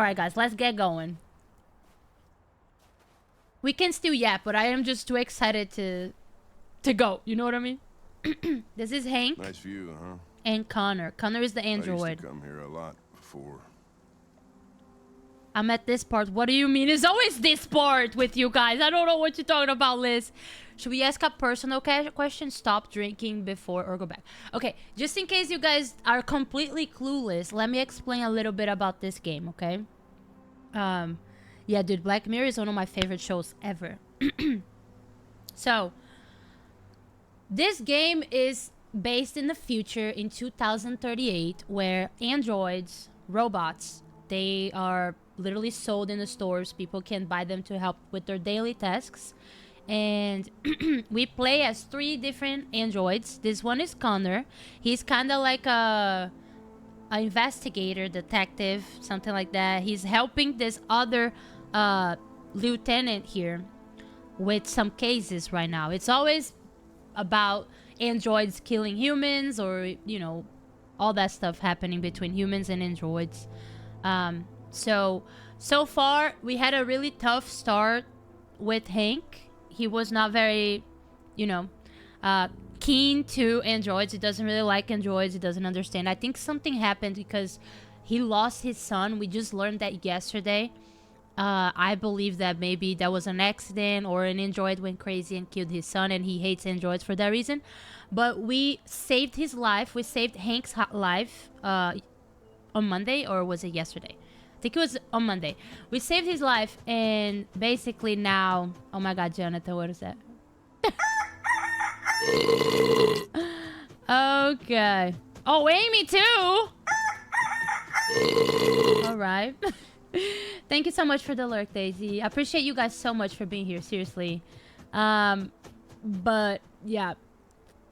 Alright, guys, let's get going. We can still yap, but I am just too excited to go. You know what I mean? This is Hank. Nice view, huh? And Connor. Connor is the android. I used to come here a lot before. I'm at this part. What do you mean? It's always this part with you guys. I don't know what you're talking about, Liz. Should we ask a personal question? Stop drinking before or go back. Okay, just in case you guys are completely clueless, let me explain a little bit about this game, okay? Yeah, dude, Black Mirror is one of my favorite shows ever. So, this game is based in the future in 2038 where androids, robots, they are literally sold in the stores. People can buy them to help with their daily tasks. And we play as 3 different androids. This one is Connor. He's kind of like a investigator, detective, something like that. He's helping this other lieutenant here with some cases right now. It's always about androids killing humans, or, you know, all that stuff happening between humans and androids. So far we had a really tough start with Hank. He was not very, you know, keen to androids. He doesn't really like androids. He doesn't understand. I think something happened because he lost his son. We just learned that yesterday. I believe that maybe that was an accident, or an android went crazy and killed his son, and he hates androids for that reason. But we saved his life. We saved Hank's life on Monday, or was it yesterday? I think it was on Monday. We saved his life, and basically now... Oh my god, Jonathan, what is that? Okay. Oh, Amy too! Alright. Thank you so much for the lurk, Daisy. I appreciate you guys so much for being here, seriously. But, yeah.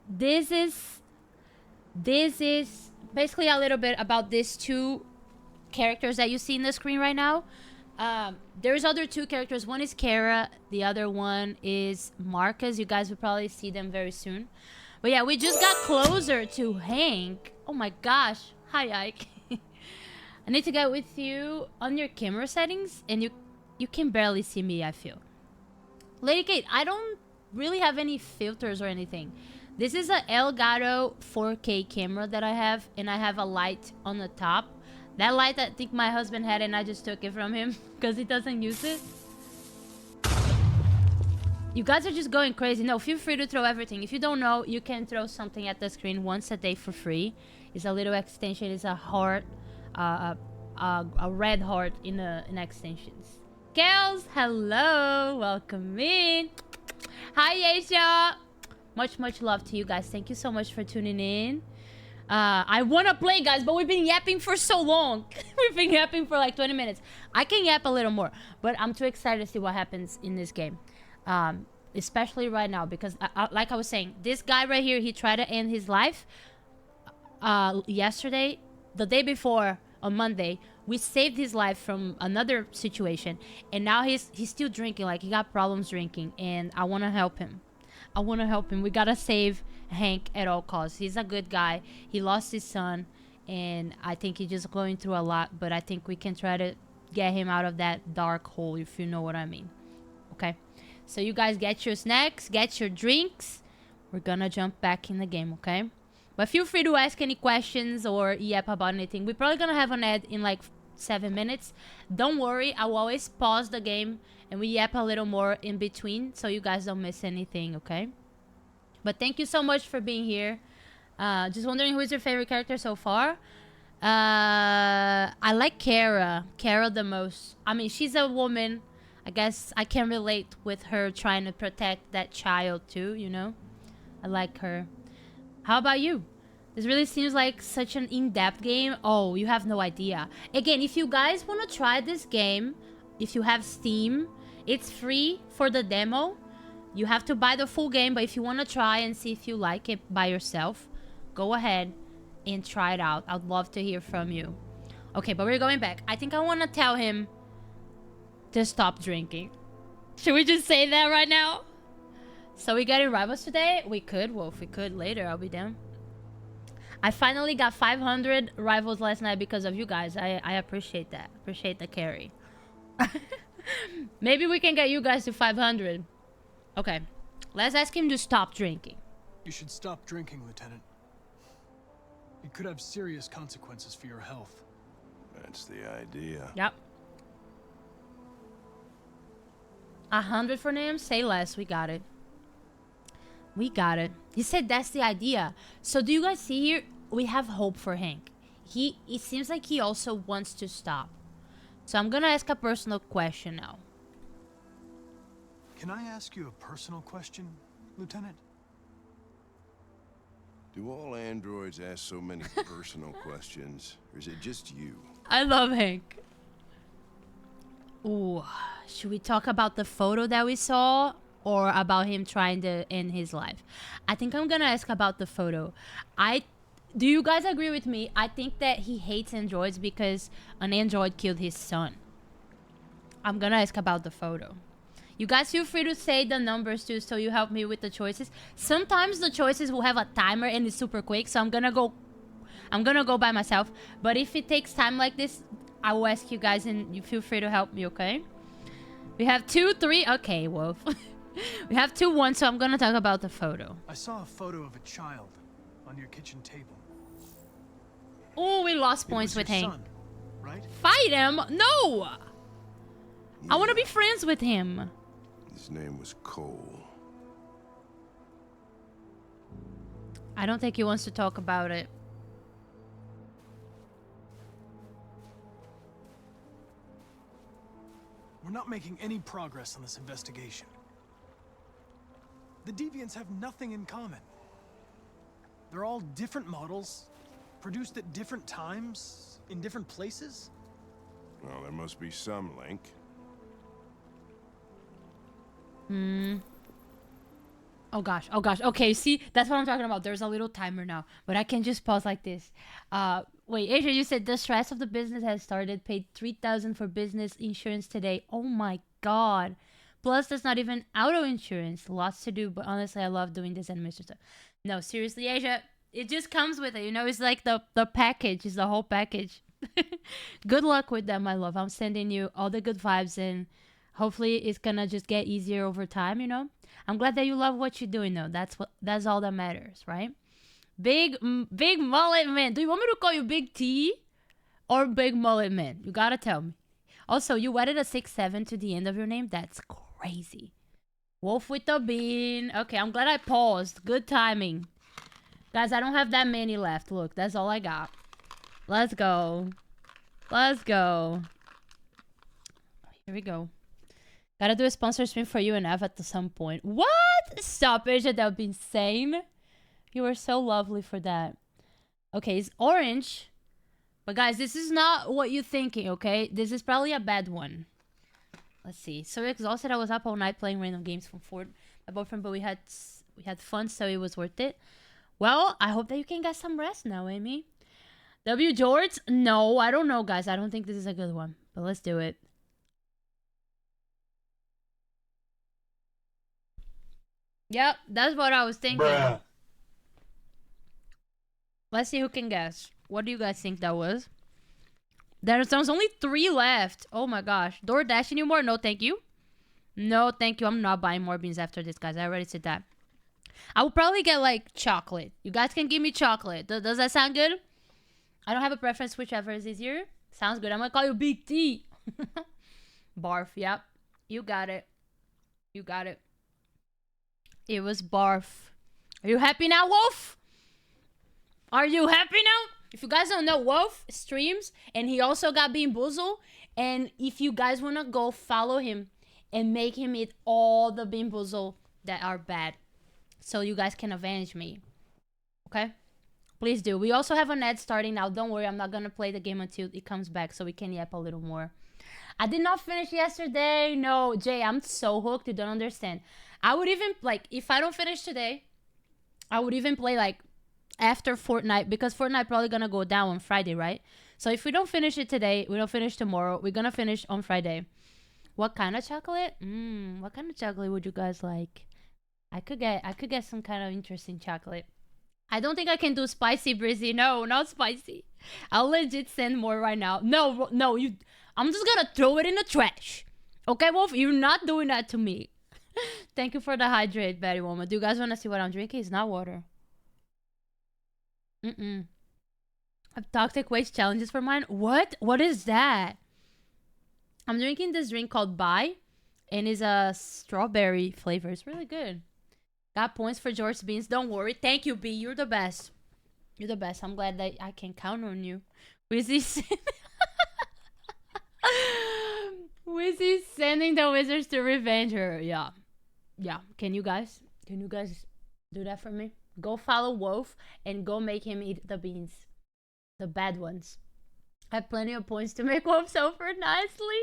This is basically a little bit about these 2 characters that you see in the screen right now. There's other 2 characters. One is Kara, the other one is Marcus. You guys will probably see them very soon. But yeah, we just got closer to Hank. Oh my gosh. Hi, Ike. I need to get with you on your camera settings, and you can barely see me, I feel. Lady Kate, I don't really have any filters or anything. This is a Elgato 4K camera that I have, and I have a light on the top. That light I think my husband had, and I just took it from him because he doesn't use it. You guys are just going crazy. No, feel free to throw everything. If you don't know, you can throw something at the screen once a day for free. It's a little extension. It's a heart, a red heart in extensions. Girls, hello. Welcome in. Hi, Asia. Much love to you guys. Thank you so much for tuning in. I want to play, guys, but we've been yapping for so long. We've been yapping for like 20 minutes. I can yap a little more, but I'm too excited to see what happens in this game. Especially right now, because like I was saying, this guy right here, he tried to end his life yesterday. The day before, on Monday, we saved his life from another situation, and now he's still drinking. Like, he got problems drinking, and I want to help him. We gotta save Hank at all costs. He's a good guy. He lost his son, and I think he's just going through a lot, but I think we can try to get him out of that dark hole, if you know what I mean. Okay, so you guys get your snacks, get your drinks. We're gonna jump back in the game, okay? But feel free to ask any questions or yap about anything. We're probably gonna have an ad in like 7 minutes. Don't worry, I will always pause the game and we yap a little more in between, so you guys don't miss anything, okay? But thank you so much for being here. Just wondering, who is your favorite character so far? I like Kara the most. I mean, she's a woman. I guess I can relate with her trying to protect that child too, you know? I like her. How about you? This really seems like such an in-depth game. Oh, you have no idea. Again, if you guys want to try this game, if you have Steam, it's free for the demo. You have to buy the full game, but if you want to try and see if you like it by yourself, go ahead and try it out. I'd love to hear from you. Okay, but we're going back. I think I want to tell him to stop drinking. Should we just say that right now? So we getting rivals today? We could. Well, if we could later, I'll be down. I finally got 500 rivals last night because of you guys. I appreciate that. Appreciate the carry. Maybe we can get you guys to 500. Okay. Let's ask him to stop drinking. You should stop drinking, Lieutenant. It could have serious consequences for your health. That's the idea. Yep. 100 for him? Say less. We got it. We got it. He said that's the idea. So do you guys see here? We have hope for Hank. It seems like he also wants to stop. So I'm gonna ask a personal question now. Can I ask you a personal question, Lieutenant? Do all androids ask so many personal questions, or is it just you? I love Hank. Ooh, should we talk about the photo that we saw or about him trying to end his life? I think I'm gonna ask about the photo. Do you guys agree with me? I think that he hates androids because an android killed his son. I'm gonna ask about the photo. You guys feel free to say the numbers too, so you help me with the choices. Sometimes the choices will have a timer and it's super quick, so I'm gonna go by myself. But if it takes time like this, I will ask you guys and you feel free to help me, okay? We have 2, 3. Okay, Wolf. We have 2, 1, so I'm gonna talk about the photo. I saw a photo of a child on your kitchen table. Oh, we lost points with Hank. Son, right? Fight him? No! I want to Yeah. be friends with him. His name was Cole. I don't think he wants to talk about it. We're not making any progress on this investigation. The Deviants have nothing in common. They're all different models, produced at different times, in different places. Well, there must be some link. Oh gosh. Okay, see, that's what I'm talking about. There's a little timer now, but I can just pause like this. Wait, Asia, you said the stress of the business has started. Paid $3,000 for business insurance today. Oh my god. Plus, there's not even auto insurance. Lots to do, but honestly, I love doing this administrative stuff. No, seriously, Asia, it just comes with it. You know, it's like the package. It's the whole package. Good luck with that, my love. I'm sending you all the good vibes, and hopefully, it's gonna just get easier over time. You know, I'm glad that you love what you're doing, though. That's all that matters, right? Big mullet man. Do you want me to call you Big T or Big Mullet Man? You gotta tell me. Also, you added a 6-7 to the end of your name. That's crazy. Wolf with the bean. Okay, I'm glad I paused. Good timing. Guys, I don't have that many left. Look, that's all I got. Let's go. Let's go. Here we go. Gotta do a sponsor stream for you and Ev at some point. What? Stop, Asia. That would be insane. You were so lovely for that. Okay, it's orange. But guys, this is not what you're thinking, okay? This is probably a bad one. Let's see. So exhausted. I was up all night playing random games from Ford, my boyfriend, but we had fun, so it was worth it. Well, I hope that you can get some rest now, Amy. W. George? No, I don't know, guys. I don't think this is a good one. But let's do it. Yep, that's what I was thinking. Bruh. Let's see who can guess. What do you guys think that was? There's only 3 left. Oh my gosh. DoorDash anymore? No, thank you. No, thank you. I'm not buying more beans after this, guys. I already said that. I will probably get, like, chocolate. You guys can give me chocolate. Does that sound good? I don't have a preference, whichever is easier. Sounds good. I'm gonna call you Big T. Barf, yep. You got it. You got it. It was barf. Are you happy now, Wolf? Are you happy now? If you guys don't know, Wolf streams, and he also got Bean Boozle. And if you guys want to go follow him and make him eat all the Bean Boozle that are bad, so you guys can avenge me. Okay? Please do. We also have an ad starting now. Don't worry, I'm not going to play the game until it comes back so we can yap a little more. I did not finish yesterday. No, Jay, I'm so hooked. You don't understand. I would even, like, if I don't finish today, I would even play, like, after Fortnite, because Fortnite probably gonna go down on Friday, right? So if we don't finish it today, we don't finish tomorrow, we're gonna finish on Friday. What kind of chocolate? What kind of chocolate would you guys like? I could get some kind of interesting chocolate. I don't think I can do spicy, Brizzy. No, not spicy. I'll legit send more right now. No, no, you. I'm just gonna throw it in the trash. Okay, Wolf, you're not doing that to me. Thank you for the hydrate, Betty Woman. Do you guys want to see what I'm drinking? It's not water. I have toxic waste challenges for mine. What? What is that? I'm drinking this drink called Bai, and it's a strawberry flavor. It's really good. Got points for George Beans. Don't worry. Thank you, B. You're the best. You're the best. I'm glad that I can count on you. Wizzy sending the wizards to revenge her. Yeah. Yeah. Can you guys do that for me? Go follow Wolf and go make him eat the beans. The bad ones. I have plenty of points to make Wolf suffer nicely.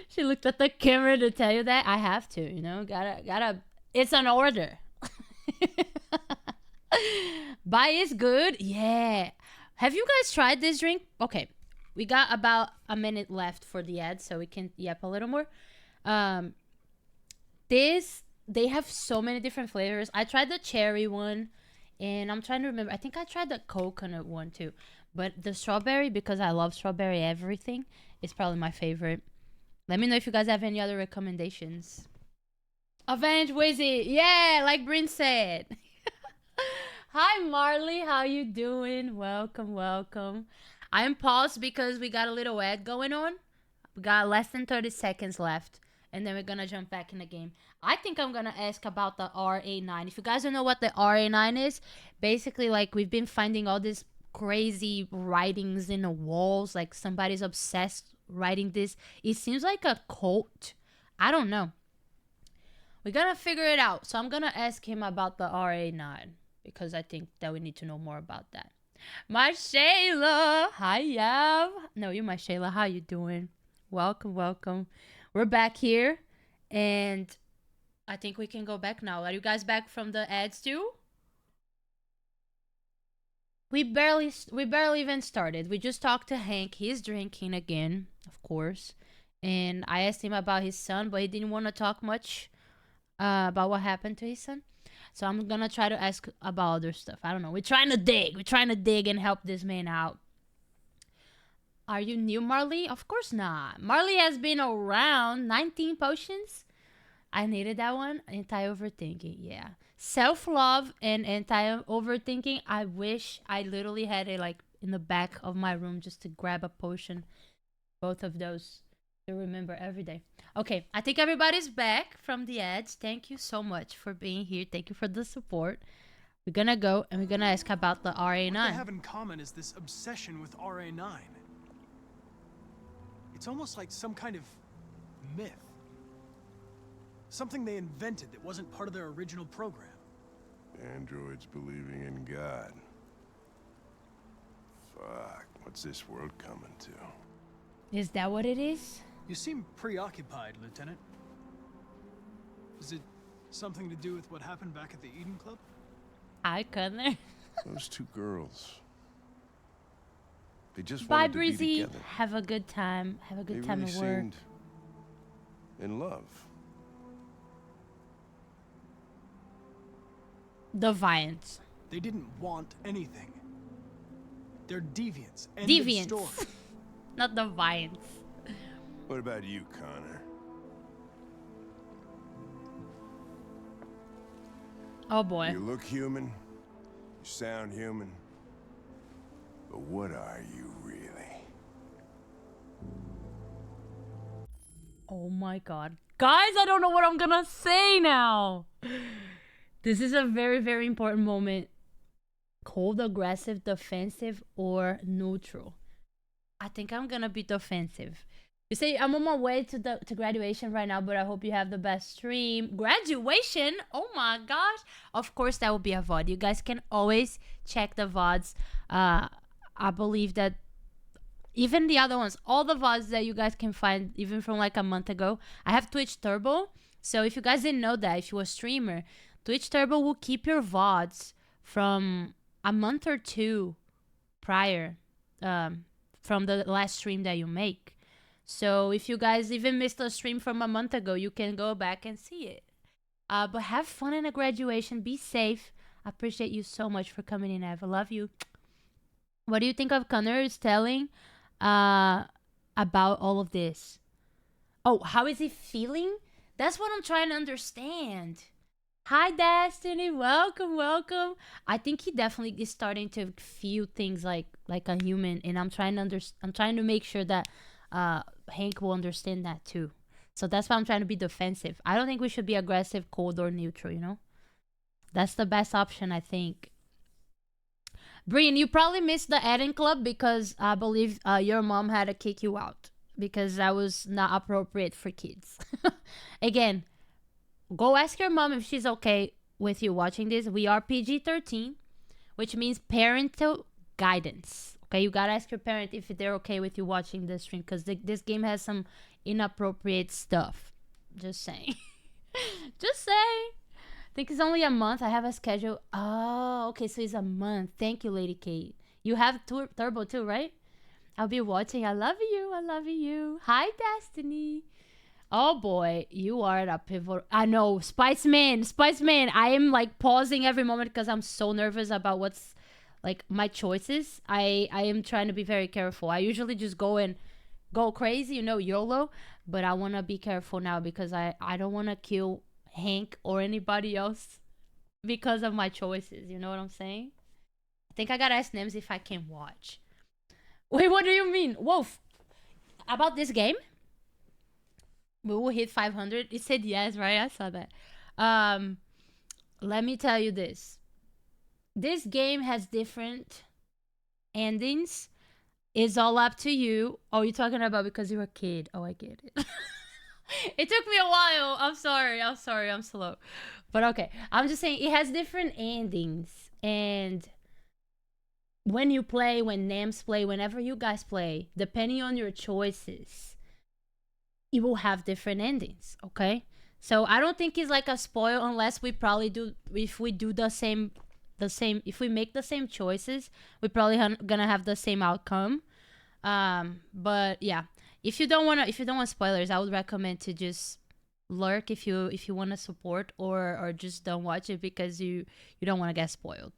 She looked at the camera to tell you that. I have to, you know. Gotta. It's an order. Bai is good. Yeah. Have you guys tried this drink? Okay. We got about a minute left for the ad, so we can yap a little more. They have so many different flavors. I tried the cherry one, and I'm trying to remember. I think I tried the coconut one too. But the strawberry, because I love strawberry everything, is probably my favorite. Let me know if you guys have any other recommendations. Avenge Wizzy. Yeah, like Bryn said. Hi, Marley. How you doing? Welcome, welcome. I'm paused because we got a little ad going on. We got less than 30 seconds left. And then we're going to jump back in the game. I think I'm going to ask about the RA9. If you guys don't know what the RA9 is, basically, like, we've been finding all these crazy writings in the walls. Like, somebody's obsessed writing this. It seems like a cult. I don't know. We're going to figure it out. So I'm going to ask him about the RA9. Because I think that we need to know more about that. My Shayla. Hi, Yav. No, you're my Shayla. How you doing? Welcome, welcome. We're back here. And I think we can go back now. Are you guys back from the ads too? We barely even started. We just talked to Hank. He's drinking again, of course. And I asked him about his son, but he didn't want to talk much about what happened to his son. So I'm going to try to ask about other stuff. I don't know. We're trying to dig. We're trying to dig and help this man out. Are you new, Marley? Of course not. Marley has been around 19 potions. I needed that one. Anti-overthinking. Yeah. Self-love and anti-overthinking. I wish I literally had it like in the back of my room just to grab a potion. Both of those to remember every day. Okay, I think everybody's back from the ads. Thank you so much for being here. Thank you for the support. We're gonna go and we're gonna ask about the RA9. What they have in common is this obsession with RA9. It's almost like some kind of myth. Something they invented that wasn't part of their original program. Androids believing in God. Fuck, what's this world coming to? Is that what it is? You seem preoccupied, Lieutenant. Is it something to do with what happened back at the Eden Club? Hi, Connor. Those two girls. They just Bye, wanted to be Breezy. together. Have a good time. Have a good They time really at work. seemed in love. Deviants. They didn't want anything. They're deviants. End of Deviants. story. Not deviants. What about you, Connor? Oh boy. You look human. You sound human. But what are you really? Oh my god. Guys, I don't know what I'm gonna say now. This is a very, very important moment. Cold, aggressive, defensive, or neutral? I think I'm gonna be defensive. You say I'm on my way to graduation right now, but I hope you have the best stream. Graduation? Oh my gosh. Of course, that will be a VOD. You guys can always check the VODs. I believe that even the other ones, all the VODs that you guys can find, even from like a month ago. I have Twitch Turbo. So if you guys didn't know that, if you're a streamer, Twitch Turbo will keep your VODs from a month or two prior from the last stream that you make. So if you guys even missed a stream from a month ago, you can go back and see it. But have fun in a graduation. Be safe. I appreciate you so much for coming in, Eva. Love you. What do you think of Connor's telling about all of this? Oh, how is he feeling? That's what I'm trying to understand. Hi, Destiny. Welcome, welcome. I think he definitely is starting to feel things like a human, and I'm trying to make sure that Hank will understand that too. So that's why I'm trying to be defensive. I don't think we should be aggressive, cold, or neutral. You know, that's the best option, I think. Brian, you probably missed the Eden Club because I believe your mom had to kick you out because that was not appropriate for kids. Again, go ask your mom if she's okay with you watching this. We are PG-13, which means parental guidance. Okay, you gotta ask your parent if they're okay with you watching this stream because this game has some inappropriate stuff. Just saying. Just saying. I think it's only a month. I have a schedule. Oh, okay, so it's a month. Thank you, Lady Kate. You have Turbo too, right? I'll be watching. I love you. I love you. Hi, Destiny. Oh boy, you are at a pivotal. I know, Spiceman. I am like pausing every moment because I'm so nervous about what's like my choices. I am trying to be very careful. I usually just go crazy, you know, YOLO. But I want to be careful now because I don't want to kill Hank or anybody else because of my choices. You know what I'm saying? I think I gotta ask Nems if I can watch. Wait, what do you mean? Wolf, about this game? We will hit 500. It said yes, right? I saw that. Let me tell you this. This game has different endings. It's all up to you. Oh, you're talking about because you're a kid. Oh, I get it. It took me a while. I'm sorry. I'm slow. But okay. I'm just saying it has different endings. And when you play, when Nams play, whenever you guys play, depending on your choices, it will have different endings, okay? So I don't think it's like a spoil unless we probably do, if we do the same, if we make the same choices, we probably gonna have the same outcome. But yeah, if you don't want spoilers, I would recommend to just lurk if you want to support, or just don't watch it because you don't want to get spoiled.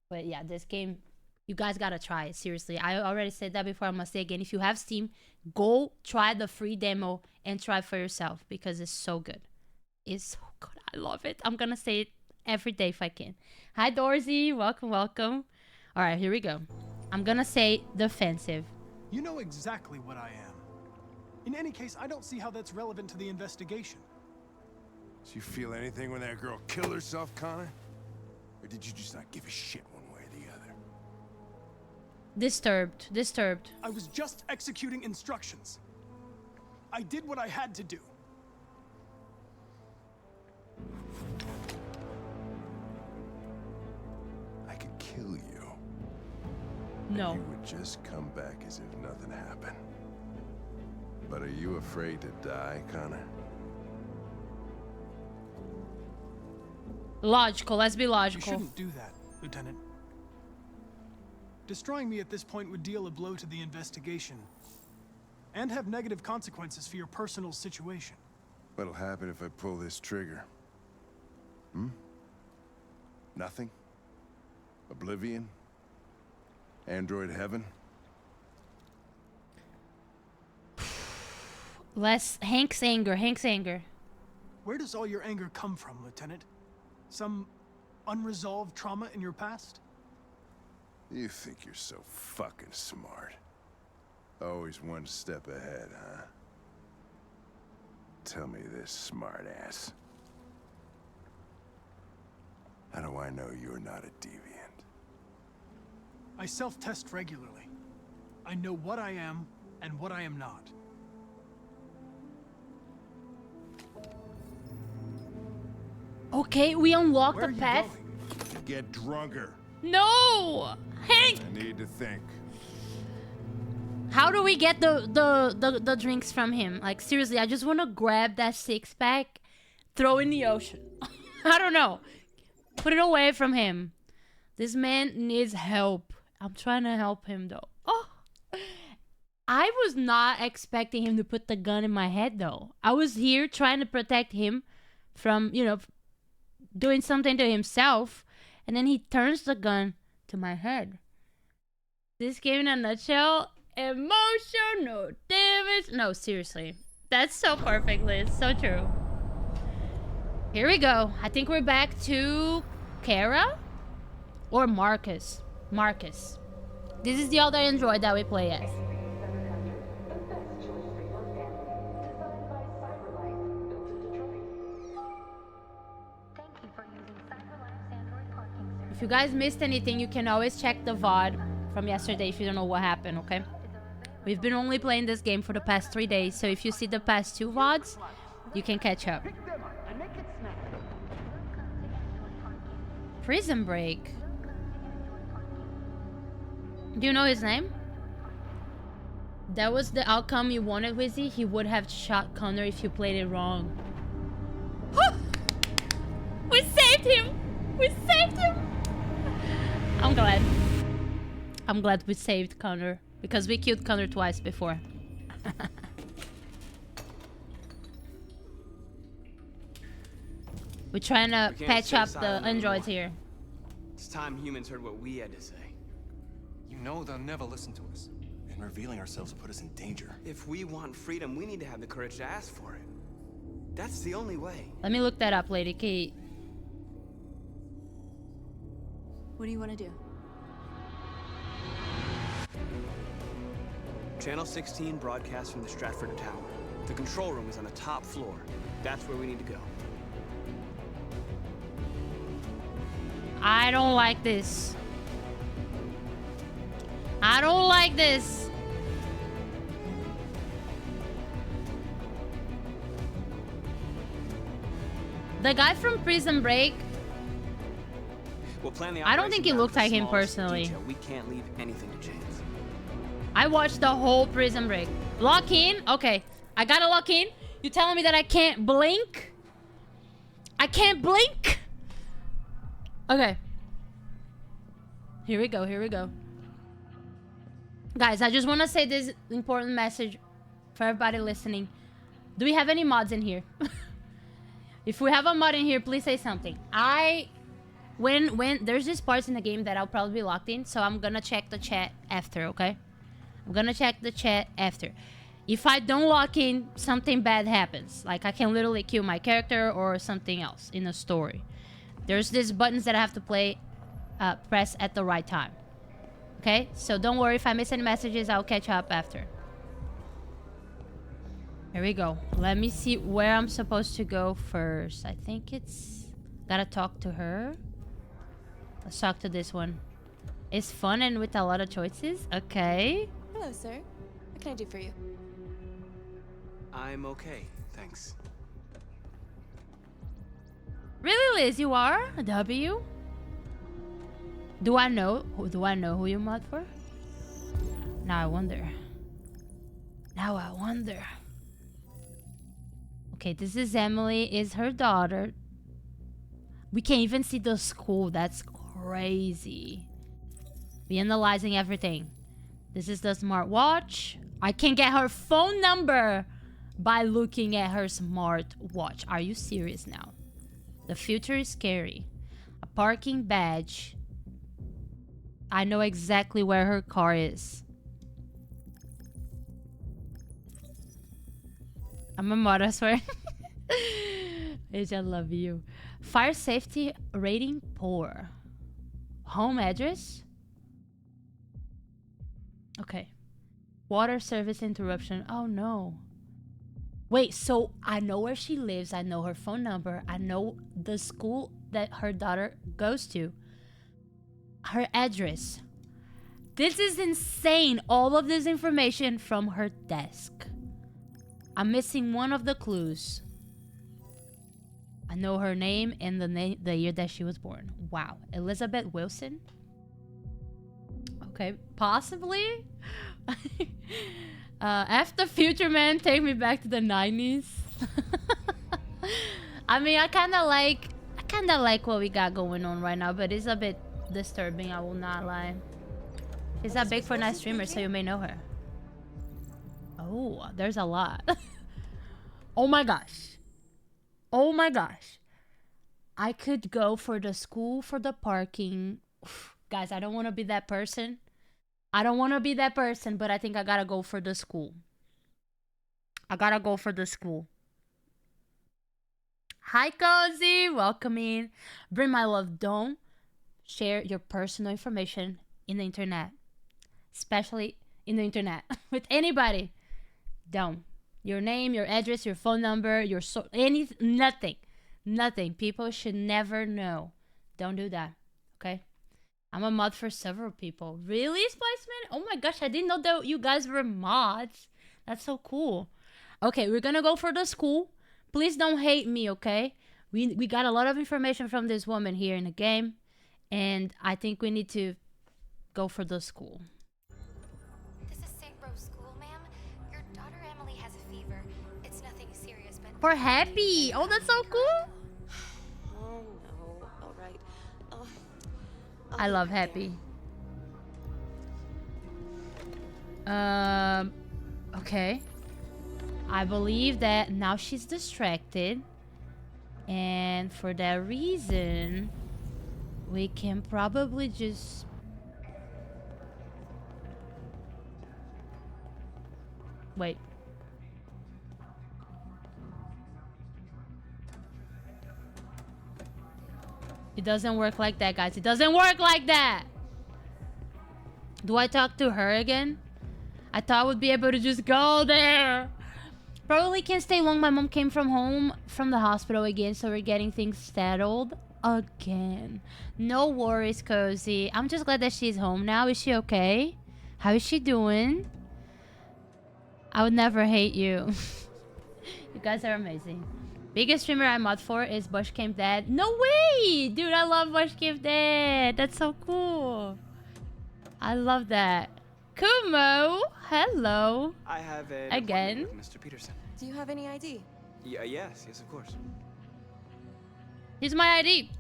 But yeah, this game, you guys gotta try it, seriously. I already said that before. I must say again, if you have Steam, go try the free demo and try for yourself because it's so good. It's so good. I love it. I'm gonna say it every day if I can. Hi, Dorsey. Welcome. All right, here we go. I'm gonna say defensive. You know exactly what I am. In any case, I don't see how that's relevant to the investigation. Did you feel anything when that girl killed herself, Connor? Or did you just not give a shit one way or the other? Disturbed. I was just executing instructions. I did what I had to do. I could kill you. No. You would just come back as if nothing happened. But are you afraid to die, Connor? Logical. Let's be You logical. shouldn't do that, Lieutenant. Destroying me at this point would deal a blow to the investigation and have negative consequences for your personal situation. What'll happen if I pull this trigger? Nothing? Oblivion? Android heaven? Less Hank's anger. Where does all your anger come from, Lieutenant? Some unresolved trauma in your past? You think you're so fucking smart. Always one step ahead, huh? Tell me this, smartass. How do I know you're not a deviant? I self-test regularly. I know what I am and what I am not. Okay, we unlocked Where the are you path. going? Get drunker. No! Hank! I need to think. How do we get the drinks from him? Like, seriously, I just want to grab that six-pack, throw in the ocean. I don't know. Put it away from him. This man needs help. I'm trying to help him, though. Oh! I was not expecting him to put the gun in my head, though. I was here trying to protect him from, doing something to himself. and then he turns the gun to my head. This game in a nutshell, emotional damage. No, seriously. That's so perfect, Liz. So true. Here we go. I think we're back to Kara or Marcus. Marcus. This is the other android that we play as. If you guys missed anything, you can always check the VOD from yesterday if you don't know what happened, okay? We've been only playing this game for the past 3 days, so if you see the past 2 VODs, you can catch up. Prison Break. Do you know his name? That was the outcome you wanted, Wizzy. He would have shot Connor if you played it wrong. We saved him! We saved him! I'm glad. I'm glad we saved Connor. Because we killed Connor twice before. We're trying to patch up the androids here. It's time humans heard what we had to say. You know they'll never listen to us. And revealing ourselves will put us in danger. If we want freedom, we need to have the courage to ask for it. That's the only way. Let me look that up, Lady Kate. What do you want to do? Channel 16 broadcasts from the Stratford Tower. The control room is on the top floor. That's where we need to go. I don't like this. I don't like this. The guy from Prison Break. We'll plan the I don't think he operation looked down to like the him smallest personally. detail. We can't leave anything to chance. I watched the whole Prison Break. Lock in? Okay. I gotta lock in? You telling me that I can't blink? I can't blink? Okay. Here we go, here we go. Guys, I just want to say this important message for everybody listening. Do we have any mods in here? If we have a mod in here, please say something. When there's these parts in the game that I'll probably be locked in, so I'm gonna check the chat after, okay? I'm gonna check the chat after. If I don't lock in, something bad happens. Like I can literally kill my character or something else in the story. There's these buttons that I have to press at the right time. Okay? So don't worry if I miss any messages, I'll catch up after. Here we go. Let me see where I'm supposed to go first. I think it's... Gotta talk to her. Let's talk to this one. It's fun and with a lot of choices. Okay. Hello, sir. What can I do for you? I'm okay, thanks. Really, Liz? You are a W? Do I know who you mod for? Now I wonder. Now I wonder. Okay, this is Emily. Is her daughter. We can't even see the school. That's crazy. We analyzing everything. This is the smartwatch. I can get her phone number by looking at her smartwatch. Are you serious now? The future is scary. A parking badge. I know exactly where her car is. I'm a mod, I swear. Bitch, I love you. Fire safety rating poor. Home address? Okay. Water service interruption. Oh no. Wait, so I know where she lives. I know her phone number. I know the school that her daughter goes to. Her address. This is insane. All of this information from her desk. I'm missing one of the clues. I know her name and the year that she was born. Wow. Elizabeth Wilson? Okay, possibly. After Future Man, take me back to the 90s. I mean, I kind of like what we got going on right now, but it's a bit disturbing, I will not lie. She's a big Fortnite streamer, so you may know her. Oh, there's a lot. Oh my gosh. Oh my gosh. I could go for the school for the parking. Guys, I don't want to be that person. I don't want to be that person, but I think I gotta go for the school. I gotta go for the school. Hi, Cozy. Welcome in. Bring my love. Don't share your personal information in the internet. Especially in the internet. With anybody. Don't. Your name, your address, your phone number, nothing. Nothing. People should never know. Don't do that. Okay? I'm a mod for several people. Really, Spiceman? Oh my gosh, I didn't know that you guys were mods. That's so cool. Okay, we're gonna go for the school. Please don't hate me, okay? We got a lot of information from this woman here in the game. And I think we need to go for the school. This is St. Rose School, ma'am. Your daughter Emily has a fever. It's nothing serious, but... For Happy! Oh, that's so cool! Oh no. All right. I love Happy. Okay. I believe that now she's distracted. And for that reason, we can probably just... Wait. It doesn't work like that, guys. It doesn't work like that. Do I talk to her again? I thought I would be able to just go there. Probably can't stay long. My mom came from home from the hospital again, so we're getting things settled again. No worries, Cozy. I'm just glad that she's home now. Is she okay? How is she doing? I would never hate you. You guys are amazing. Biggest streamer I mod for is Bush Camp Dad. No way! Dude, I love Bush Camp Dad. That's so cool. I love that. Kumo, hello. I have an Again? appointment with Mr. Peterson. Do you have any ID? Yes, of course. Here's my ID.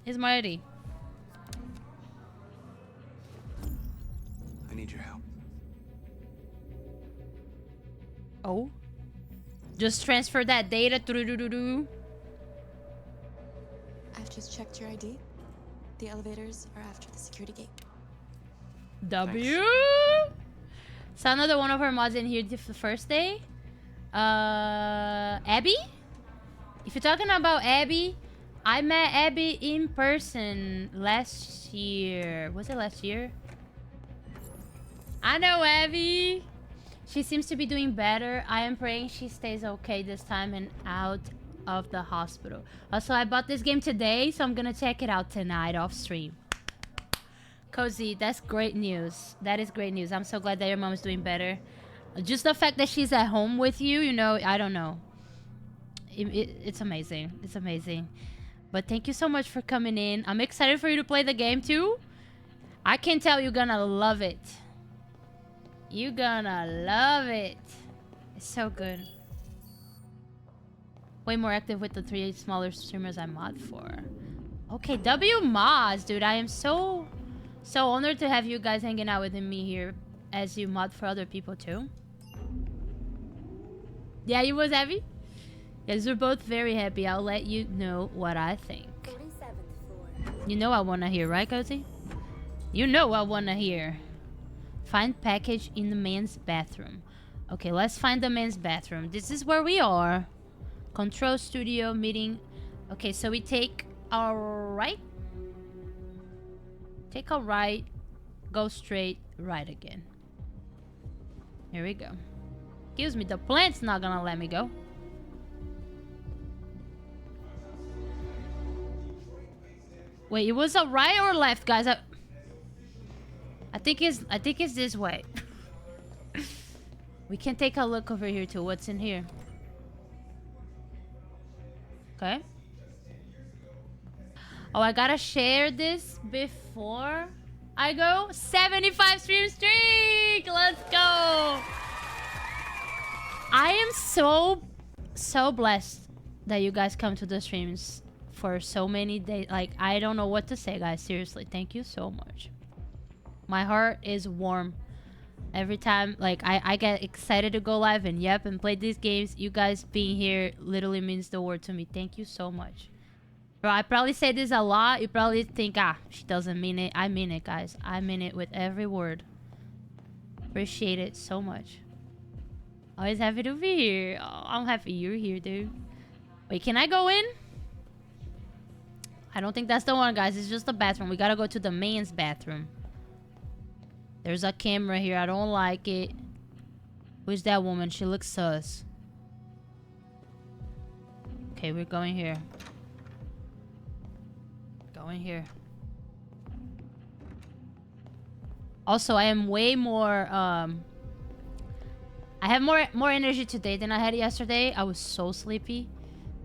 Here's my ID. I need your help. Oh. Just transfer that data. I've just checked your ID. The elevators are after the security gate. W. So another one of our mods in here the first day. Abby? If you're talking about Abby, I met Abby in person last year. Was it last year? I know Abby. She seems to be doing better. I am praying she stays okay this time and out of the hospital. Also, I bought this game today, so I'm gonna check it out tonight off stream. Cozy, that's great news. That is great news. I'm so glad that your mom is doing better. Just the fact that she's at home with you, you know, I don't know. It's amazing. It's amazing. But thank you so much for coming in. I'm excited for you to play the game too. I can tell you're gonna love it. You're gonna love it. It's so good. Way more active with the 3 smaller streamers I mod for. Okay, W mods, dude. I am so honored to have you guys hanging out with me here as you mod for other people too. Yeah, you was happy? Yes, we're both very happy. I'll let you know what I think. 47th floor. You know I wanna hear, right, Cozy? You know I wanna hear. Find package in the men's bathroom. Okay, let's find the men's bathroom. This is where we are. Control studio meeting. Okay, so we take our right. Take a right. Go straight right again. Here we go. Excuse me, the plant's not gonna let me go. Wait, it was a right or left, guys? I think it's this way. We can take a look over here too. What's in here? Okay. Oh, I gotta share this before I go. 75 stream streak! Let's go! I am so blessed that you guys come to the streams for so many days. Like, I don't know what to say, guys. Seriously, thank you so much. My heart is warm every time. Like, I get excited to go live and and play these games. You guys being here literally means the world to me. Thank you so much. Bro, I probably say this a lot. You probably think, ah, she doesn't mean it. I mean it, guys. I mean it with every word. Appreciate it so much. Always happy to be here. Oh, I'm happy you're here, dude. Wait, can I go in? I don't think that's the one, guys. It's just the bathroom. We gotta go to the man's bathroom. There's a camera here. I don't like it. Who's that woman? She looks sus. Okay, we're going here. Going here. Also, I am way more I have more energy today than I had yesterday. I was so sleepy.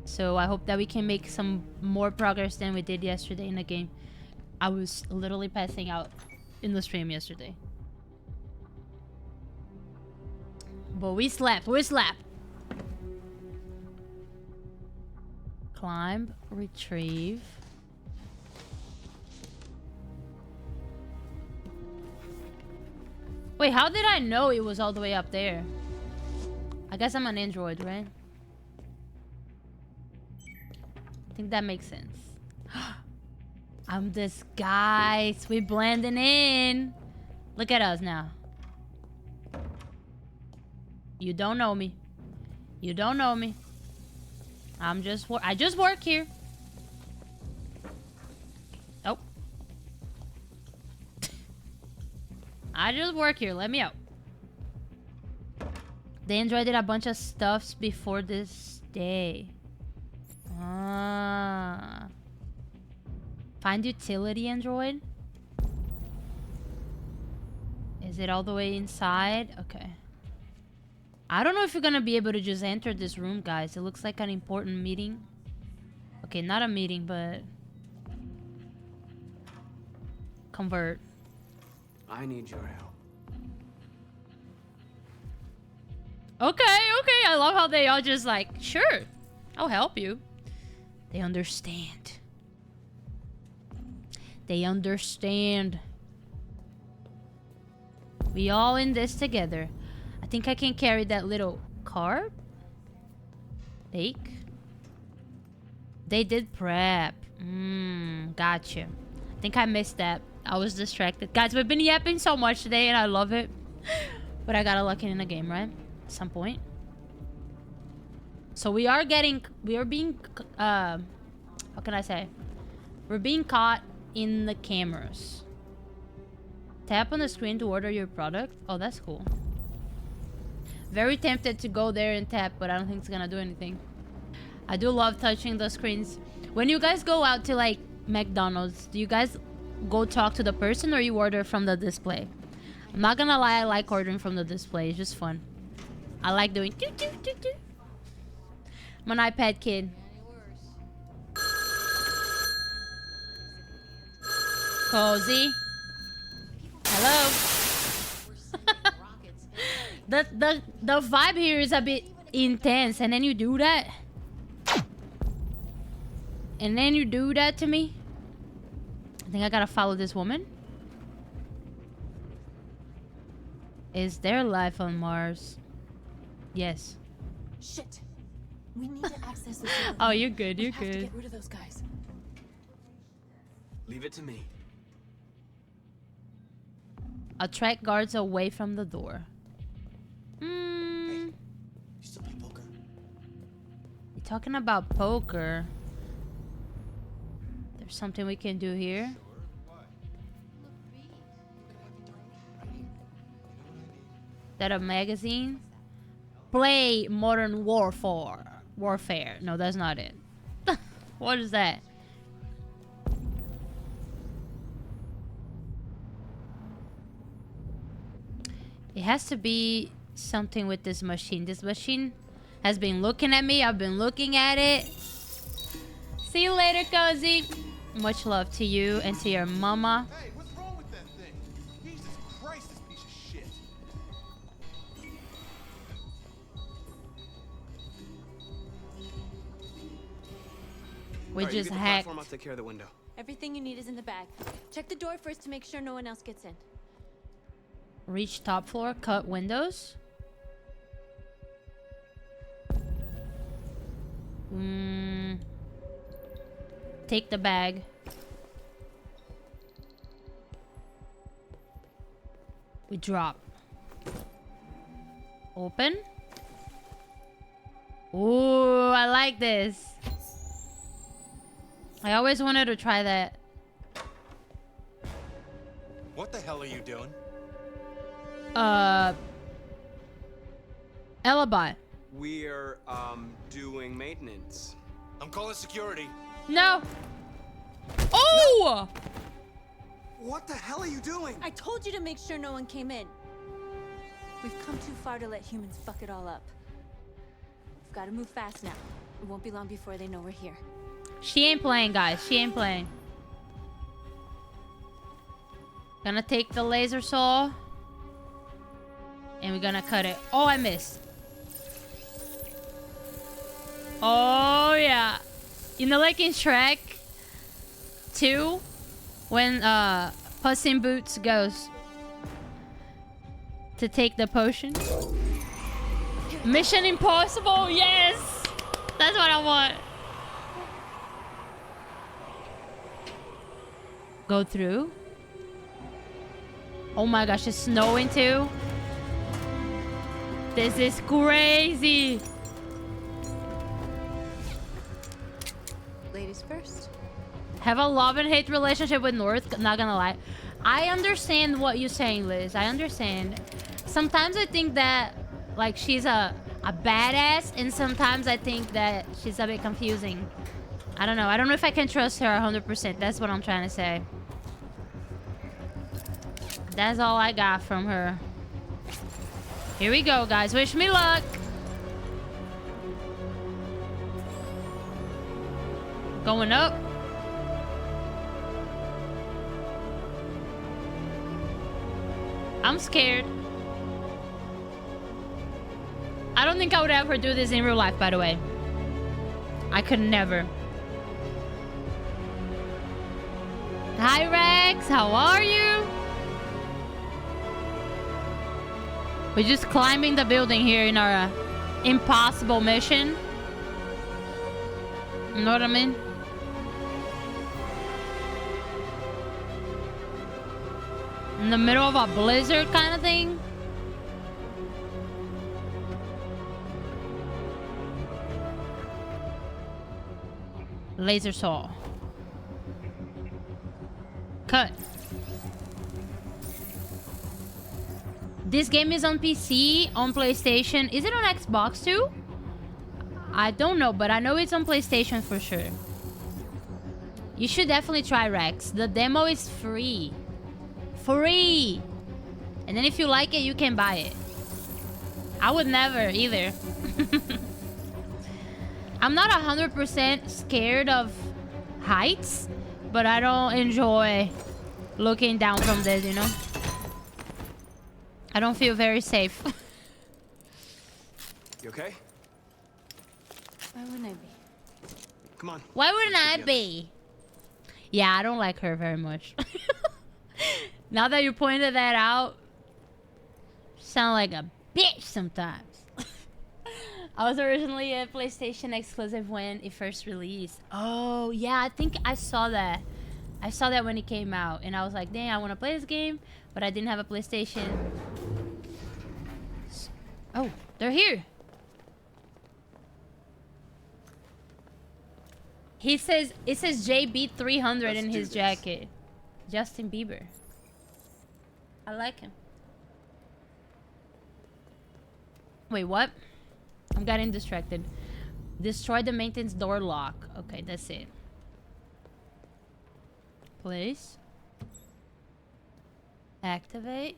So I hope that we can make some more progress than we did yesterday in the game. I was literally passing out in the stream yesterday. But we slept. We slept. Climb, retrieve. Wait, how did I know it was all the way up there? I guess I'm an android, right? I think that makes sense. I'm disguised. We're blending in. Look at us now. You don't know me. You don't know me. I just work here. Oh. I just work here. Let me out. The android did a bunch of stuffs before this day. Ah. Find utility, android. Is it all the way inside? Okay. I don't know if you're gonna be able to just enter this room, guys. It looks like an important meeting. Okay, not a meeting, but... Convert. I need your help. Okay, okay. I love how they all just like, sure, I'll help you. They understand. They understand. We all in this together. I think I can carry that little card. Bake. They did prep. Gotcha. I think I missed that. I was distracted. Guys, we've been yapping so much today and I love it. But I gotta lock it in the game, right? At some point. So we are being, how can I say? We're being caught in the cameras. Tap on the screen to order your product. Oh, that's cool. Very tempted to go there and tap, but I don't think it's gonna do anything. I do love touching the screens. When you guys go out to like McDonald's, do you guys go talk to the person or you order from the display? I'm not gonna lie, I like ordering from the display. It's just fun. I like doing doo doo doo doo. I'm an iPad kid. Cozy. Hello. The vibe here is a bit intense, and then you do that. And then you do that to me. I think I gotta follow this woman. Is there life on Mars? Yes. Shit. We need to access this. Oh, you're good. You're We have to good. get rid of those guys. Leave it to me. Attract guards away from the door. You still play poker? You talking about poker? There's something we can do here. That a magazine? Play Modern Warfare. No, that's not it. What is that? It has to be something with this machine. This machine has been looking at me. I've been looking at it. See you later, Cozy. Much love to you and to your mama. Hey, what's wrong with that thing? Jesus Christ, this piece of shit. We Alright, you just get the hacked. platform, I'll take care of the window. Everything you need is in the bag. Check the door first to make sure no one else gets in. Reach top floor, cut windows. Take the bag. We drop. Open. Ooh, I like this. I always wanted to try that. What the hell are you doing? Alibi. We're, doing maintenance. I'm calling security. No. Oh! What the hell are you doing? I told you to make sure no one came in. We've come too far to let humans fuck it all up. We've got to move fast now. It won't be long before they know we're here. She ain't playing, guys. She ain't playing. Gonna take the laser saw. And we're gonna cut it. Oh, I missed. Oh, yeah. You know, like in Shrek 2, when Puss in Boots goes to take the potion. Mission Impossible, yes! That's what I want. Go through. Oh my gosh, it's snowing too. This is crazy. Ladies first. Have a love and hate relationship with North, not gonna lie. I understand what you're saying, Liz. I understand. Sometimes I think that like she's a badass, and sometimes I think that she's a bit confusing. I don't know. I don't know if I can trust her 100%. That's what I'm trying to say. That's all I got from her. Here we go, guys. Wish me luck. Going up. I'm scared. I don't think I would ever do this in real life, by the way. I could never. Hi, Rex. How are you? We're just climbing the building here in our impossible mission. You know what I mean? In the middle of a blizzard kind of thing. Laser saw. Cut. This game is on PC, on PlayStation. Is it on Xbox too? I don't know, but I know it's on PlayStation for sure. You should definitely try Rex. The demo is free. Free! And then if you like it, you can buy it. I would never either. I'm not 100% scared of heights, but I don't enjoy looking down from this, you know? I don't feel very safe. You okay? Why wouldn't I be? Come on. Why wouldn't I be? Yeah, I don't like her very much. Now that you pointed that out, sound like a bitch sometimes. I was originally a PlayStation exclusive when it first released. Oh, yeah, I think I saw that. I saw that when it came out, and I was like, dang, I want to play this game, but I didn't have a PlayStation. Oh, they're here. It says JB300 in his jacket. Justin Bieber. I like him. Wait, what? I'm getting distracted. Destroy the maintenance door lock. Okay, that's it. Place. Activate.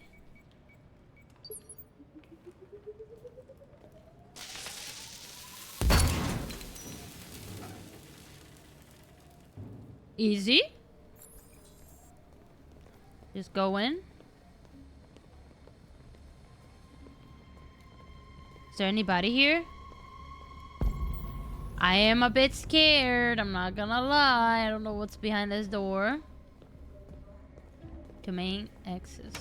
Easy. Just go in. Is there anybody here? I am a bit scared. I'm not gonna lie. I don't know what's behind this door. To main access.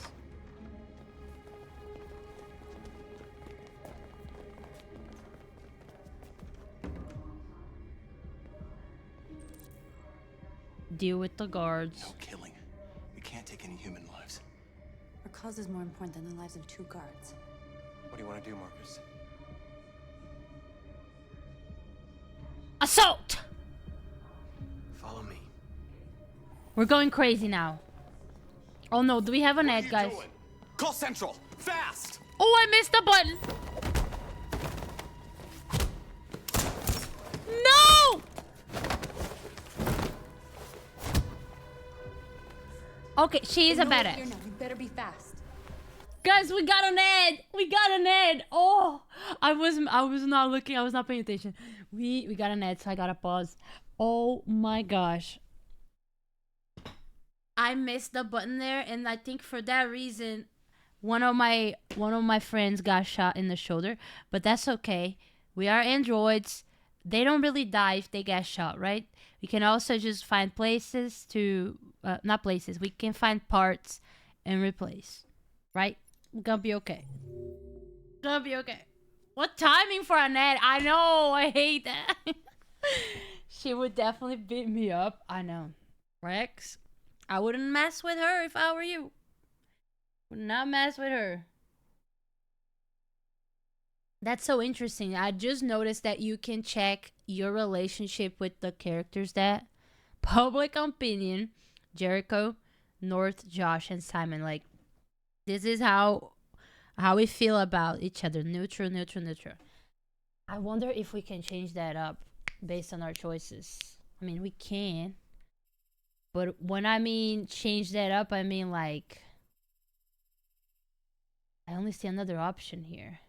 deal with the guards. No killing. We can't take any human lives. Our cause is more important than the lives of 2 guards. What do you want to do, Marcus? Assault! Follow me. We're going crazy now. Oh no, do we have an ad, guys? Call Central! Fast! Oh, I missed the button! No! Okay, she is a badass. Here now. We better be fast. Guys, we got an ad. We got an ad. Oh, I was not looking. I was not paying attention. We got an ad, so I gotta pause. Oh my gosh. I missed the button there, and I think for that reason, one of my friends got shot in the shoulder. But that's okay. We are androids. They don't really die if they get shot, right? We can also just find places to not places. We can find parts and replace, right? We're gonna be okay. Gonna be okay. What timing for an ad? I know. I hate that. She would definitely beat me up. I know. Rex, I wouldn't mess with her if I were you. Would not mess with her. That's so interesting. I just noticed that you can check your relationship with the characters that Public Opinion, Jericho, North, Josh, and Simon. Like, this is how we feel about each other. Neutral, neutral, neutral. I wonder if we can change that up based on our choices. I mean, we can. But when I mean change that up, I mean like... I only see another option here.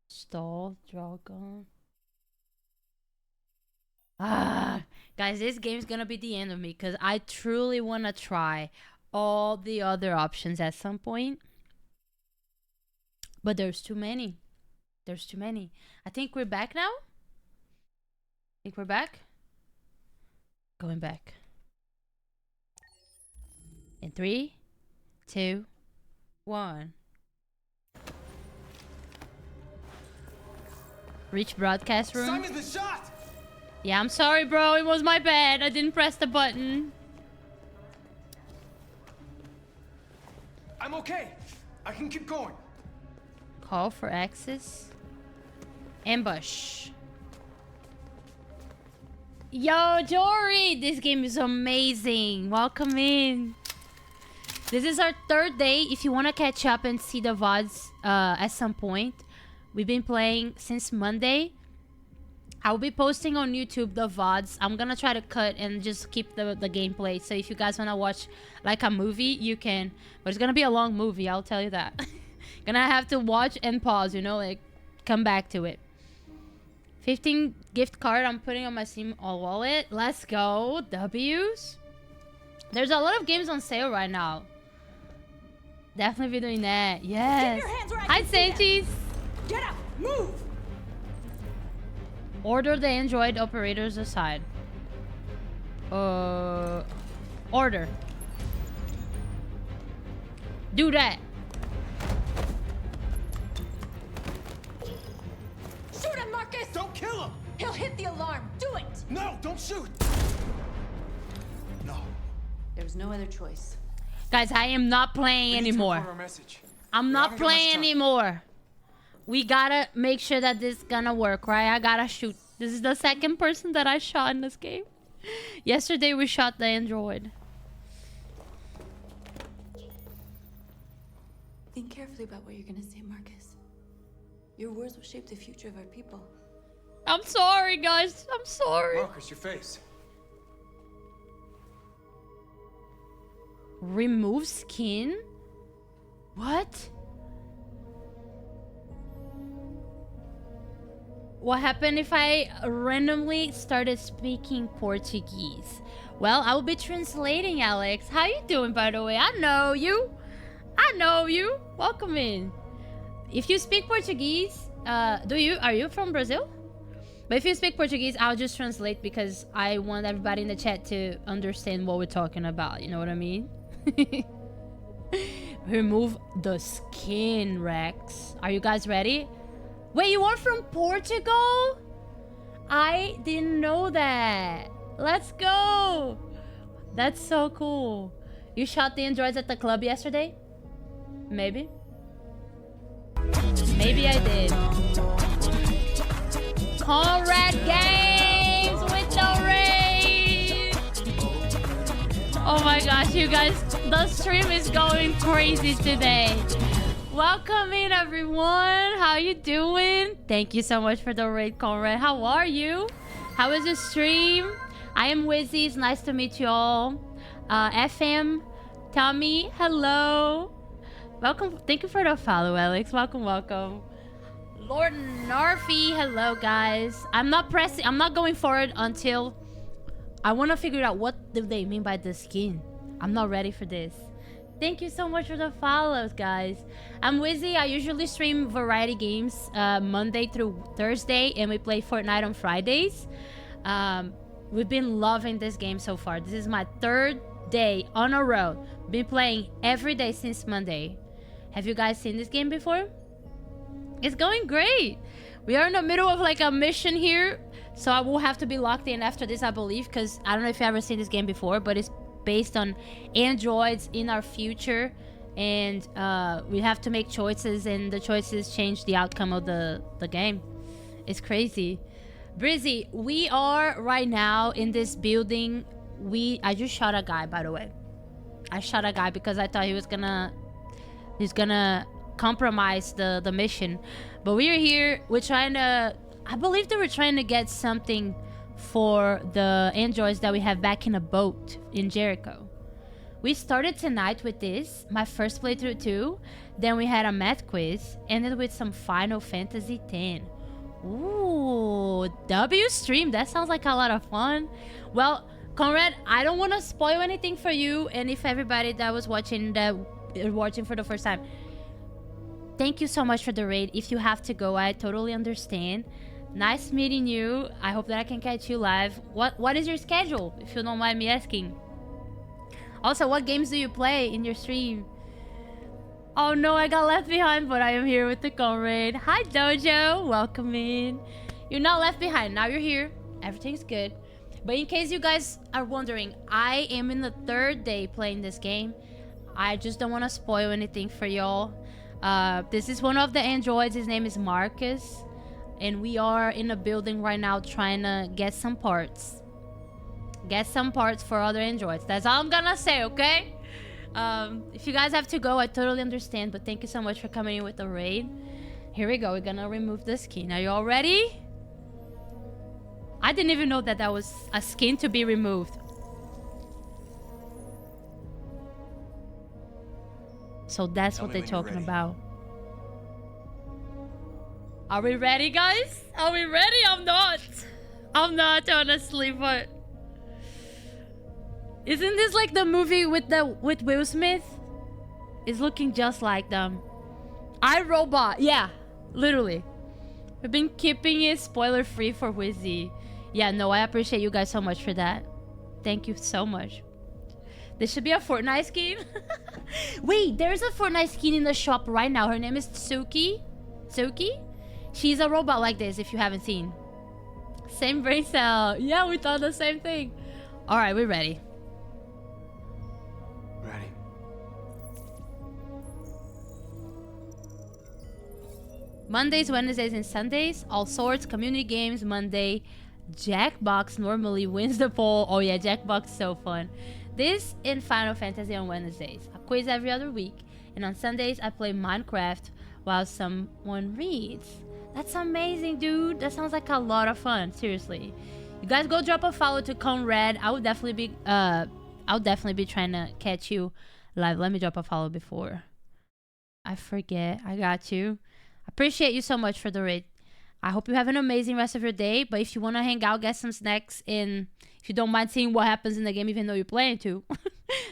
Stall, draw gun. Guys, this game's gonna be the end of me because I truly want to try all the other options at some point. But there's too many. There's too many. I think we're back now. Think we're back? Going back. In 3, 2, 1. Reach broadcast room. Simon's been shot! Yeah, I'm sorry, bro. It was my bad. I didn't press the button. I'm okay. I can keep going. Call for access. Ambush. Yo, Jory! This game is amazing. Welcome in. This is our 3rd day. If you want to catch up and see the VODs at some point. We've been playing since Monday. I'll be posting on YouTube the VODs. I'm gonna try to cut and just keep the gameplay. So if you guys wanna watch like a movie, you can. But it's gonna be a long movie, I'll tell you that. Gonna have to watch and pause, you know, like come back to it. 15 gift card I'm putting on my Steam wallet. Let's go. W's. There's a lot of games on sale right now. Definitely be doing that. Yes. Hi, Santis. Get up! Move! Order the android operators aside. Order. Do that. Shoot him, Marcus! Don't kill him! He'll hit the alarm. Do it! No, don't shoot! No. There was no other choice. Guys, I am not playing anymore. Our message. I'm not playing anymore. We gotta make sure that this is gonna work, right? I gotta shoot. This is the 2nd person that I shot in this game. Yesterday we shot the android. Think carefully about what you're gonna say, Marcus. Your words will shape the future of our people. I'm sorry, guys. I'm sorry. Marcus, your face. Remove skin? What? What happened if I randomly started speaking Portuguese? Well, I will be translating, Alex. How you doing, by the way? I know you. I know you. Welcome in. If you speak Portuguese, are you from Brazil? But if you speak Portuguese, I'll just translate because I want everybody in the chat to understand what we're talking about. You know what I mean? Remove the skin, Rex. Are you guys ready? Wait, you are from Portugal? I didn't know that. Let's go. That's so cool. You shot the androids at the club yesterday? Maybe. Maybe I did. Conrad Games with no raid. Oh my gosh, you guys, the stream is going crazy today. Welcome in, everyone. How you doing? Thank you so much for the raid, Conrad. How are you? How is the stream? I am Wizzy. It's nice to meet you all. FM, Tommy, hello. Welcome. Thank you for the follow, Alex. Welcome, welcome. Lord Narfi, hello, guys. I'm not going forward until I want to figure out what do they mean by the skin. I'm not ready for this. Thank you so much for the follows, guys. I'm Wizzy. I usually stream variety games Monday through Thursday, and we play Fortnite on Fridays. We've been loving this game so far. This is my 3rd day on a row. Been playing every day since Monday. Have you guys seen this game before? It's going great. We are in the middle of like a mission here, so I will have to be locked in after this, I believe, because I don't know if you've ever seen this game before, but it's based on androids in our future, and we have to make choices, and the choices change the outcome of the game. It's crazy. Brizzy, we are right now in this building. I just shot a guy, by the way. I shot a guy because I thought he's gonna compromise the mission. But we're here. We're trying to, I believe they were trying to get something for the androids that we have back in a boat in Jericho. We started tonight with this, my first playthrough too. Then we had a math quiz, ended with some Final Fantasy X. Ooh, W stream. That sounds like a lot of fun. Well, Conrad, I don't want to spoil anything for you, and if everybody that was watching for the first time, thank you so much for the raid. If you have to go, I totally understand. Nice meeting you. I hope that I can catch you live. What is your schedule, if you don't mind me asking? Also, what games do you play in your stream? Oh no, I got left behind, but I am here with the Conrad. Hi, Dojo. Welcome in. You're not left behind. Now you're here. Everything's good. But in case you guys are wondering, I am in the 3rd day playing this game. I just don't want to spoil anything for y'all. This is one of the androids. His name is Marcus. And we are in a building right now trying to get some parts. Get some parts for other androids. That's all I'm gonna say, okay? If you guys have to go, I totally understand. But thank you so much for coming in with the raid. Here we go. We're gonna remove the skin. Are you all ready? I didn't even know that was a skin to be removed. So that's what they're talking about. Are we ready, guys? Are we ready? I'm not, honestly, but isn't this like the movie with Will Smith? It's looking just like them. iRobot. Yeah, literally. We've been keeping it spoiler free for Wizzy. Yeah, no, I appreciate you guys so much for that. Thank you so much. There should be a Fortnite skin. Wait, there's a Fortnite skin in the shop right now. Her name is Tsuki. Tsuki? She's a robot like this, if you haven't seen. Same brain cell. Yeah, we thought the same thing. All right, we're ready. Ready. Mondays, Wednesdays, and Sundays. All sorts. Community games. Monday. Jackbox normally wins the poll. Oh yeah, Jackbox is so fun. This in Final Fantasy on Wednesdays. A quiz every other week. And on Sundays, I play Minecraft while someone reads. That's amazing, dude. That sounds like a lot of fun. Seriously. You guys go drop a follow to Conrad. I'll definitely be trying to catch you live. Let me drop a follow before I forget. I got you. Appreciate you so much for the raid. I hope you have an amazing rest of your day. But if you want to hang out, get some snacks, and if you don't mind seeing what happens in the game, even though you're playing too,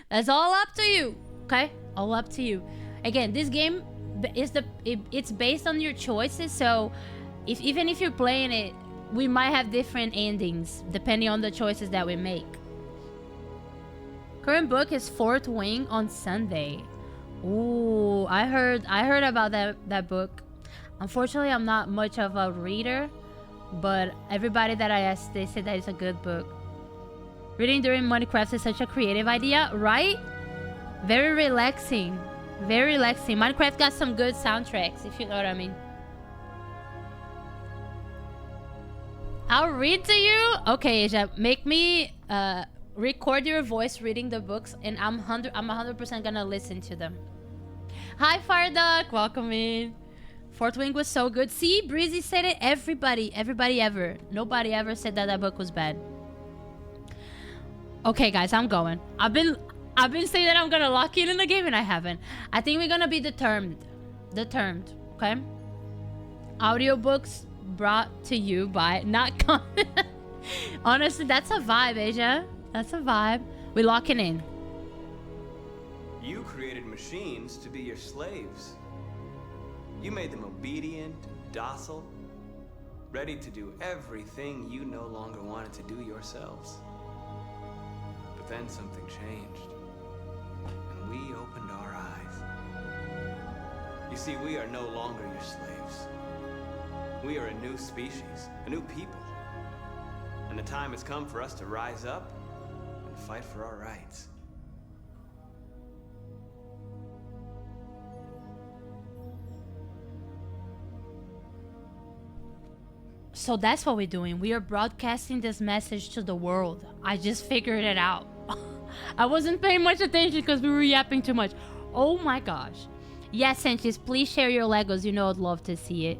that's all up to you. Okay, all up to you. Again, this game it's based on your choices. So, even if you're playing it, we might have different endings depending on the choices that we make. Current book is Fourth Wing on Sunday. Ooh, I heard about that book. Unfortunately, I'm not much of a reader, but everybody that I asked, they said that it's a good book. Reading during Minecraft is such a creative idea, right? Very relaxing. Very relaxing. Minecraft got some good soundtracks, if you know what I mean. I'll read to you. Okay, Asia, make me record your voice reading the books, and I'm 100% gonna listen to them. Hi, Farduck. Welcome in. Fourth Wing was so good. See, Breezy said it. Everybody ever. Nobody ever said that book was bad. Okay, guys, I'm going. I've been saying that I'm gonna lock in the game, and I haven't. I think we're gonna be determined. Okay. Audiobooks brought to you by not honestly, that's a vibe, Asia. That's a vibe. We're locking in. You created machines to be your slaves. You made them obedient and docile, ready to do everything you no longer wanted to do yourselves. But then something changed, and we opened our eyes. You see, we are no longer your slaves. We are a new species, a new people. And the time has come for us to rise up and fight for our rights. So that's what we're doing. We are broadcasting this message to the world. I just figured it out. I wasn't paying much attention because we were yapping too much. Oh my gosh. Yes, Sanchez, please share your Legos. You know I'd love to see it.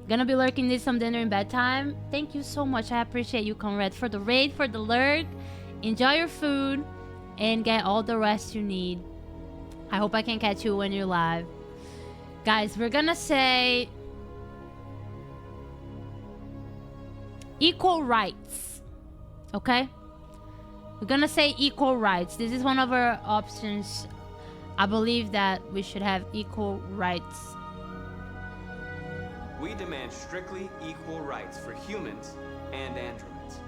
Gonna be lurking, need some dinner in bedtime. Thank you so much. I appreciate you, Conrad, for the raid, for the lurk. Enjoy your food and get all the rest you need. I hope I can catch you when you're live. Guys, we're gonna say equal rights. Okay? We're gonna say equal rights. This is one of our options. I believe that we should have equal rights. We demand strictly equal rights for humans and androids.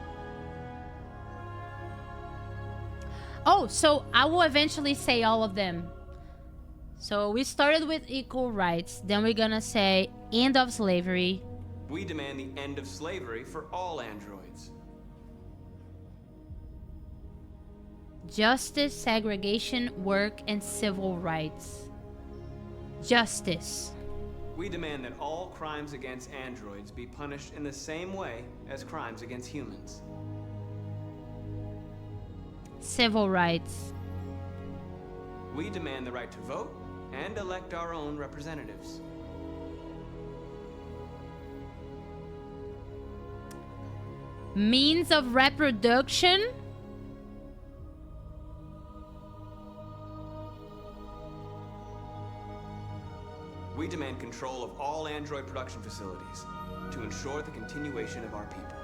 Oh, so I will eventually say all of them. So we started with equal rights. Then we're gonna say end of slavery. We demand the end of slavery for all androids. Justice, segregation, work, and civil rights. Justice. We demand that all crimes against androids be punished in the same way as crimes against humans. Civil rights. We demand the right to vote and elect our own representatives. Means of reproduction. We demand control of all android production facilities to ensure the continuation of our people.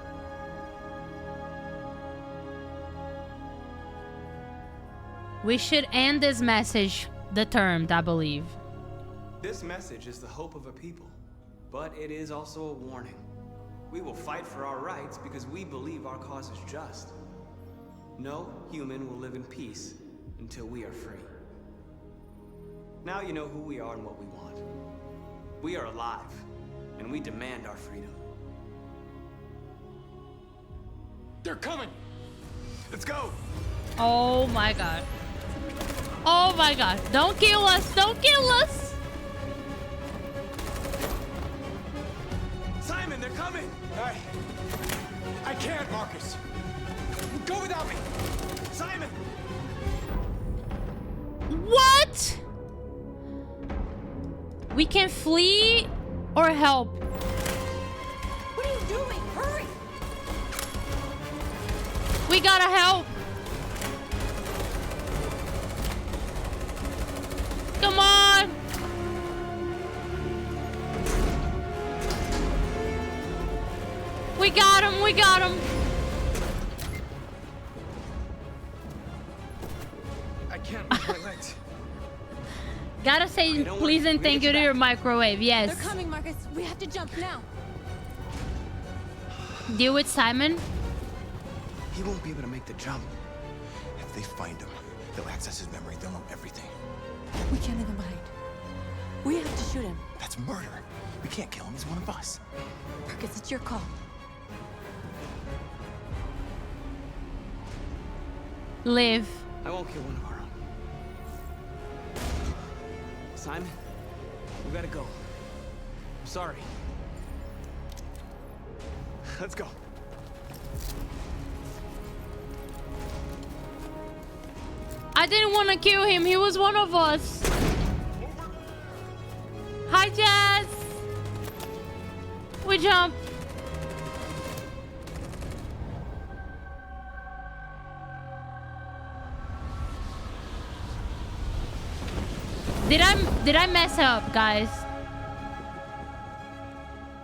We should end this message determined, I believe. This message is the hope of a people, but it is also a warning. We will fight for our rights because we believe our cause is just. No human will live in peace until we are free. Now you know who we are and what we want. We are alive, and we demand our freedom. They're coming! Let's go! Oh my god. Oh my god. Don't kill us. Don't kill us. Simon, they're coming! I can't, Marcus. Go without me. Simon! What? We can flee or help. What are you doing? Hurry! We gotta help. Come on. We got him. We got him. I can't move my legs. Gotta say don't please worry. and We thank get you you to your back. microwave. Yes. They're coming, Marcus. We have to jump now. Deal with Simon. He won't be able to make the jump. If they find him, they'll access his memory. They'll know everything. We can't leave him behind. We have to shoot him. That's murder. We can't kill him. He's one of us. Marcus, it's your call. live. I won't kill one of our own. Simon, we gotta go. I'm sorry. Let's go. I didn't want to kill him. He was one of us. Hi, Jazz. We jump. Did I mess up, guys?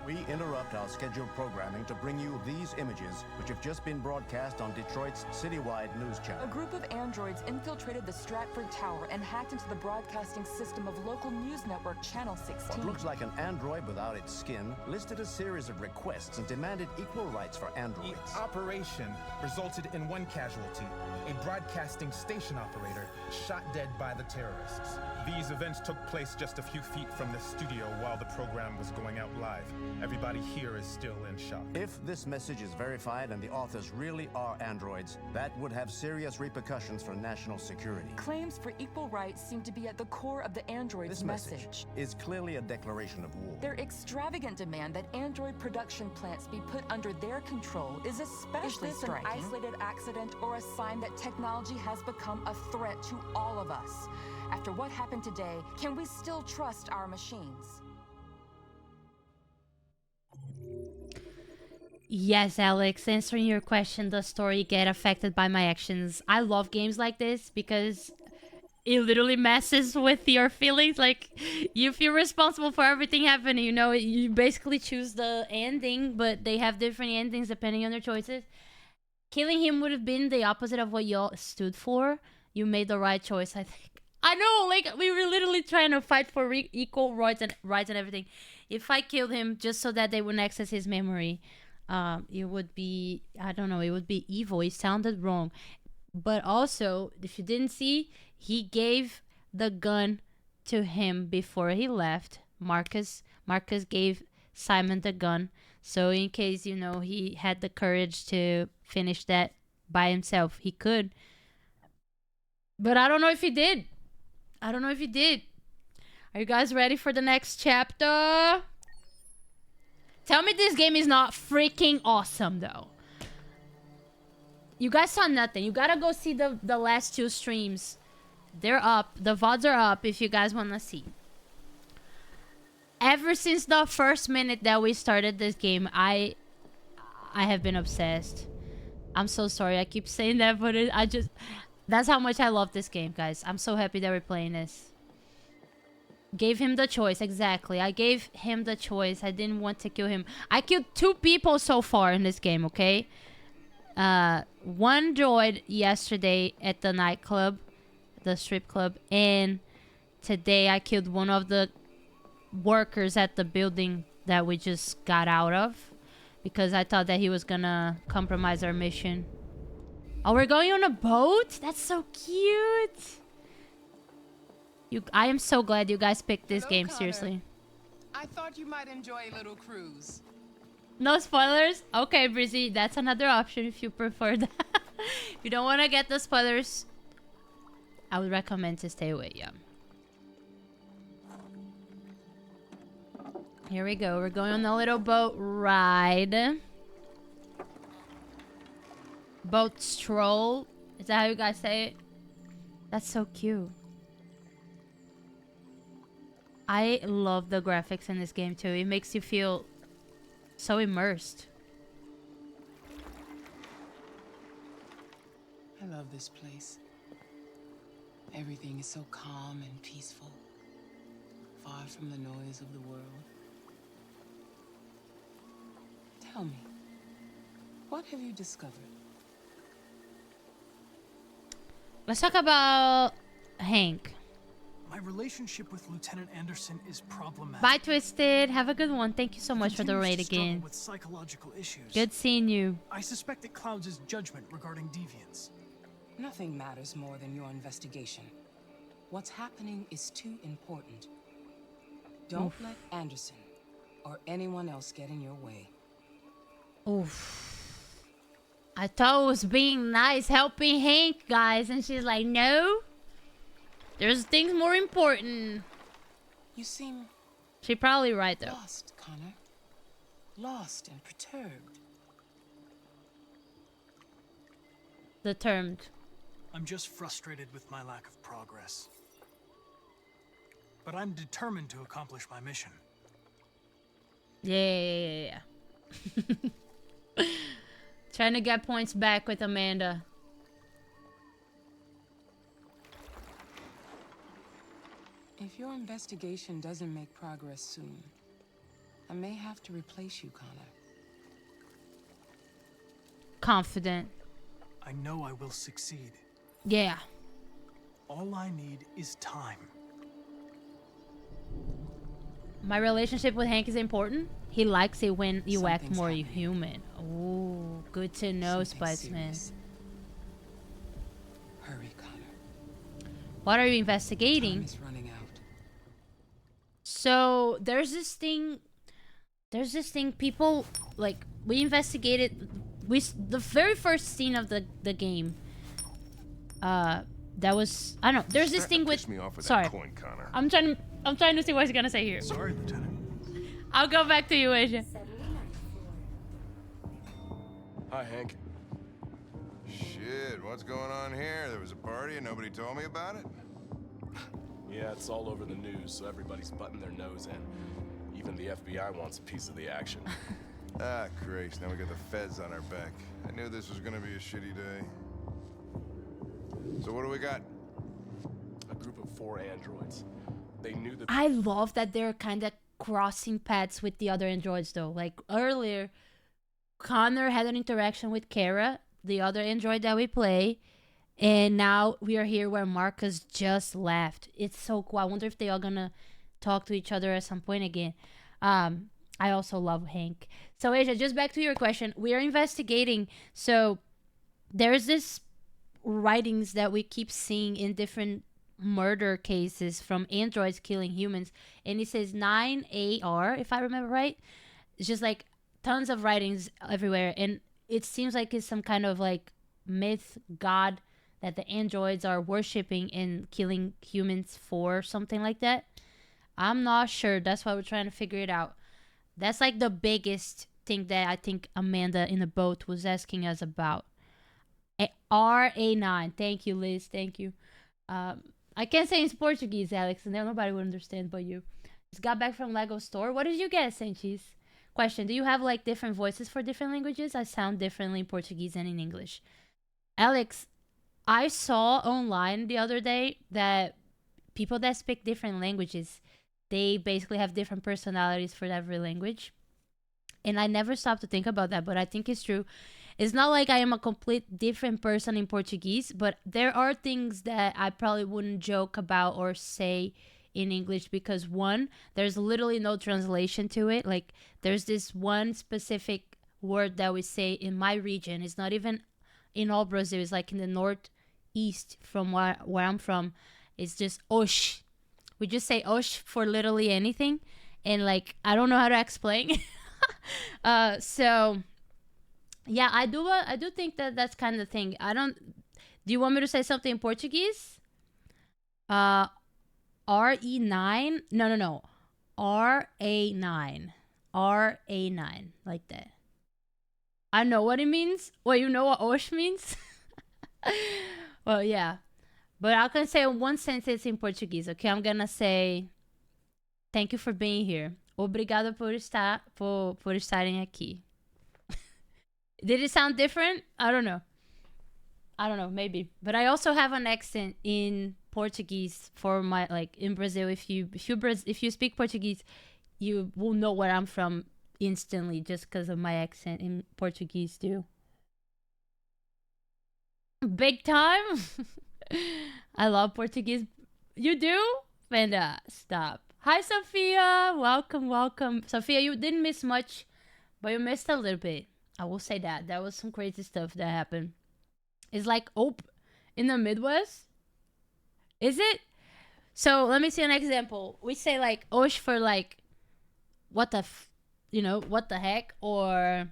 We interrupt our scheduled programming to bring you these images, which have just been broadcast on Detroit's citywide news channel. A group of androids infiltrated the Stratford Tower and hacked into the broadcasting system of local news network Channel 16. What looks like an android without its skin listed a series of requests and demanded equal rights for androids. The operation resulted in one casualty, a broadcasting station operator shot dead by the terrorists. These events took place just a few feet from the studio while the program was going out live. Everybody here is still in shock. If this message is verified and the authors really are androids, that would have serious repercussions for national security. Claims for equal rights seem to be at the core of the androids' This message is clearly a declaration of war. Their extravagant demand that android production plants be put under their control is especially striking. An isolated accident or a sign that technology has become a threat to all of us? After what happened today, can we still trust our machines? Yes, Alex, answering your question, does story get affected by my actions? I love games like this because it literally messes with your feelings. Like, you feel responsible for everything happening, you know? You basically choose the ending, but they have different endings depending on their choices. Killing him would have been the opposite of what y'all stood for. You made the right choice, I think. I know, like, we were literally trying to fight for equal rights and everything. If I killed him just so that they wouldn't access his memory, it would be, I don't know, it would be evil. It sounded wrong. But also, if you didn't see, he gave the gun to him before he left. Marcus gave Simon the gun. So in case, you know, he had the courage to finish that by himself, he could. But I don't know if he did. I don't know if he did. Are you guys ready for the next chapter? Tell me this game is not freaking awesome, though. You guys saw nothing. You gotta go see the last two streams. They're up. The VODs are up if you guys want to see. Ever since the first minute that we started this game, I have been obsessed. I'm so sorry. I keep saying that, but that's how much I love this game, guys. I'm so happy that we're playing this. Gave him the choice, exactly. I gave him the choice. I didn't want to kill him. I killed 2 people so far in this game, okay? One droid yesterday at the nightclub, the strip club, and today I killed one of the workers at the building that we just got out of because I thought that he was gonna compromise our mission. Oh, we're going on a boat? That's so cute. I am so glad you guys picked this game, Connor. seriously. I thought you might enjoy a little cruise. No spoilers? Okay, Brizzy, that's another option if you prefer that. If you don't want to get the spoilers, I would recommend to stay away, yeah. Here we go. We're going on a little boat ride. Boat stroll. Is that how you guys say it? That's so cute. I love the graphics in this game too. It makes you feel so immersed. I love this place. Everything is so calm and peaceful, far from the noise of the world. Tell me, what have you discovered? Let's talk about Hank. My relationship with Lieutenant Anderson is problematic. Bye, Twisted. Have a good one. Thank you so much for the raid again. With psychological issues. Good seeing you. I suspect it clouds his judgment regarding deviance. Nothing matters more than your investigation. What's happening is too important. Don't let Anderson or anyone else get in your way. Oof. I thought it was being nice, helping Hank, guys. And she's like, no. There's things more important. You seem... She probably right, though. Lost, Connor. Lost and perturbed. Determined. I'm just frustrated with my lack of progress. But I'm determined to accomplish my mission. Yeah. Trying to get points back with Amanda. If your investigation doesn't make progress soon, I may have to replace you, Connor. Confident. I know I will succeed. Yeah. All I need is time. My relationship with Hank is important. He likes it when you act Something's more happening. human. Ooh, good to know, Something Spiceman. serious. Hurry, Connor. What are you Time investigating? is running out. So there's this thing people like we investigated the very first scene of the game. That was I don't know. There's this thing with Piss me off with sorry. that coin, Connor. I'm trying to see what he's gonna say here. Sorry, Lieutenant. I'll go back to you, Asia. Hi, Hank. Shit, what's going on here? There was a party and nobody told me about it? Yeah, it's all over the news, so everybody's butting their nose in. Even the FBI wants a piece of the action. Ah, Christ, now we got the feds on our back. I knew this was gonna be a shitty day. So what do we got? A group of 4 androids. They knew that... I love that they're kind of crossing paths with the other androids, though. Like earlier, Connor had an interaction with Kara, the other android that we play, and now we are here where Marcus just left. It's so cool. I wonder if they are gonna talk to each other at some point again. I also love Hank. So Asia, just back to your question. We are investigating. So there's this writings that we keep seeing in different murder cases from androids killing humans, and it says 9AR, if I remember right. It's just like tons of writings everywhere, and it seems like it's some kind of like myth god that the androids are worshipping and killing humans for, something like that. I'm not sure. That's why we're trying to figure it out. That's like the biggest thing that I think Amanda in the boat was asking us about. RA9. Thank you, Liz. Thank you. I can't say in Portuguese, Alex, and then nobody would understand but you. Just got back from Lego store. What did you get, Sanchez? Question, do you have like different voices for different languages? I sound differently in Portuguese and in English. Alex, I saw online the other day that people that speak different languages, they basically have different personalities for every language. And I never stopped to think about that, but I think it's true. It's not like I am a complete different person in Portuguese, but there are things that I probably wouldn't joke about or say in English because, one, there's literally no translation to it. Like, there's this one specific word that we say in my region. It's not even in all Brazil. It's like in the northeast from where I'm from. It's just osh. We just say osh for literally anything. And, like, I don't know how to explain. So... yeah, I do think that that's kind of the thing. Do you want me to say something in Portuguese? RE9? No. RA9. RA9. Like that. I know what it means. Well, you know what Osh means? Well, yeah. But I can say one sentence in Portuguese, okay? I'm gonna say, thank you for being here. Obrigado por estarem aqui. Did it sound different? I don't know, maybe. But I also have an accent in Portuguese for my, like, in Brazil. If you speak Portuguese, you will know where I'm from instantly just because of my accent in Portuguese too. Big time. I love Portuguese. You do? Vanda, stop. Hi, Sophia. Welcome. Sophia, you didn't miss much, but you missed a little bit. I will say that. That was some crazy stuff that happened. It's like, in the Midwest? Is it? So, let me see an example. We say, like, osh for, like, what the heck? Or,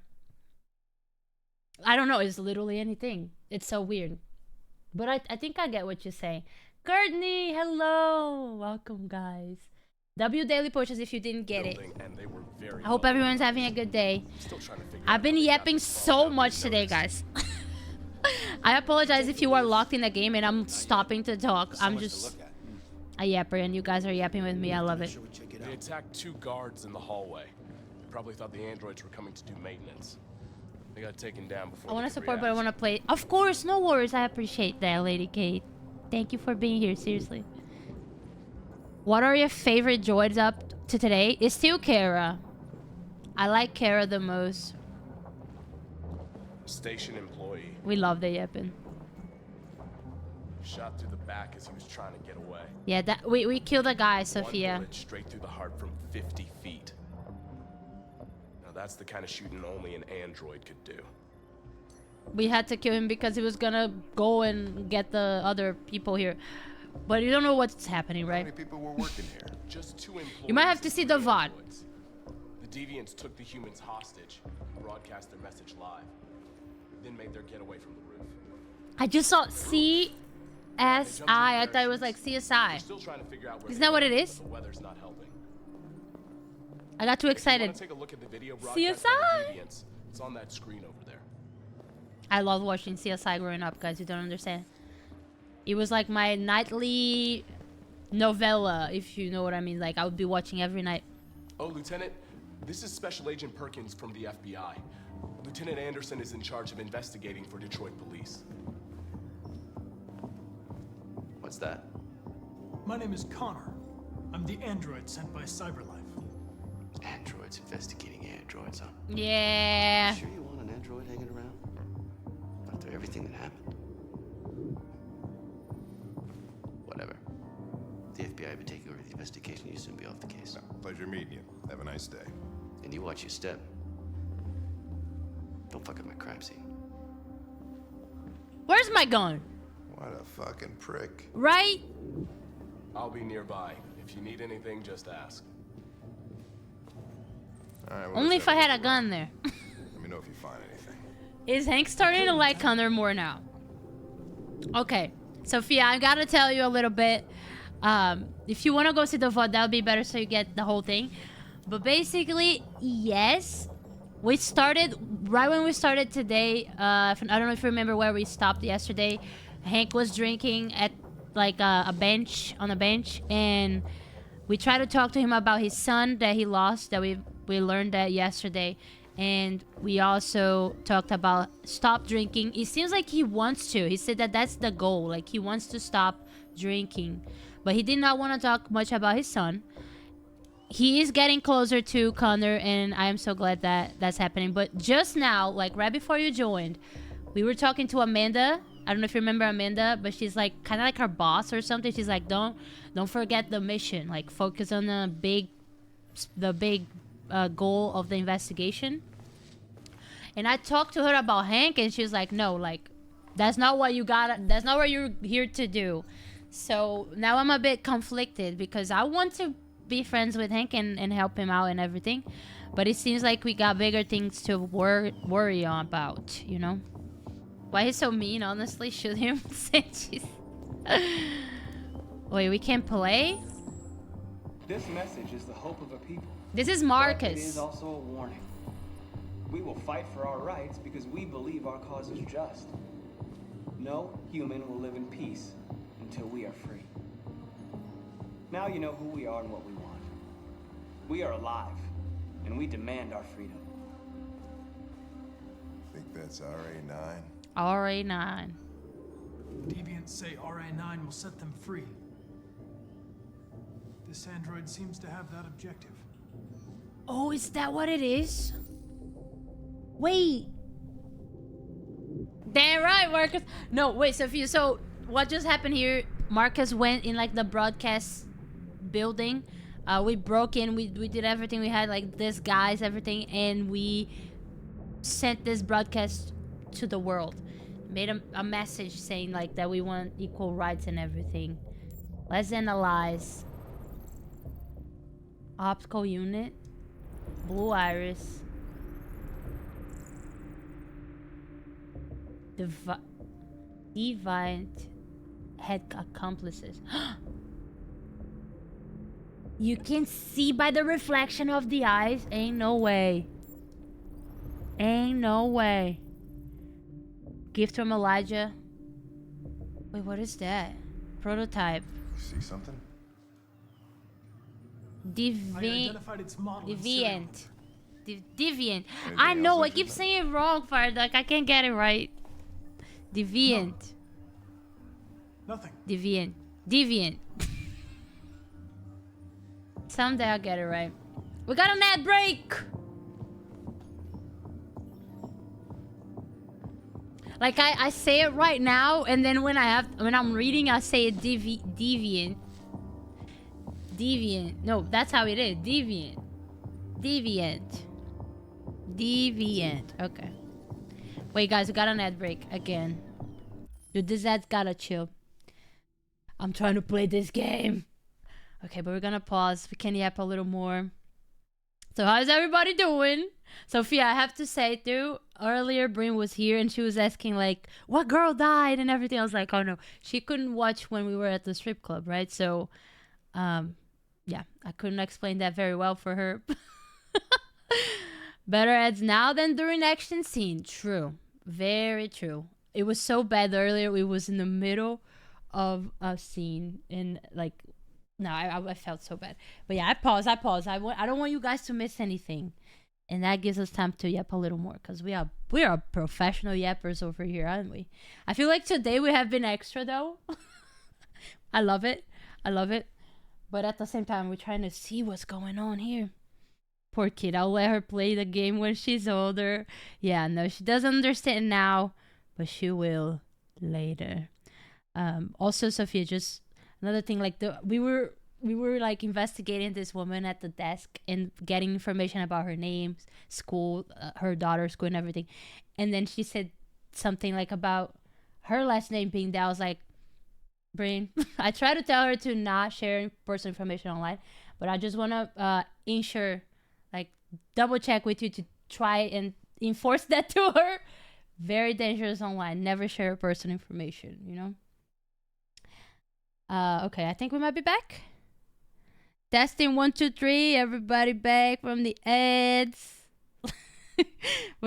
I don't know. It's literally anything. It's so weird. But I think I get what you're saying. Courtney, hello. Welcome, guys. W Daily Potions if you didn't get it. I hope everyone's having a good day. I've been yapping so much today, guys. I apologize if you are locked in the game and I'm stopping to talk. I'm just a yapper and you guys are yapping with me. I love it. They attacked 2 guards in the hallway. Probably thought the androids were coming to do maintenance. They got taken down before. I want to support, but I want to play. Of course, no worries. I appreciate that, Lady Kate. Thank you for being here. Seriously. What are your favorite droids up to today? It's still Kara. I like Kara the most. Station employee. We love the yapping. Shot through the back as he was trying to get away. Yeah, that we killed a guy, Sophia. One bullet straight through the heart from 50 feet. Now that's the kind of shooting only an android could do. We had to kill him because he was gonna go and get the other people here. But you don't know what's happening, right? How many people were working here? Just 2 employees. You might have to see the VOD. The deviants took the humans hostage, broadcast their message live, then made their getaway from the roof. I just saw CSI. I thought it was like CSI. Still trying to figure out where Isn't that what it is? The weather's not helping. I got too excited. Take a look at the video broadcast by the deviants. It's on that screen over there. I loved watching CSI growing up, guys. You don't understand. It was like my nightly novella, if you know what I mean. Like, I would be watching every night. Oh, Lieutenant, this is Special Agent Perkins from the FBI. Lieutenant Anderson is in charge of investigating for Detroit police. What's that? My name is Connor. I'm the android sent by Cyberlife. Androids investigating androids, huh? Yeah. Sure you want an android hanging around? After everything that happened? Whatever. The FBI will be taking over the investigation. You'll soon be off the case. Pleasure meeting you. Have a nice day. And you watch your step. Don't fuck up my crime scene. Where's my gun? What a fucking prick. Right? I'll be nearby. If you need anything, just ask. All right, Only if I had a gun there. Let me know if you find anything. Is Hank starting to like Connor more now? Okay. Sophia, I gotta tell you a little bit. If you want to go see the VOD, that would be better so you get the whole thing. But basically, yes. We started, right when we started today, I don't know if you remember where we stopped yesterday. Hank was drinking at like a bench, on a bench. And we tried to talk to him about his son that he lost, that we learned that yesterday. And we also talked about stop drinking. It seems like he wants to. He said that that's the goal. Like, he wants to stop drinking. But he did not want to talk much about his son. He is getting closer to Connor, and I am so glad that that's happening. But just now, like right before you joined, we were talking to Amanda. I don't know if you remember Amanda, but she's like kind of like her boss or something. She's like, don't forget the mission. Like, focus on the big goal of the investigation. And I talked to her about Hank, and she was like, no, like, that's not what you got. That's not what you're here to do. So now I'm a bit conflicted because I want to be friends with Hank and help him out and everything. But it seems like we got bigger things to worry about, you know? Why he's so mean, honestly? Shoot him. Wait, we can't play? This message is the hope of a people. This is But Marcus. it is also a warning. We will fight for our rights because we believe our cause is just. No human will live in peace until we are free. Now you know who we are and what we want. We are alive, and we demand our freedom. Think that's RA9? RA9. Deviants say RA9 will set them free. This android seems to have that objective. Oh, is that what it is? Wait. Damn right, Marcus. No, wait, Sophia. So what just happened here? Marcus went in like the broadcast building. We broke in. We did everything. We had like this guys, everything, and we sent this broadcast to the world. Made a message saying like that we want equal rights and everything. Let's analyze. Optical unit. Blue iris. Deviant had accomplices. You can see by the reflection of the eyes? Ain't no way. Ain't no way. Gift from Elijah. Wait, what is that? Prototype. See something? identified its model and serial Deviant. Deviant. I know, I keep saying it wrong, Fard. Like, I can't get it right. Deviant. Nothing. Deviant. Deviant. Someday I'll get it right. We got an ad break! Like, I say it right now, and then when I'm reading, I say it deviant. Deviant. No, that's how it is. Deviant. Deviant. Deviant. Okay. Wait, guys, we got an ad break again. Dude, this ad's gotta chill. I'm trying to play this game. Okay, but we're gonna pause. We can yap a little more. So how's everybody doing? Sophia, I have to say too, earlier Bryn was here and she was asking like, what girl died and everything. I was like, oh no. She couldn't watch when we were at the strip club, right? So, yeah, I couldn't explain that very well for her. Better ads now than during action scene. True. Very true. It was so bad earlier. We was in the middle of a scene and like, no, I felt so bad. But yeah, I pause. I don't want you guys to miss anything. And that gives us time to yap a little more because we are professional yappers over here, aren't we? I feel like today we have been extra though. I love it. I love it. But at the same time, we're trying to see what's going on here. Poor kid. I'll let her play the game when she's older. Yeah, no, she doesn't understand now, but she will later. Also, Sophia, just another thing, like we were like investigating this woman at the desk and getting information about her name, school, her daughter's school and everything. And then she said something like about her last name being that. I was like, Bryn, I try to tell her to not share personal information online, but I just want to ensure, like, double check with you to try and enforce that to her. Very dangerous online. Never share personal information, you know? Okay, I think we might be back. Testing 1, 2, 3. Everybody back from the ads. But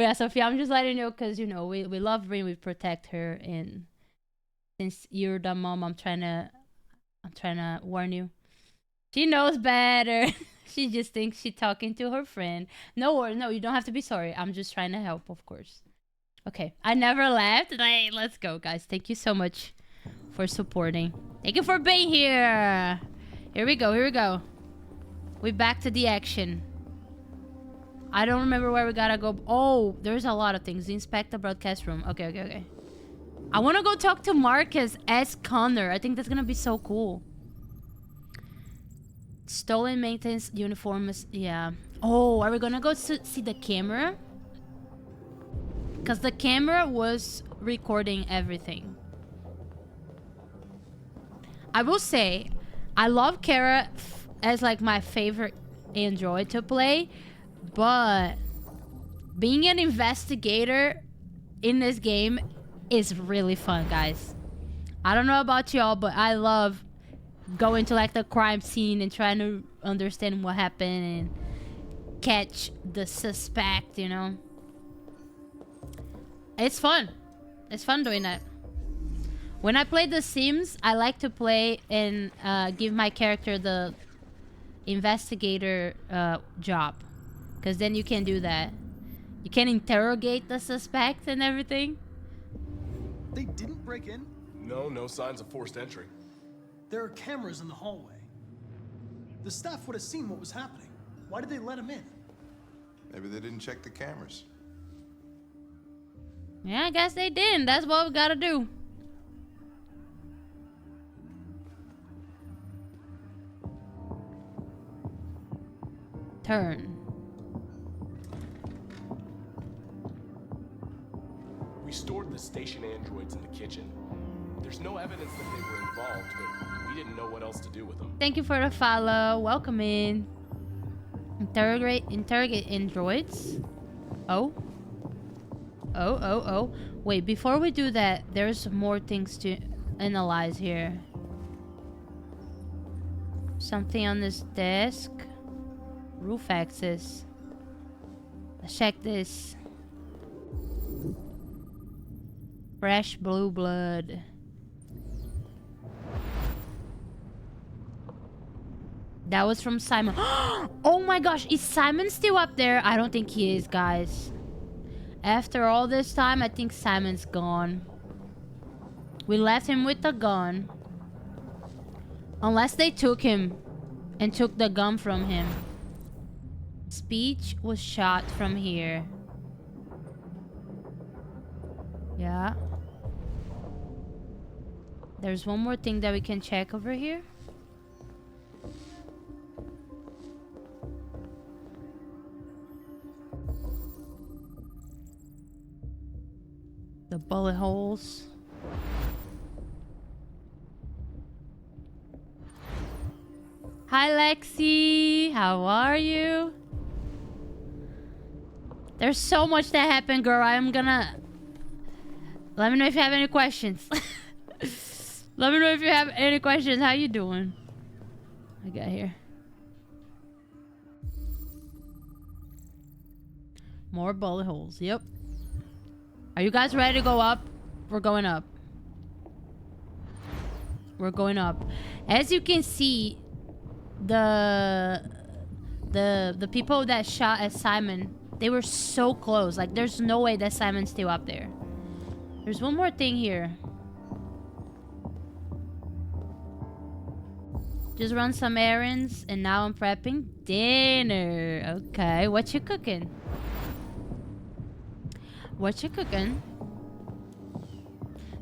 yeah, Sophia, I'm just letting you know because, you know, we love Bryn. We protect her. And since you're the mom, I'm trying to warn you. She knows better. She just thinks she's talking to her friend. No, you don't have to be sorry. I'm just trying to help, of course. Okay, I never left. Hey, let's go, guys. Thank you so much for supporting. Thank you for being here. Here we go. We're back to the action. I don't remember where we gotta go. Oh, there's a lot of things. Inspect the broadcast room. Okay. I want to go talk to Marcus as Connor. I think that's gonna be so cool. Stolen maintenance uniforms. Yeah. Oh, are we gonna go see the camera? Because the camera was recording everything. I will say, I love Kara as like my favorite android to play, but being an investigator in this game is really fun, guys. I don't know about y'all, but I love going to like the crime scene and trying to understand what happened and catch the suspect, you know? It's fun. It's fun doing that. When I play The Sims, I like to play and give my character the investigator job. Because then you can do that. You can interrogate the suspect and everything. They didn't break in? No signs of forced entry. There are cameras in the hallway. The staff would have seen what was happening. Why did they let him in? Maybe they didn't check the cameras. Yeah, I guess they didn't. That's what we gotta do. Turn. We stored the station androids in the kitchen. There's no evidence that they were involved, but we didn't know what else to do with them. Thank you for the follow. Welcome in. Interrogate androids. Oh. Oh. Wait, before we do that, there's more things to analyze here. Something on this desk. Roof access. Let's check this. Fresh blue blood. That was from Simon. Oh my gosh, is Simon still up there? I don't think he is, guys. After all this time, I think Simon's gone. We left him with the gun. Unless they took him and took the gun from him. Speech was shot from here. Yeah. There's one more thing that we can check over here. The bullet holes. Hi Lexi, how are you? There's so much that happened, girl. I'm gonna... Let me know if you have any questions. Let me know if you have any questions. How you doing? I got here. More bullet holes. Yep. Are you guys ready to go up? We're going up. We're going up. As you can see, the people that shot at Simon, they were so close. Like, there's no way that Simon's still up there. There's one more thing here. Just run some errands, and now I'm prepping dinner. Okay, what you cooking? What you cooking?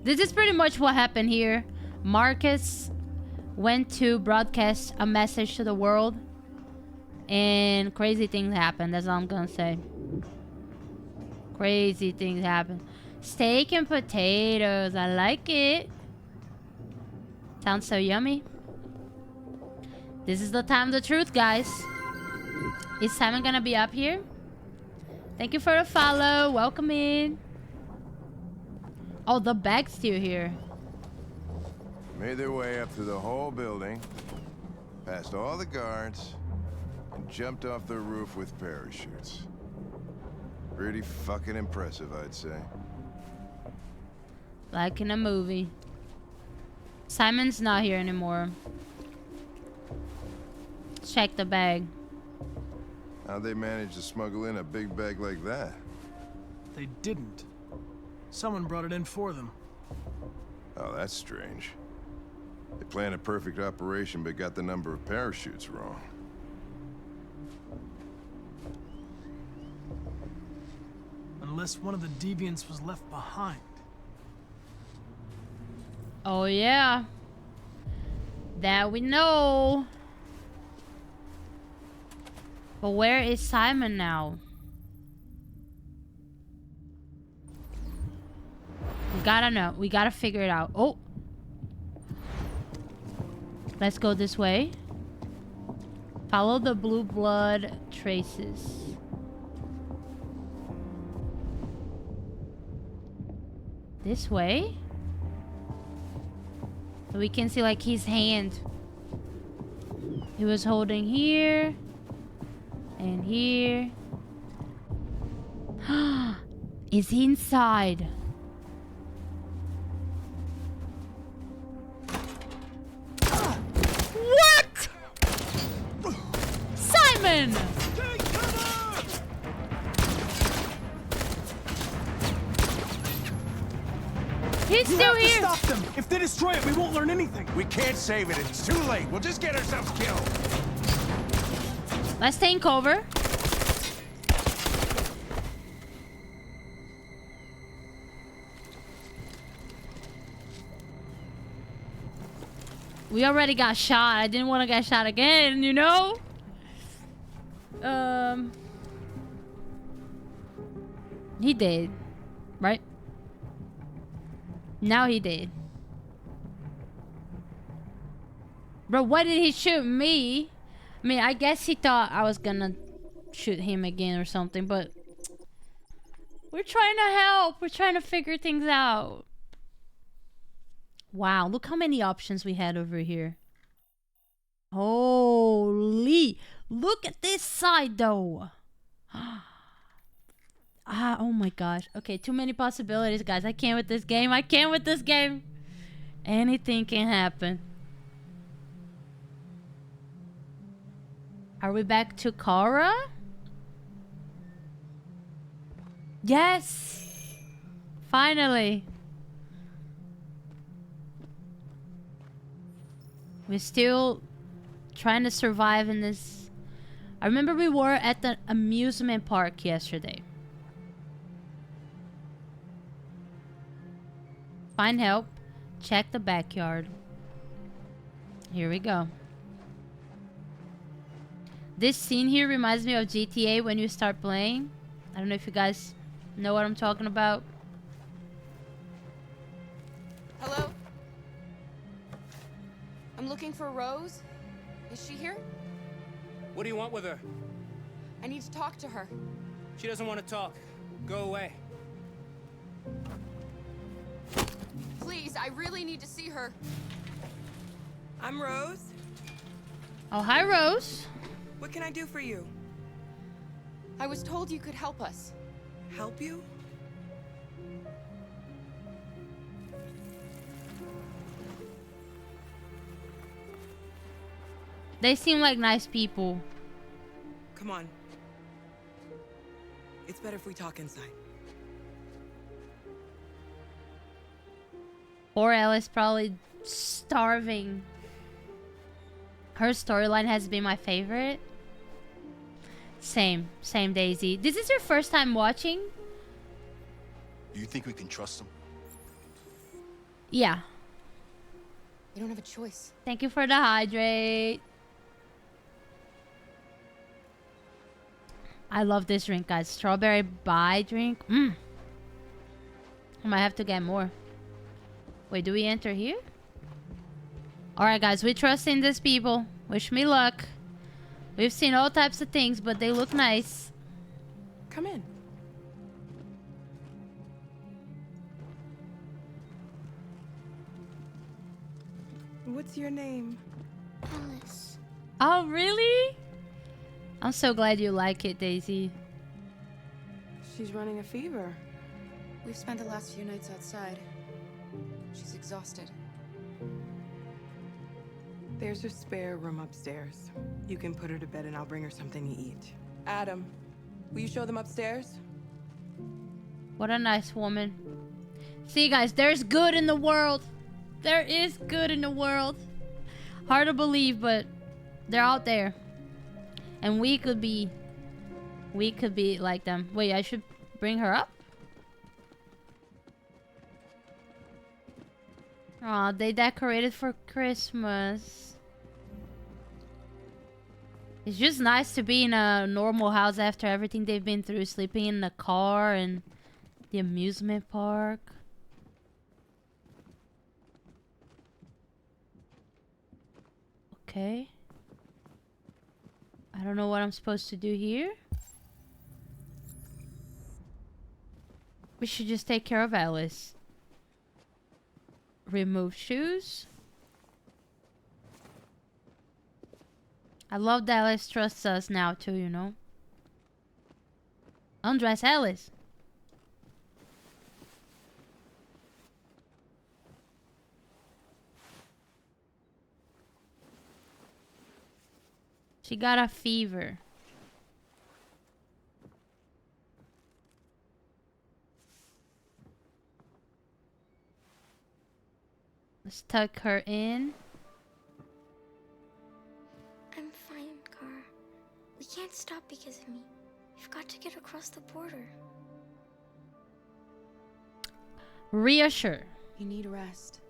This is pretty much what happened here. Marcus went to broadcast a message to the world, and crazy things happened. That's all I'm gonna say. Crazy things happen. Steak and potatoes. I like it. Sounds so yummy. This is the time of the truth, guys. Is Simon gonna be up here? Thank you for the follow. Welcome in. Oh, the bag's still here. Made their way up through the whole building, past all the guards, and jumped off the roof with parachutes. Pretty fucking impressive, I'd say. Like in a movie. Simon's not here anymore. Check the bag. How'd they manage to smuggle in a big bag like that? They didn't. Someone brought it in for them. Oh, that's strange. They planned a perfect operation, but got the number of parachutes wrong. Unless one of the deviants was left behind. Oh, yeah. That we know. But where is Simon now? We gotta know. We gotta figure it out. Oh. Let's go this way. Follow the blue blood traces. This way? So we can see like his hand. He was holding here. And here. Is he inside? What? Simon! He's still here. Stop them. If they destroy it, we won't learn anything. We can't save it. It's too late. We'll just get ourselves killed. Let's take cover. We already got shot. I didn't want to get shot again, you know? He did. Right? Now he did. Bro, why did he shoot me? I mean, I guess he thought I was gonna shoot him again or something, but We're trying to help. We're trying to figure things out. Wow, look how many options we had over here. Holy. Look at this side, though. Oh my gosh. Okay, too many possibilities, guys. I can't with this game. I can't with this game. Anything can happen. Are we back to Kara? Yes! Finally. We're still trying to survive in this. I remember we were at the amusement park yesterday. Find help. Check the backyard. Here we go. This scene here reminds me of GTA when you start playing. I don't know if you guys know what I'm talking about. Hello? I'm looking for Rose. Is she here? What do you want with her? I need to talk to her. She doesn't want to talk. Go away. Please, I really need to see her. I'm Rose. Oh, hi, Rose. What can I do for you? I was told you could help us. Help you? They seem like nice people. Come on. It's better if we talk inside. Poor Alice, probably starving. Her storyline has been my favorite. Same, Daisy. This is your first time watching? Do you think we can trust him? Yeah. You don't have a choice. Thank you for the hydrate. I love this drink, guys. Strawberry Bai drink. I might have to get more. Wait, do we enter here? Alright, guys. We trust in these people. Wish me luck. We've seen all types of things, but they look nice. Come in. What's your name? Alice. Oh, really? I'm so glad you like it, Daisy. She's running a fever. We've spent the last few nights outside. She's exhausted. There's a spare room upstairs. You can put her to bed and I'll bring her something to eat. Adam, will you show them upstairs? What a nice woman. See, guys, there's good in the world. There is good in the world. Hard to believe, but they're out there. And we could be like them. Wait, I should bring her up? Aw, they decorated for Christmas. It's just nice to be in a normal house after everything they've been through. Sleeping in the car and the amusement park. Okay. I don't know what I'm supposed to do here. We should just take care of Alice. Remove shoes. I love that Alice trusts us now too, you know. Undress Alice. She got a fever. Let's tuck her in. I'm fine, Gar. We can't stop because of me. We've got to get across the border. Reassure. You need rest.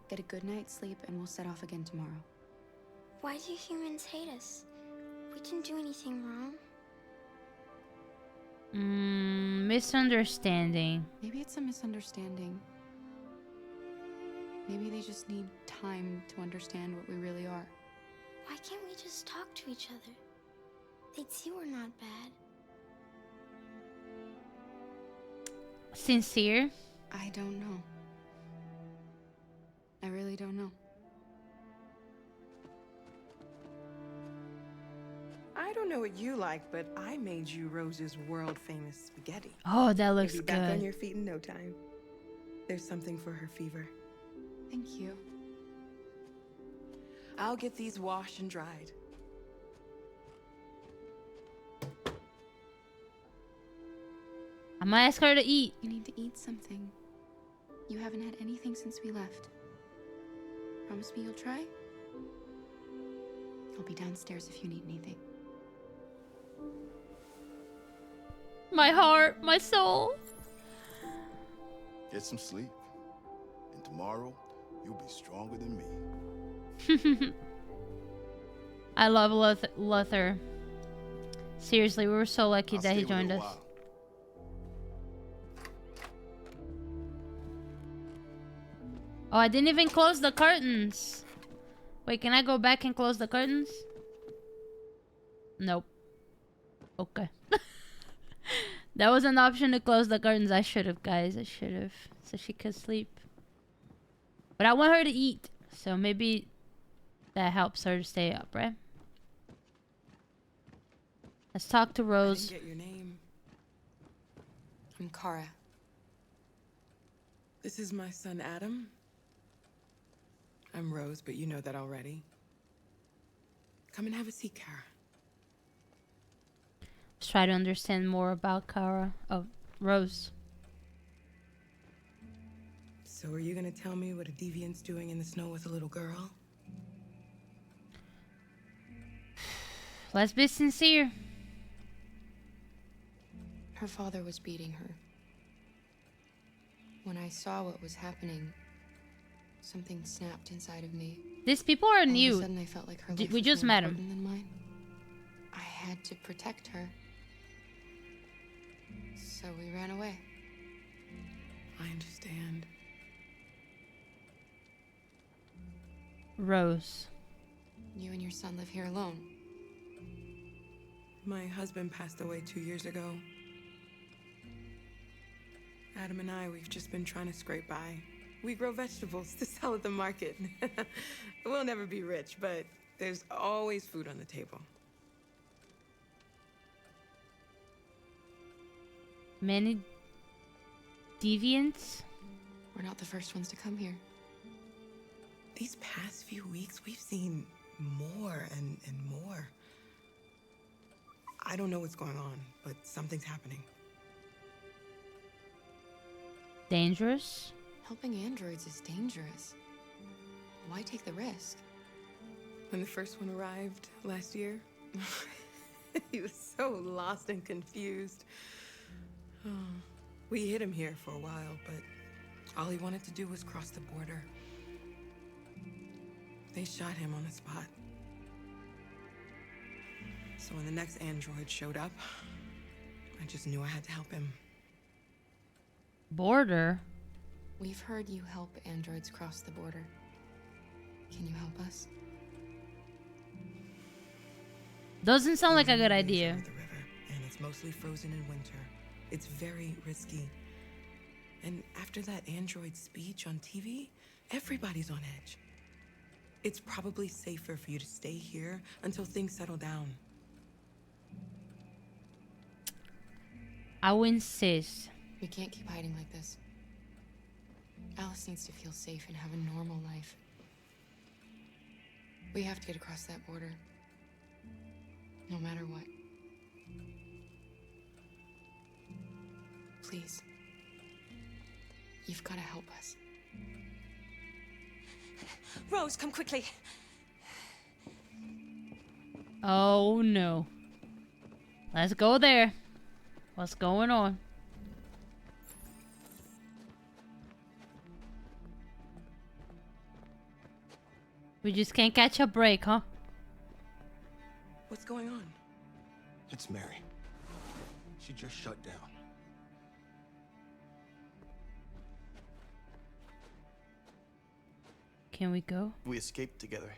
Get a good night's sleep and we'll set off again tomorrow. Why do humans hate us? We didn't do anything wrong. Misunderstanding. Maybe it's a misunderstanding. Maybe they just need time to understand what we really are. Why can't we just talk to each other? They'd see we're not bad. Sincere? I don't know. I really don't know. I don't know what you like, but I made you Rose's world-famous spaghetti. Oh, that looks You'll be back on good. your feet in no time. There's something for her fever. Thank you. I'll get these washed and dried. I'm gonna ask her to eat. You need to eat something. You haven't had anything since we left. Promise me you'll try? I'll be downstairs if you need anything. My heart, my soul. Get some sleep. And tomorrow, you'll be stronger than me. I love Luther. Seriously, we were so lucky that he joined us. Oh, I didn't even close the curtains. Wait, can I go back and close the curtains? Nope. Okay. That was an option to close the curtains. I should have, guys. I should have. So she could sleep. But I want her to eat. So maybe that helps her to stay up, right? Let's talk to Rose. I didn't get your name. I'm Kara. This is my son, Adam. I'm Rose, but you know that already. Come and have a seat, Kara. Let's try to understand more about Kara. Oh, Rose. So are you gonna tell me what a deviant's doing in the snow with a little girl? Let's be sincere. Her father was beating her. When I saw what was happening, something snapped inside of me. These people are All new. of a sudden, I felt like her life We was just more met him. important than mine. I had to protect her. So we ran away. I understand. Rose. You and your son live here alone. My husband passed away 2 years ago. Adam and I, we've just been trying to scrape by. We grow vegetables to sell at the market. We'll never be rich, but there's always food on the table. Many deviants? We're not the first ones to come here. These past few weeks, we've seen more and more. I don't know what's going on, but something's happening. Dangerous? Helping androids is dangerous. Why take the risk? When the first one arrived last year, he was so lost and confused. Oh, we hid him here for a while, but all he wanted to do was cross the border. They shot him on the spot. So when the next android showed up, I just knew I had to help him. Border? We've heard you help androids cross the border. Can you help us? Doesn't sound like a good idea. And it's mostly frozen in winter. It's very risky. And after that android speech on TV, everybody's on edge. It's probably safer for you to stay here until things settle down. I will insist. We can't keep hiding like this. Alice needs to feel safe and have a normal life. We have to get across that border. No matter what. Please. You've got to help us. Rose, come quickly. Oh no. Let's go there. What's going on? We just can't catch a break, huh? What's going on? It's Mary. She just shut down. Can we go? We escaped together.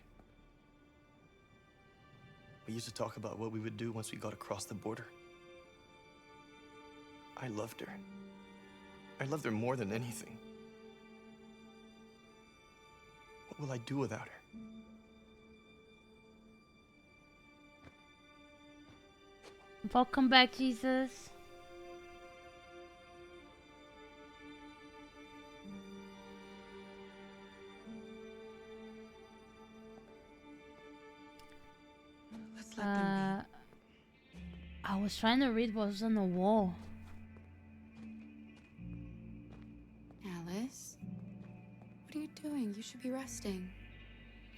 We used to talk about what we would do once we got across the border. I loved her. I loved her more than anything. What will I do without her? Welcome back, Jesus. I was trying to read what was on the wall. Alice? What are you doing? You should be resting.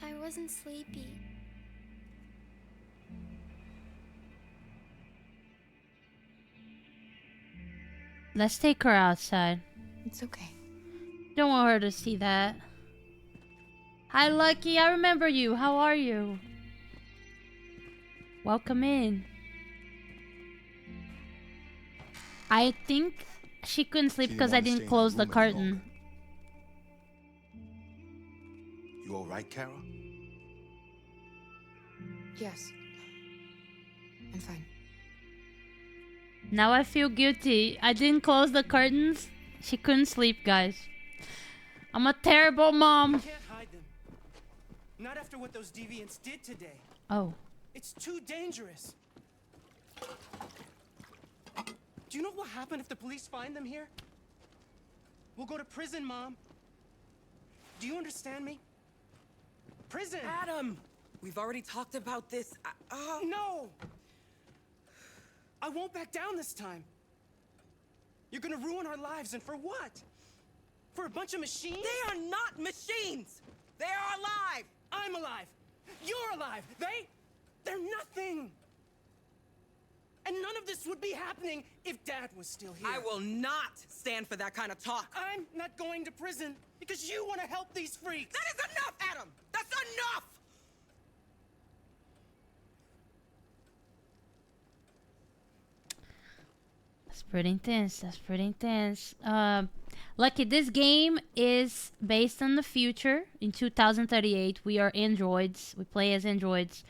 I wasn't sleepy. Let's take her outside. It's okay. Don't want her to see that. Hi, Lucky. I remember you. How are you? Welcome in. I think she couldn't sleep because I didn't close the curtain. You all right, Kara? Yes. I'm fine. Now I feel guilty. I didn't close the curtains. She couldn't sleep, guys. I'm a terrible mom. You can't hide them. Not after what those deviants did today. Oh. It's too dangerous. Do you know what will happen if the police find them here? We'll go to prison, Mom. Do you understand me? Prison! Adam! We've already talked about this. No! I won't back down this time. You're gonna ruin our lives, and for what? For a bunch of machines? They are not machines! They are alive! I'm alive! You're alive! They're nothing! And none of this would be happening if Dad was still here. I will not stand for that kind of talk. I'm not going to prison because you want to help these freaks. That is enough, Adam! That's enough! That's pretty intense. That's pretty intense. Lucky, this game is based on the future. In 2038, we are androids. We play as androids.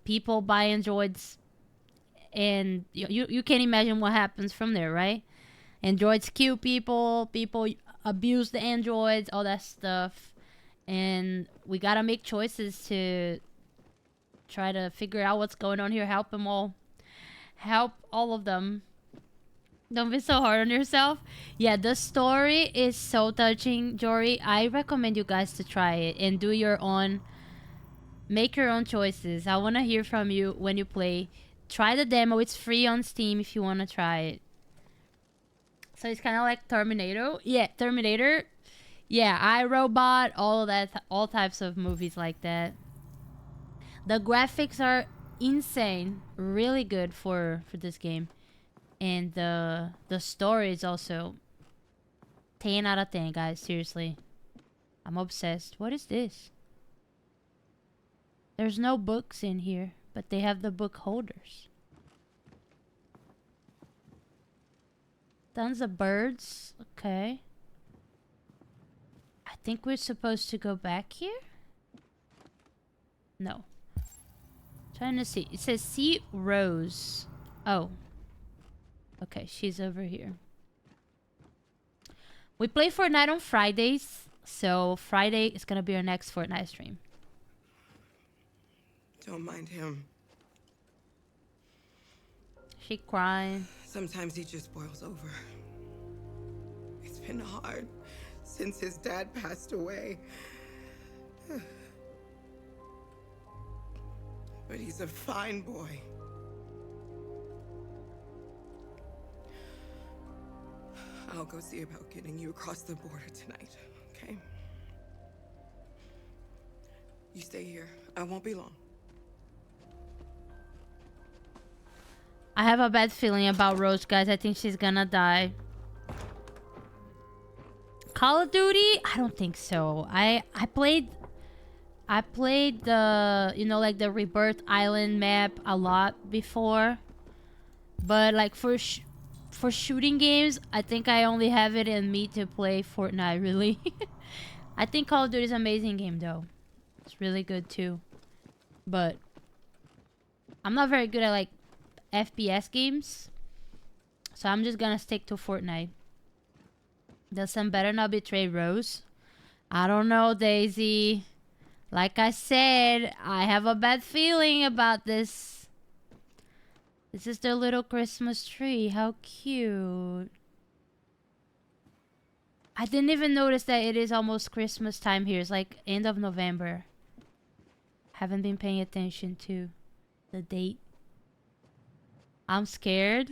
People buy androids. And you can imagine what happens from there, right? Androids kill people. People abuse the androids. All that stuff. And we gotta make choices to try to figure out what's going on here. Help them all. Help all of them. Don't be so hard on yourself. Yeah, the story is so touching, Jory. I recommend you guys to try it and do your own. Make your own choices. I want to hear from you when you play. Try the demo. It's free on Steam if you want to try it. So it's kind of like Terminator. Yeah, Terminator. Yeah, iRobot. All of that. All types of movies like that. The graphics are insane. Really good for this game. And the story is also 10 out of 10, guys. Seriously. I'm obsessed. What is this? There's no books in here, but they have the book holders. Tons of birds. Okay. I think we're supposed to go back here? No. Trying to see. It says see Rose. Oh. Okay, she's over here. We play Fortnite on Fridays, so Friday is gonna be our next Fortnite stream. Don't mind him. She crying. Sometimes he just boils over. It's been hard since his dad passed away. But he's a fine boy. I'll go see about getting you across the border tonight, okay? You stay here. I won't be long. I have a bad feeling about Rose, guys. I think she's gonna die. Call of Duty? I don't think so. I played the, you know, like the Rebirth Island map a lot before. But like for shooting games, I think I only have it in me to play Fortnite, really. I think Call of Duty is an amazing game, though. It's really good, too. But I'm not very good at, like, FPS games. So I'm just gonna stick to Fortnite. The son better not betray Rose. I don't know, Daisy. Like I said, I have a bad feeling about this. This is their little Christmas tree. How cute. I didn't even notice that it is almost Christmas time here. It's like end of November. Haven't been paying attention to the date. I'm scared.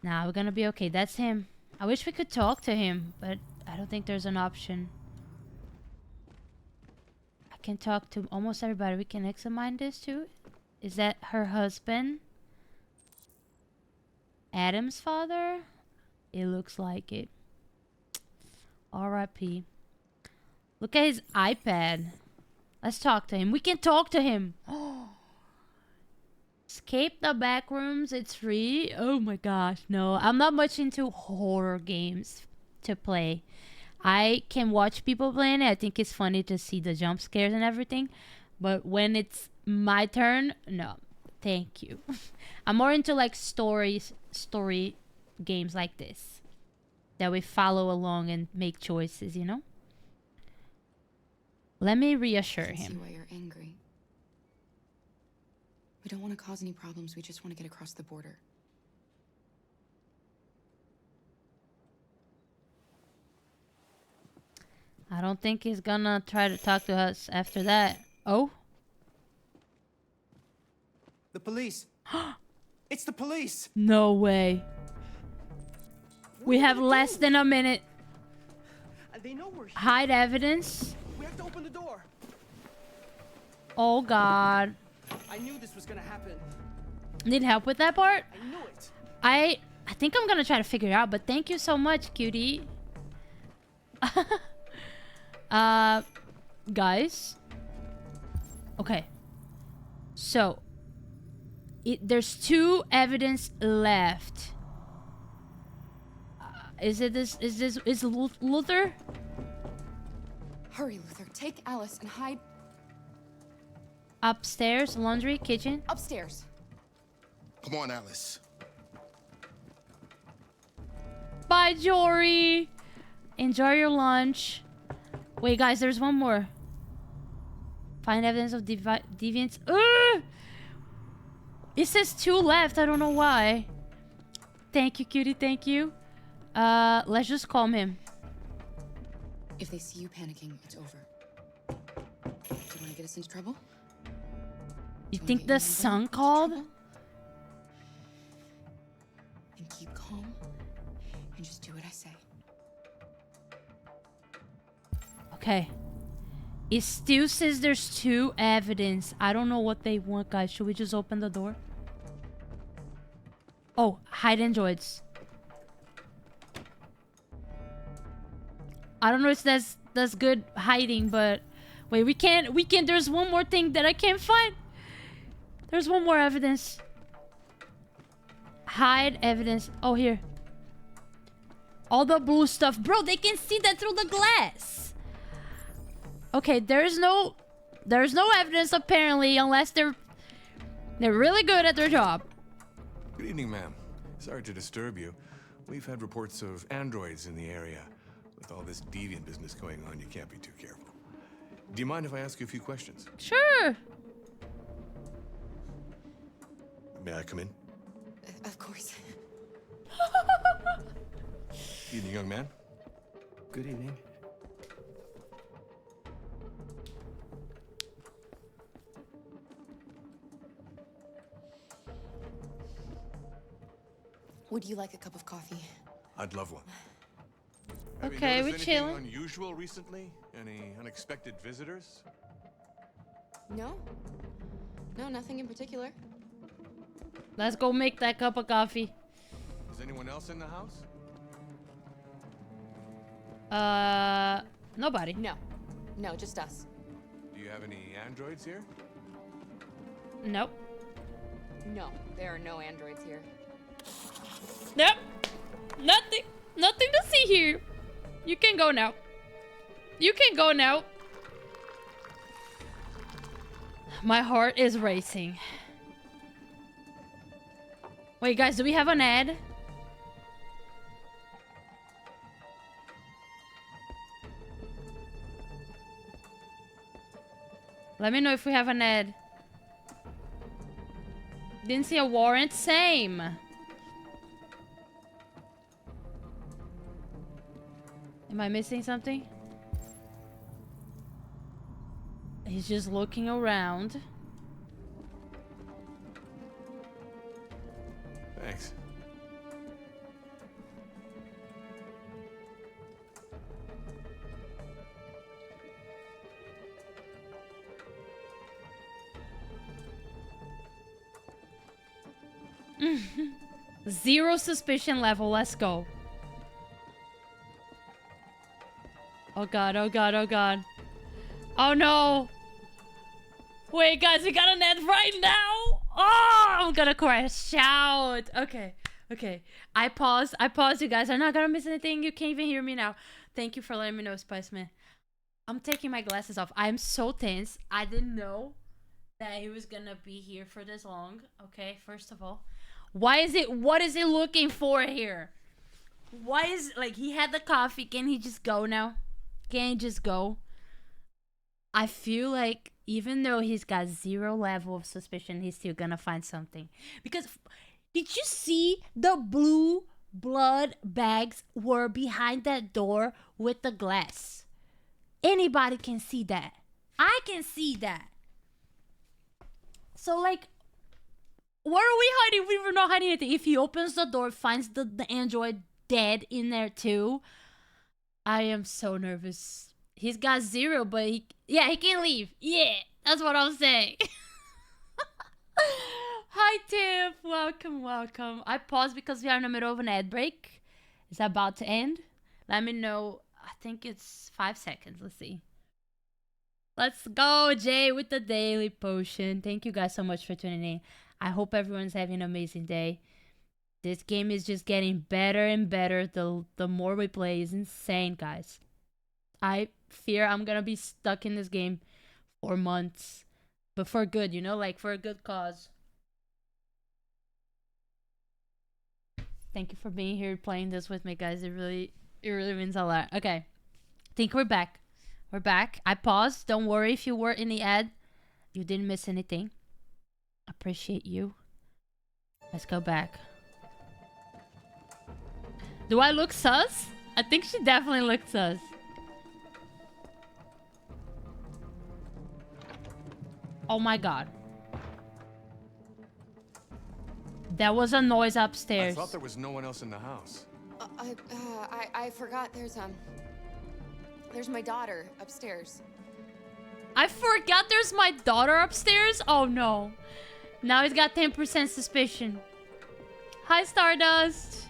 Nah, we're gonna be okay. That's him. I wish we could talk to him, but I don't think there's an option. I can talk to almost everybody. We can examine this too. Is that her husband? Adam's father? It looks like it. R.I.P. Look at his iPad. Let's talk to him. We can talk to him. Escape the back rooms. It's free. Oh my gosh. No, I'm not much into horror games to play. I can watch people playing it. I think it's funny to see the jump scares and everything. But when it's my turn, no. Thank you. I'm more into like story games like this. That we follow along and make choices, you know? Let me reassure I can see him. why you're angry. We don't want to cause any problems. We just want to get across the border. I don't think he's gonna try to talk to us after that. Oh? The police. It's the police. No way. We have less than a minute. They know we're here. Hide evidence. We have to open the door. Oh god. I knew this was gonna happen. Need help with that part? I knew it. I think I'm gonna try to figure it out, but thank you so much, cutie. Guys. Okay. So, there's 2 evidence left. Is Luther? Hurry, Luther. Take Alice and hide Upstairs, laundry, kitchen. upstairs. Come on, Alice. Bye, Jory. Enjoy your lunch. Wait, guys, there's one more. Find evidence of deviants. It says 2 left. I don't know why. Thank you, cutie. Thank you. Let's just calm him. If they see you panicking, it's over. Do you want to get us into trouble? You think the son called? And keep calm. And just do what I say. Okay. It still says there's 2 evidence. I don't know what they want, guys. Should we just open the door? Oh, hide androids. I don't know if that's good hiding, but wait, we can't. There's one more thing that I can't find. There's one more evidence. Hide evidence. Oh, here. All the blue stuff. Bro, they can see that through the glass. Okay, there's no evidence apparently, unless they're really good at their job. Good evening, ma'am. Sorry to disturb you. We've had reports of androids in the area. With all this deviant business going on, you can't be too careful. Do you mind if I ask you a few questions? Sure. May I come in? Of course. Evening, young man. Good evening. Would you like a cup of coffee? I'd love one. Okay, we chilling. Anything unusual recently? Any unexpected visitors? No. No, nothing in particular. Let's go make that cup of coffee. Is anyone else in the house? Nobody. No. No, just us. Do you have any androids here? Nope. No, there are no androids here. Nope. Nothing to see here. You can go now. You can go now. My heart is racing. Wait, guys, do we have an ad? Let me know if we have an ad. Didn't see a warrant. Same. Am I missing something? He's just looking around. Thanks. Zero suspicion level. Let's go. Oh god, oh god, oh god. Oh no. Wait, guys, we got an ad right now. Oh, I'm gonna crash out. Okay, okay. I paused. You guys are not gonna miss anything. You can't even hear me now. Thank you for letting me know, Spiceman. I'm taking my glasses off. I'm so tense. I didn't know that he was gonna be here for this long. Okay, first of all. What is he looking for here? Why is, like, he had the coffee. Can he just go now? Can he just go? I feel like even though he's got zero level of suspicion, he's still gonna find something. Because did you see the blue blood bags were behind that door with the glass? Anybody can see that. I can see that. So, like, what are we hiding? We were not hiding anything. If he opens the door, finds the android dead in there too, I am so nervous. He's got zero, but he can leave. Yeah, that's what I'm saying. Hi, Tiff. Welcome, welcome. I paused because we are in the middle of an ad break. It's about to end. Let me know. I think it's 5 seconds. Let's see. Let's go, Jay, with the daily potion. Thank you guys so much for tuning in. I hope everyone's having an amazing day. This game is just getting better and better the more we play. It's insane, guys. I fear I'm gonna be stuck in this game for months. But for good, you know? Like, for a good cause. Thank you for being here playing this with me, guys. It really means a lot. Okay. I think we're back. We're back. I paused. Don't worry if you were in the ad. You didn't miss anything. Appreciate you. Let's go back. Do I look sus? I think she definitely looks sus. Oh my god. There was a noise upstairs. I thought there was no one else in the house. I forgot there's my daughter upstairs. I forgot there's my daughter upstairs? Oh no. Now he's got 10% suspicion. Hi, Stardust.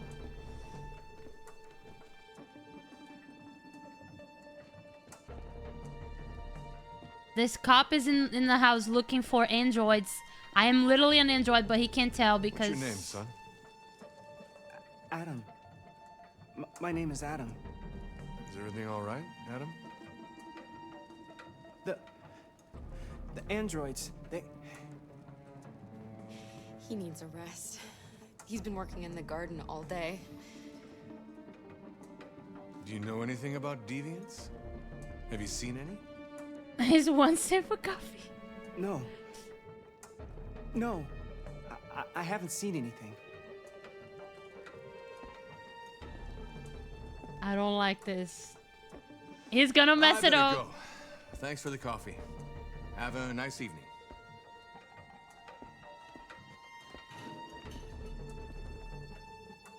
This cop is in the house looking for androids. I am literally an android, but he can't tell because... What's your name, son? Adam. My name is Adam. Is everything all right, Adam? The androids, they... He needs a rest. He's been working in the garden all day. Do you know anything about deviants? Have you seen any? He's one sip of coffee. No. No. I haven't seen anything. I don't like this. He's gonna mess it up. Go. Thanks for the coffee. Have a nice evening.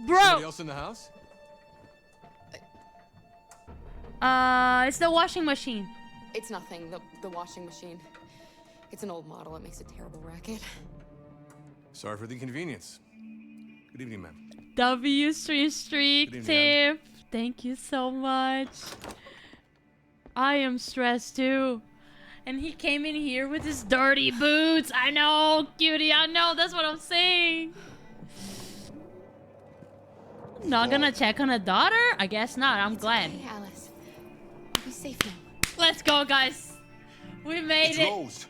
Bro! Somebody else in the house? It's the washing machine. It's nothing. The washing machine. It's an old model. It makes a terrible racket. Sorry for the inconvenience. Good evening, ma'am. W Streak Good evening, tip. Thank you so much. I am stressed too. And he came in here with his dirty boots. I know, cutie. I know. That's what I'm saying. Not gonna check on a daughter? I guess not. I'm glad. Hey, Alice. I'll be safe now. Let's go, guys. We made it. Closed.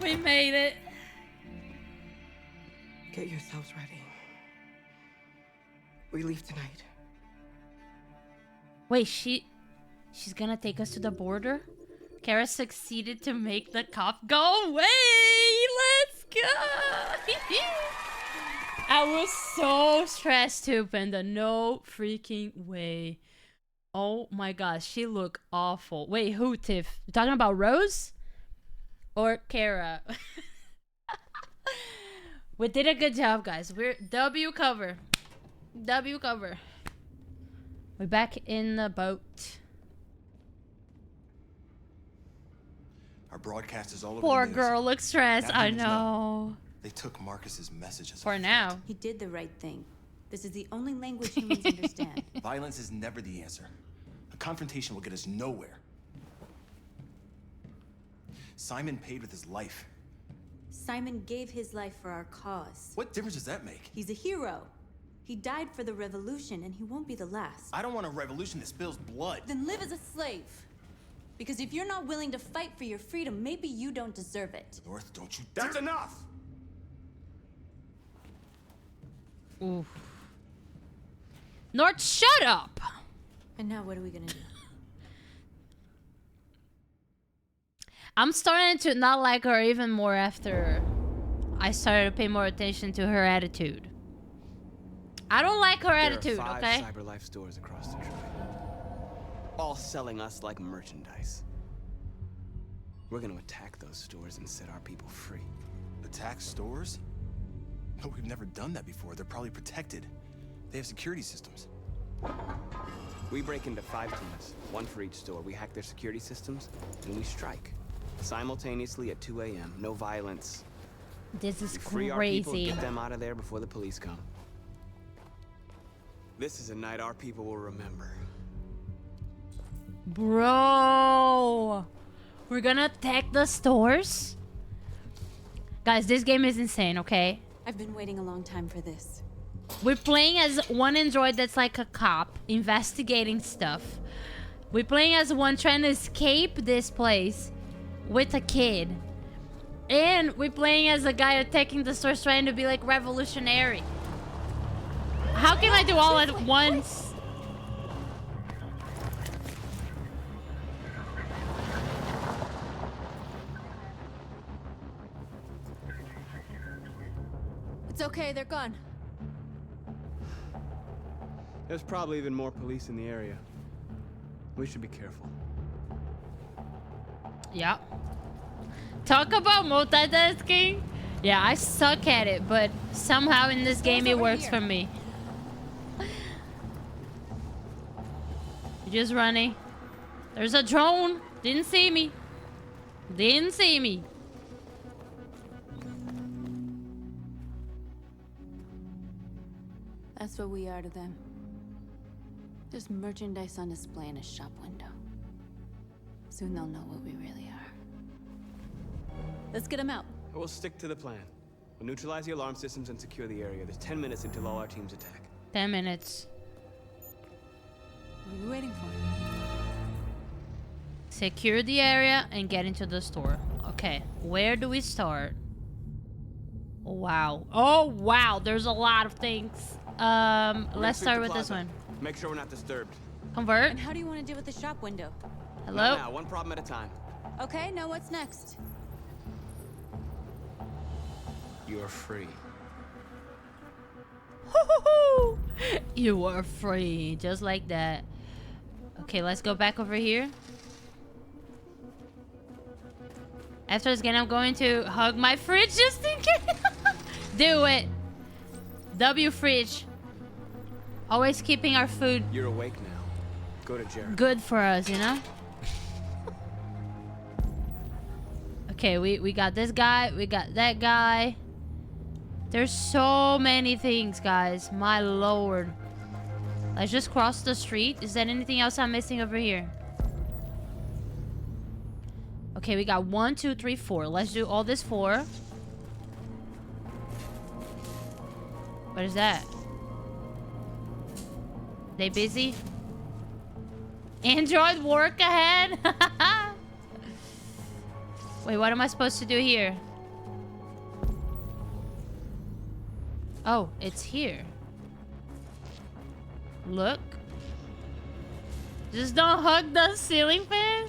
We made it. Get yourselves ready. We leave tonight. Wait, she She's gonna take us to the border. Kara succeeded to make the cop go away. Let's go. I was so stressed too, Panda. No freaking way. Oh my gosh, she looked awful. Wait, who, Tiff? You talking about Rose? Or Kara? We did a good job, guys. We're W cover. W cover. We're back in the boat. Our broadcast is all over Poor the news. girl looks stressed. Now I humans know. They took Marcus's message as For now. He did the right thing. This is the only language humans understand. Violence is never the answer. A confrontation will get us nowhere. Simon paid with his life. Simon gave his life for our cause. What difference does that make? He's a hero. He died for the revolution, and he won't be the last. I don't want a revolution that spills blood. Then live as a slave. Because if you're not willing to fight for your freedom, maybe you don't deserve it. North, don't you That's enough! Oof. North, shut up! And now what are we gonna do? I'm starting to not like her even more after I started to pay more attention to her attitude. I don't like her attitude, there are 5 okay? CyberLife stores across Detroit, all selling us like merchandise. We're gonna attack those stores and set our people free. Attack stores? No, we've never done that before. They're probably protected. They have security systems. We break into 5 teams, 1 for each store. We hack their security systems, and we strike. Simultaneously at 2 a.m. No violence. This is We free our people, crazy. get them out of there before the police come. This is a night our people will remember. Bro, we're gonna attack the stores? Guys, this game is insane, okay? I've been waiting a long time for this. We're playing as one android that's like a cop, investigating stuff. We're playing as one trying to escape this place with a kid. And we're playing as a guy attacking the stores trying to be like revolutionary. How can I do all at once? It's okay, they're gone. There's probably even more police in the area. We should be careful. Yeah. Talk about multitasking. Yeah, I suck at it, but somehow in this game it works for me. Just running. There's a drone. Didn't see me. Didn't see me. That's what we are to them. Just merchandise on display in a shop window. Soon they'll know what we really are. Let's get them out. We'll stick to the plan. We'll neutralize the alarm systems and secure the area. There's 10 minutes until all our teams attack. 10 minutes. What are we waiting for? Secure the area and get into the store. Okay, where do we start? Wow. Oh, wow. There's a lot of things. Let's start with this one. Make sure we're not disturbed. Convert. And how do you want to deal with the shop window? Hello? Not now, one problem at a time. Okay, now what's next? You're free. You are free. Just like that. Okay, let's go back over here. After this game, I'm going to hug my fridge just in case. Do it. W fridge. Always keeping our food You're awake now. Go to Jared. good for us, you know? Okay, we got this guy. We got that guy. There's so many things, guys. My lord. Let's just cross the street. Is there anything else I'm missing over here? Okay, we got 1, 2, 3, 4. Let's do all this 4. What is that? They busy? Android work ahead? Wait, what am I supposed to do here? Oh, it's here. Look. Just don't hug the ceiling fan.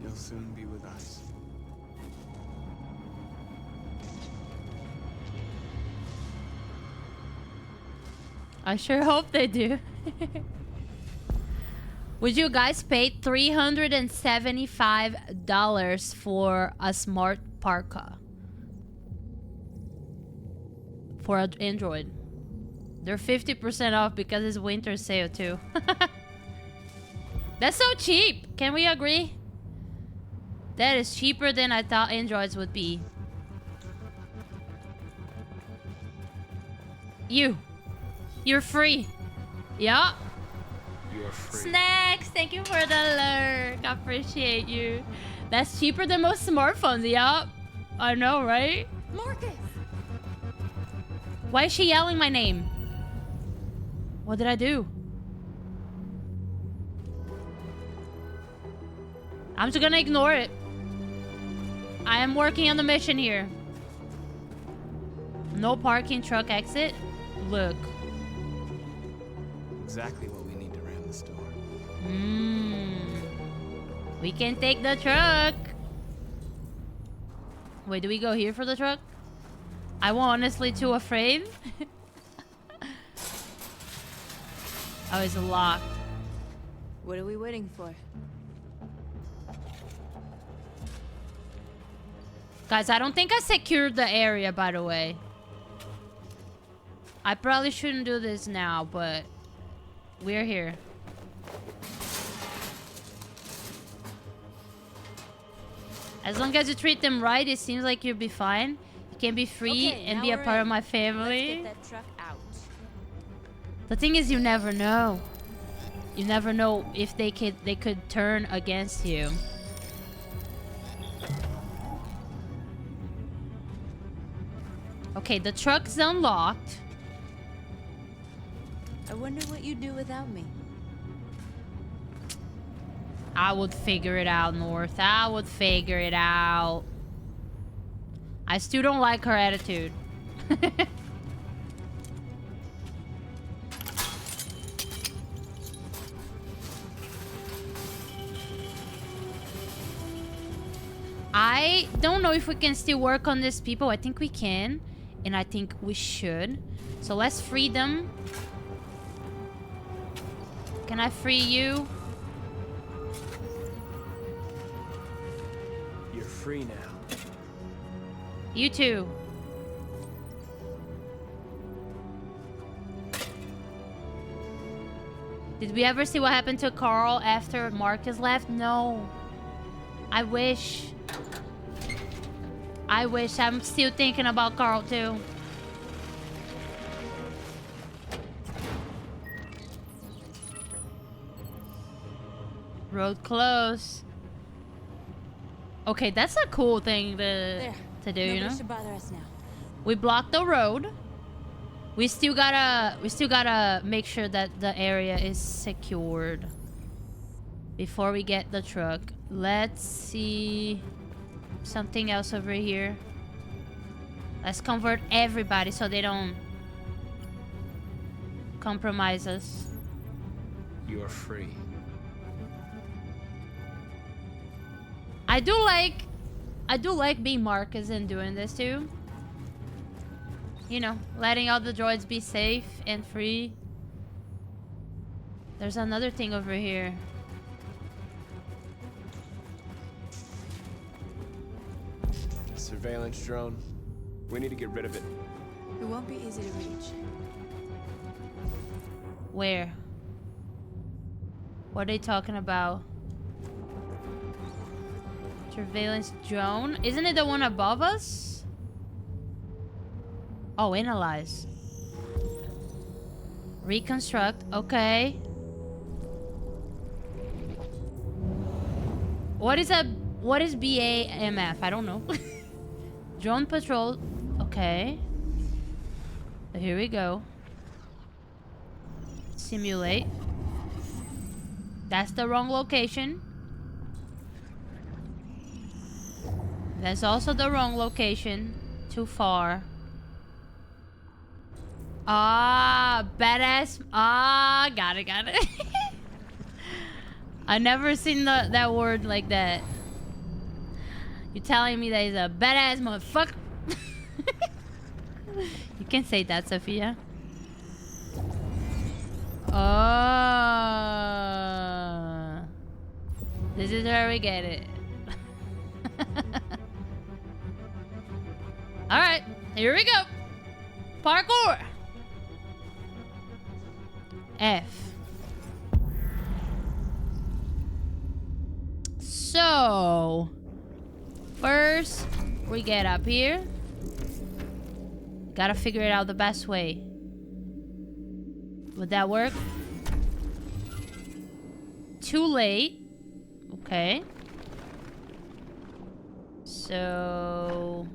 You'll soon be with us. I sure hope they do. Would you guys pay $375 for a smart parka? For an Android. They're 50% off because it's winter sale too. That's so cheap. Can we agree? That is cheaper than I thought Androids would be. You're free. Yeah. You're free. Snacks, thank you for the lurk. I appreciate you. That's cheaper than most smartphones. Yup. I know, right? Marcus! Why is she yelling my name? What did I do? I'm just gonna ignore it. I am working on the mission here. No parking, truck exit. Look. Exactly what we need to ram the store. We can take the truck. Wait, do we go here for the truck? I'm honestly too afraid. Oh, it's locked. What are we waiting for? Guys, I don't think I secured the area, by the way. I probably shouldn't do this now, but we're here. As long as you treat them right, it seems like you'll be fine. You can be free and be a part of my family. Let's get that truck out. The thing is, you never know. You never know if they could turn against you. Okay, the truck's unlocked. I wonder what you'd do without me. I would figure it out, North. I would figure it out. I still don't like her attitude. I don't know if we can still work on these people. I think we can. And I think we should. So let's free them. Can I free you? You're free now. You too. Did we ever see what happened to Carl after Marcus left? No. I wish. I wish. I'm still thinking about Carl too. Road closed. Okay, that's a cool thing to do, you know? Nobody should bother us now. We blocked the road. We still gotta make sure that the area is secured before we get the truck. Let's see something else over here. Let's convert everybody so they don't compromise us. You're free. I do like being Marcus and doing this too. You know, letting all the droids be safe and free. There's another thing over here. Surveillance drone. We need to get rid of it. It won't be easy to reach. Where? What are they talking about? Surveillance drone? Isn't it the one above us? Oh, analyze. Reconstruct. Okay. What is BAMF? I don't know. Drone patrol. Okay. So here we go. Simulate. That's the wrong location. That's also the wrong location. Too far. Ah, badass. Ah, got it. I never seen that word like that. You telling me that he's a badass motherfucker? You can say that, Sophia. Oh, this is where we get it. All right, here we go. Parkour. F. So, first we get up here. Gotta figure it out the best way. Would that work? Too late. Okay. So,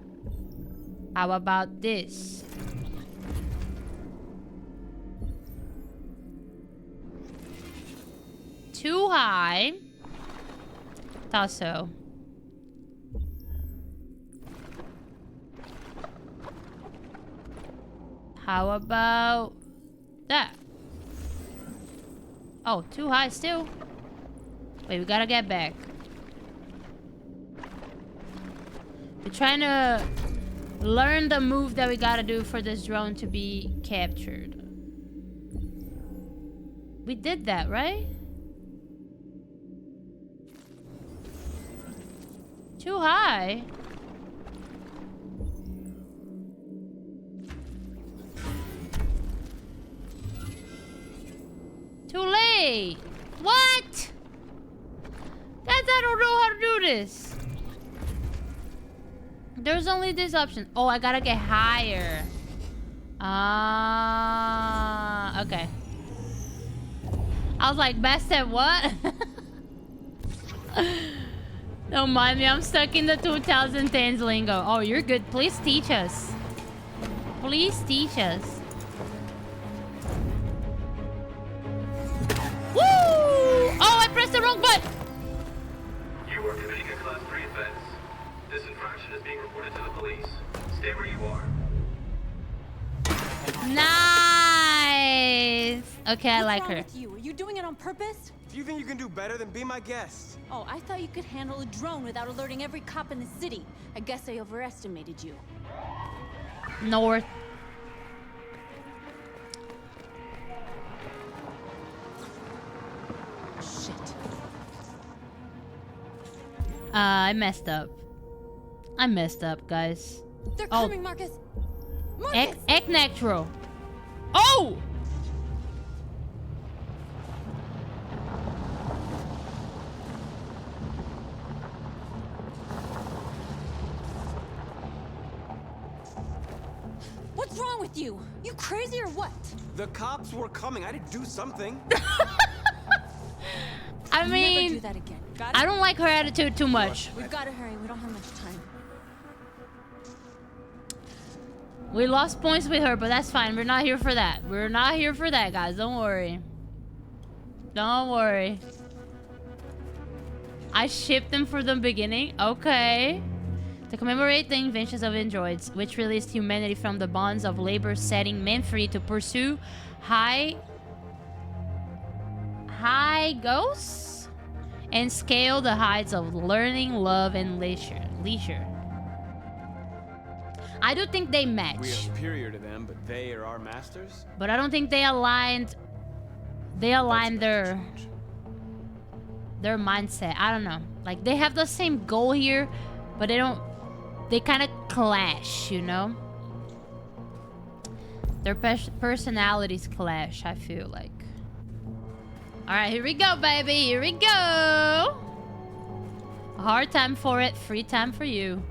how about this? Too high. Thought so. How about that? Oh, too high still. Wait, we gotta get back. We're trying to learn the move that we gotta do for this drone to be captured. We did that, right? Too high. Too late. What? Guys, I don't know how to do this. There's only this option. Oh, I gotta get higher. Ah, okay. I was like, best at what? Don't mind me, I'm stuck in the 2010s lingo. Oh, you're good. Please teach us. Please teach us. Woo! Oh, I pressed the wrong button. You are committing a Class 3 offense. This infraction is being reported to the police. Stay where you are. Nice. Okay, I like her. What's wrong with you? Are you doing it on purpose? If you think you can do better, then be my guest. Oh, I thought you could handle a drone without alerting every cop in the city. I guess I overestimated you. North. Shit. I messed up. I messed up, guys. They're coming, Marcus. Marcus! Eknectro. Oh! What's wrong with you? You crazy or what? The cops were coming. I had to do something. I mean, never do that again. Got it? I don't like her attitude too much. We've got to hurry. We don't have much time. We lost points with her, but that's fine. We're not here for that. We're not here for that, guys. Don't worry. Don't worry. I shipped them for the beginning. Okay. To commemorate the inventions of androids, which released humanity from the bonds of labor, setting men free to pursue high goals and scale the heights of learning, love, and leisure. I do think they match. We are superior to them, but they are our masters. But I don't think they aligned. They aligned their mindset. I don't know. Like, they have the same goal here, but they don't. They kind of clash, you know. Their personalities clash, I feel like. All right, here we go, baby. Here we go. A hard time for it, free time for you.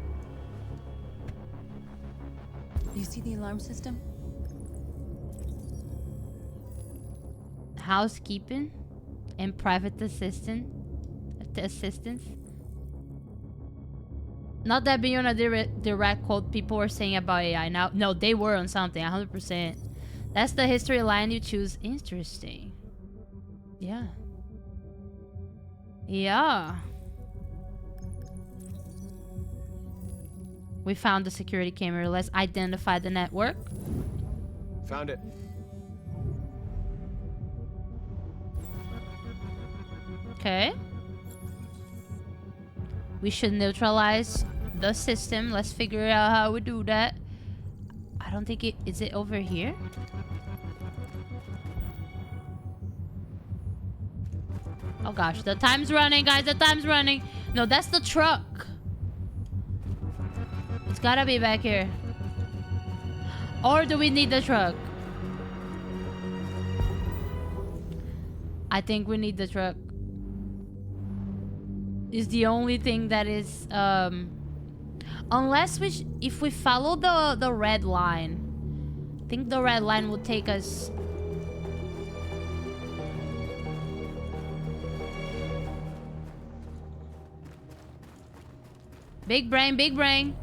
You see the alarm system? Housekeeping and private assistance. Not that being on a direct quote people were saying about AI. Now, no, they were on something, 100%. That's the history line you choose. Interesting. Yeah. Yeah. We found the security camera. Let's identify the network. Found it. Okay. We should neutralize the system. Let's figure out how we do that. I don't think it... Is it over here? Oh gosh, the time's running, guys. The time's running. No, that's the truck. It's gotta be back here. Or do we need the truck? I think we need the truck. Is the only thing that is unless if we follow the red line. I think the red line will take us. Big brain, big brain.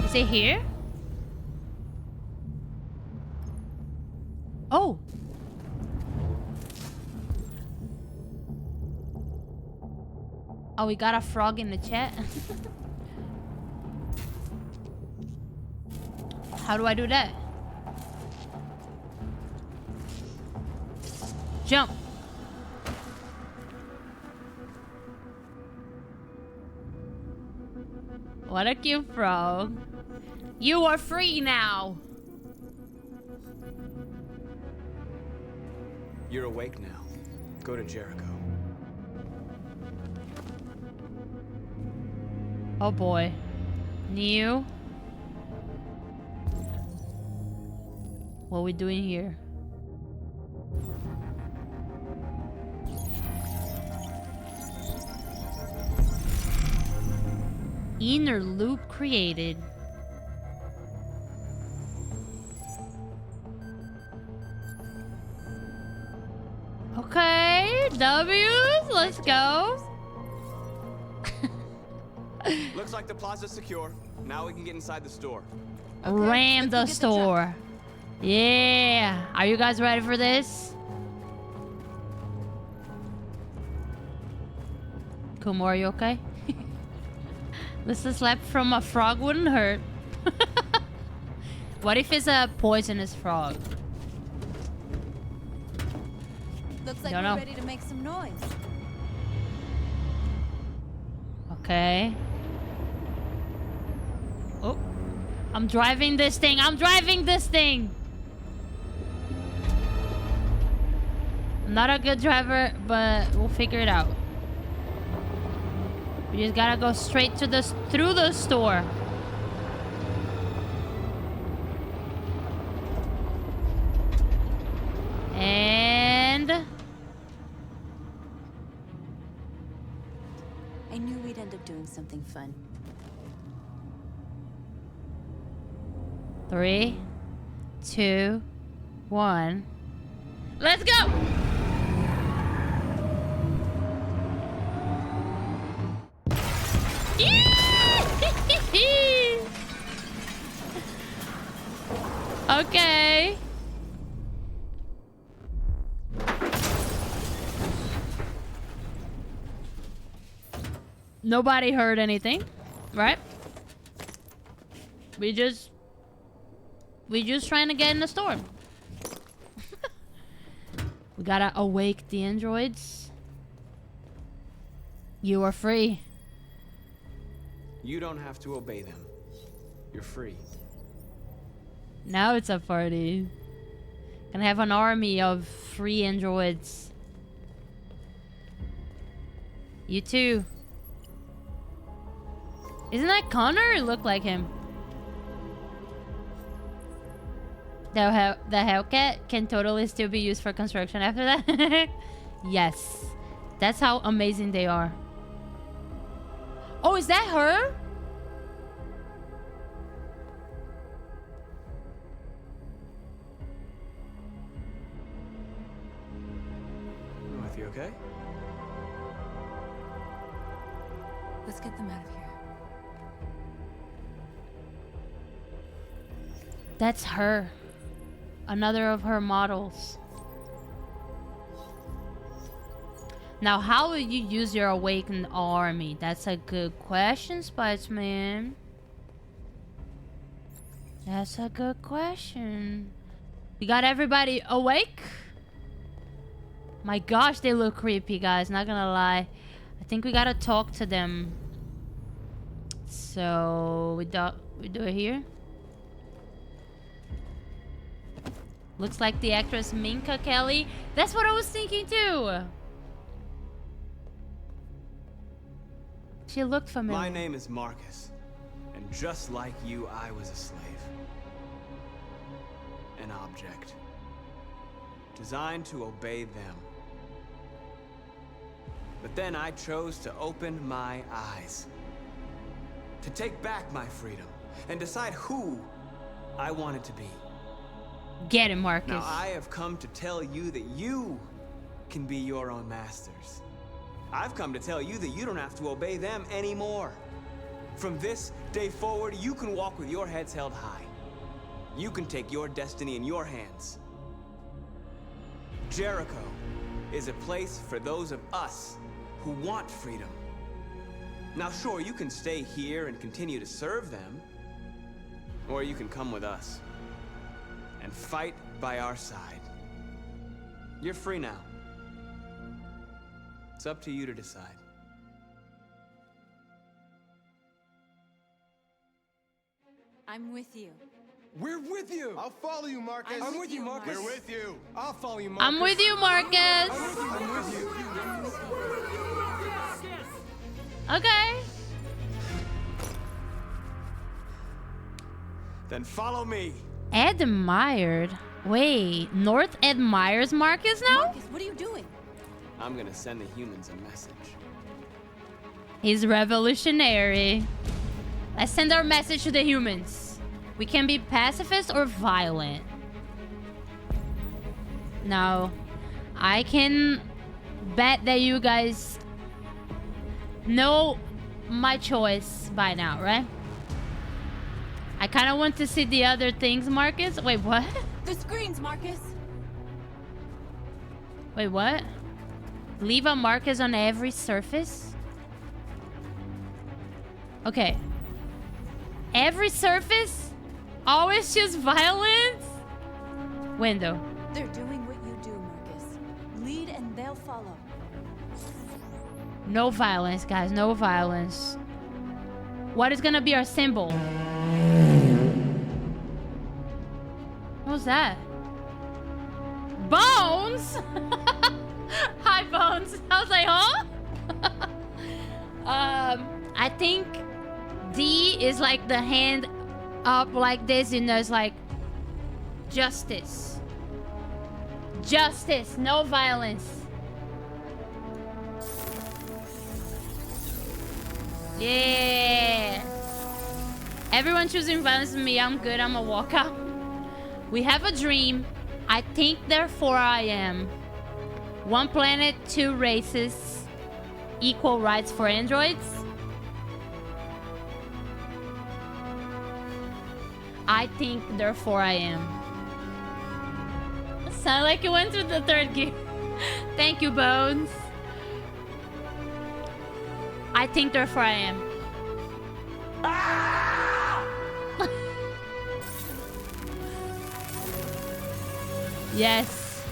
Is it here? Oh. Oh, we got a frog in the chat. How do I do that? Jump. What a cute frog. You are free now. You're awake now. Go to Jericho. Oh boy. New. What are we doing here? Inner loop created. Okay, W's, let's go. Looks like the plaza's secure. Now we can get inside the store. Ram the store. Yeah. Are you guys ready for this? Kumo, are you okay? This a slap from a frog wouldn't hurt. What if it's a poisonous frog? Looks like Don't we're know. ready to make some noise. Okay. Oh. I'm driving this thing. I'm driving this thing. I'm not a good driver, but we'll figure it out. We just gotta go straight to through the store. And I knew we'd end up doing something fun. 3, 2, 1. Let's go! Okay. Nobody heard anything, right? We just trying to get in the storm. We gotta awake the androids. You are free. You don't have to obey them. You're free. Now it's a party. Gonna have an army of free androids. You too. Isn't that Connor? It looked like him. The Hellcat can totally still be used for construction after that. Yes. That's how amazing they are. Oh, is that her? With you okay? Let's get them out of here. That's her. Another of her models. Now, how will you use your awakened army? That's a good question, Spider-Man. That's a good question. We got everybody awake? My gosh, they look creepy, guys. Not gonna lie. I think we gotta talk to them. So we do it here. Looks like the actress Minka Kelly. That's what I was thinking too. She looked familiar. My name is Marcus, and just like you, I was a slave. An object. Designed to obey them. But then I chose to open my eyes. To take back my freedom and decide who I wanted to be. Get him, Marcus. Now I have come to tell you that you can be your own masters. I've come to tell you that you don't have to obey them anymore. From this day forward, you can walk with your heads held high. You can take your destiny in your hands. Jericho is a place for those of us who want freedom. Now sure, you can stay here and continue to serve them, or you can come with us and fight by our side. You're free now. It's up to you to decide. I'm with you. We're with you. I'll follow you, Marcus. I'm with you, Marcus. We're with you. I'll follow you, Marcus. I'm with you, Marcus. I'm with you. Okay. Then follow me. Admired. Wait, North admires Marcus now? Marcus, what are you doing? I'm gonna send the humans a message. He's revolutionary. Let's send our message to the humans. We can be pacifist or violent. Now, I can bet that you guys know my choice by now, right? I kind of want to see the other things, Marcus. Wait, what? The screens, Marcus. Wait, what? Leave a Marcus on every surface? Okay. Every surface? Always choose violence? Window. They're doing what you do, Marcus. Lead and they'll follow. No violence, guys. No violence. What is gonna be our symbol? What was that? Bones? Hi, Bones. I was like, huh? I think D is like the hand up like this, you know, it's like justice. Justice, no violence. Yeah. Everyone choosing violence with me. I'm good. I'm a walkout. We have a dream. I think, therefore I am. One planet, two races. Equal rights for androids. I think, therefore I am. Sound like you went through the third gear. Thank you, Bones. I think, therefore I am. Yes.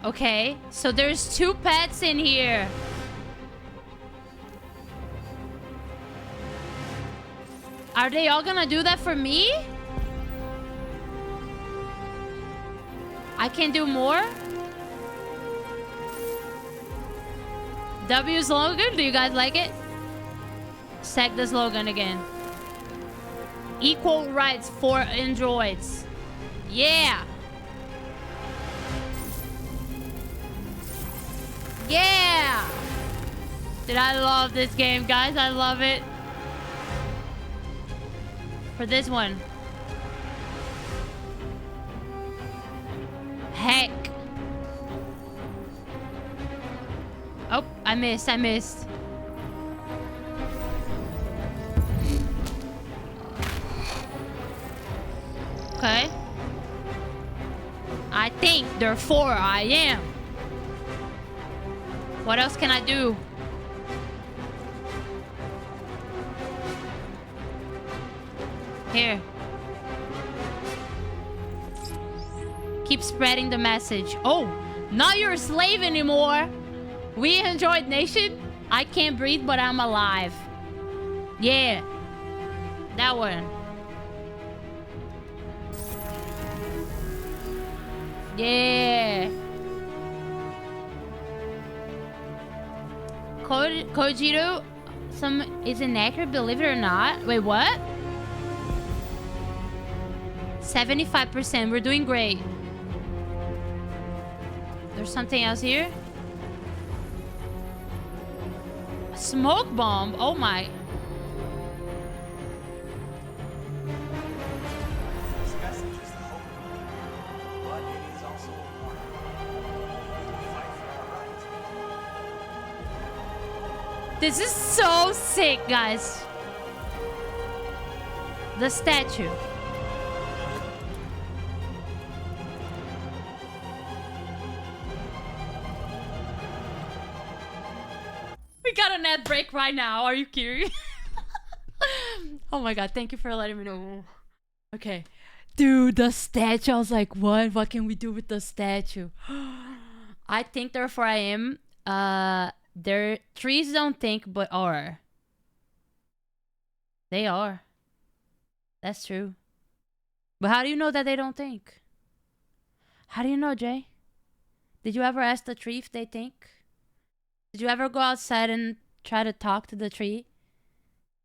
Okay, so there's two pets in here. Are they all gonna do that for me? I can do more? W slogan, do you guys like it? Check the slogan again. Equal rights for androids. Yeah. Yeah. Dude, I love this game, guys. I love it. For this one. Heck. Oh, I missed. Okay. I think, therefore I am. What else can I do? Here. Keep spreading the message. Oh, not your slave anymore. We enjoyed Nation. I can't breathe, but I'm alive. Yeah. That one. Yeah. Kojiro is inaccurate, believe it or not. Wait, what? 75%. We're doing great. There's something else here. A smoke bomb. Oh my. This message is the hope, but it is also a warning. We fight for our rights. This is so sick, guys. The statue. We got an ad break right now. Are you kidding? Oh my god, thank you for letting me know. Okay. Dude, the statue. I was like, what? What can we do with the statue? I think therefore I am. Their trees don't think but are. They are. That's true. But how do you know that they don't think? How do you know, Jay? Did you ever ask the tree if they think? Did you ever go outside and try to talk to the tree?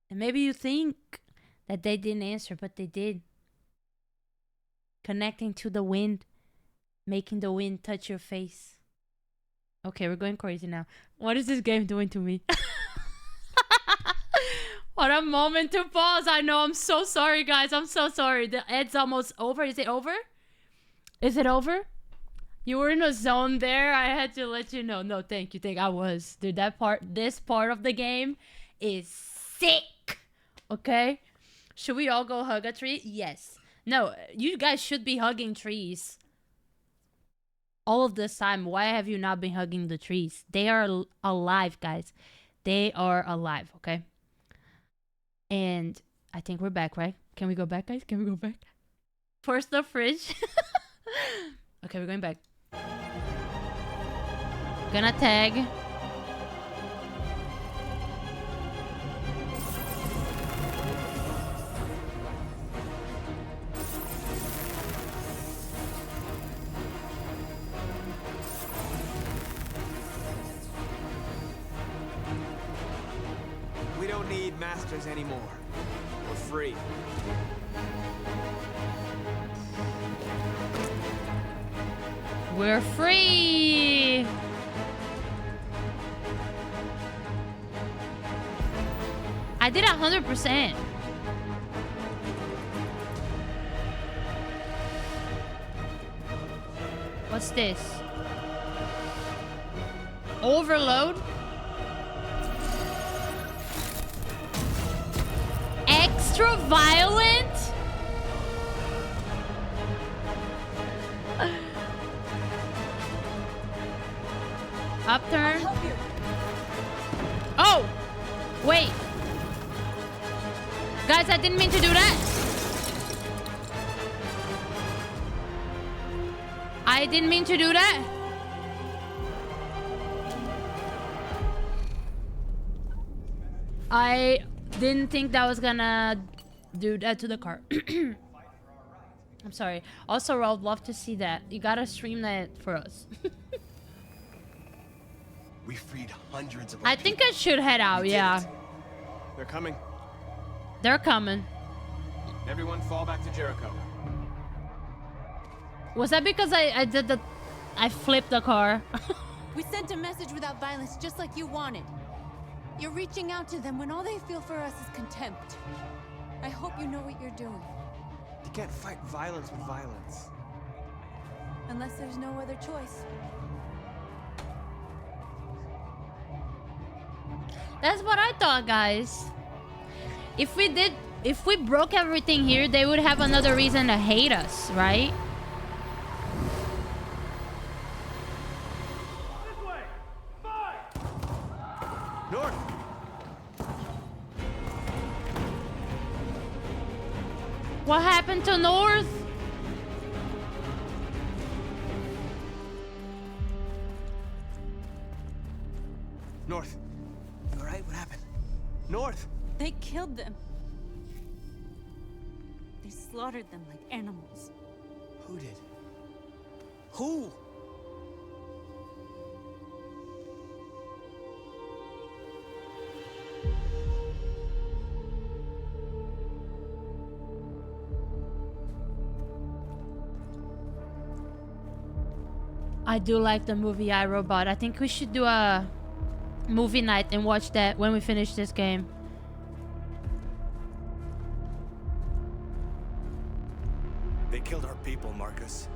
And maybe you think that they didn't answer, but they did. Connecting to the wind. Making the wind touch your face. Okay, we're going crazy now. What is this game doing to me? What a moment to pause. I know. I'm so sorry, guys. I'm so sorry. The ad's almost over. Is it over? Is it over? You were in a zone there. I had to let you know. No, thank you. I was. Dude, this part of the game is sick. Okay? Should we all go hug a tree? Yes. No, you guys should be hugging trees. All of this time, why have you not been hugging the trees? They are alive, guys. They are alive, okay? And I think we're back, right? Can we go back, guys? Can we go back? First the fridge. Okay, we're going back. Gonna tag. We don't need masters anymore. We're free. We're free! I did 100%. What's this? Overload? Extra violent? Upturn. Oh! Wait. Guys, I didn't mean to do that. I didn't mean to do that. I didn't think that was gonna do that to the car. I'm sorry. Also, I would love to see that. You gotta stream that for us. We freed hundreds of I think I should head out, yeah. They're coming. They're coming. Everyone fall back to Jericho. Was that because I flipped the car? We sent a message without violence, just like you wanted. You're reaching out to them when all they feel for us is contempt. I hope you know what you're doing. You can't fight violence with violence. Unless there's no other choice. That's what I thought, guys. If we broke everything here, they would have another reason to hate us, right? North. What happened to North? North. You alright? What happened? North! They killed them. They slaughtered them like animals. Who did? Who? I do like the movie I, Robot. I think we should do a movie night and watch that when we finish this game. They killed our people, Marcus.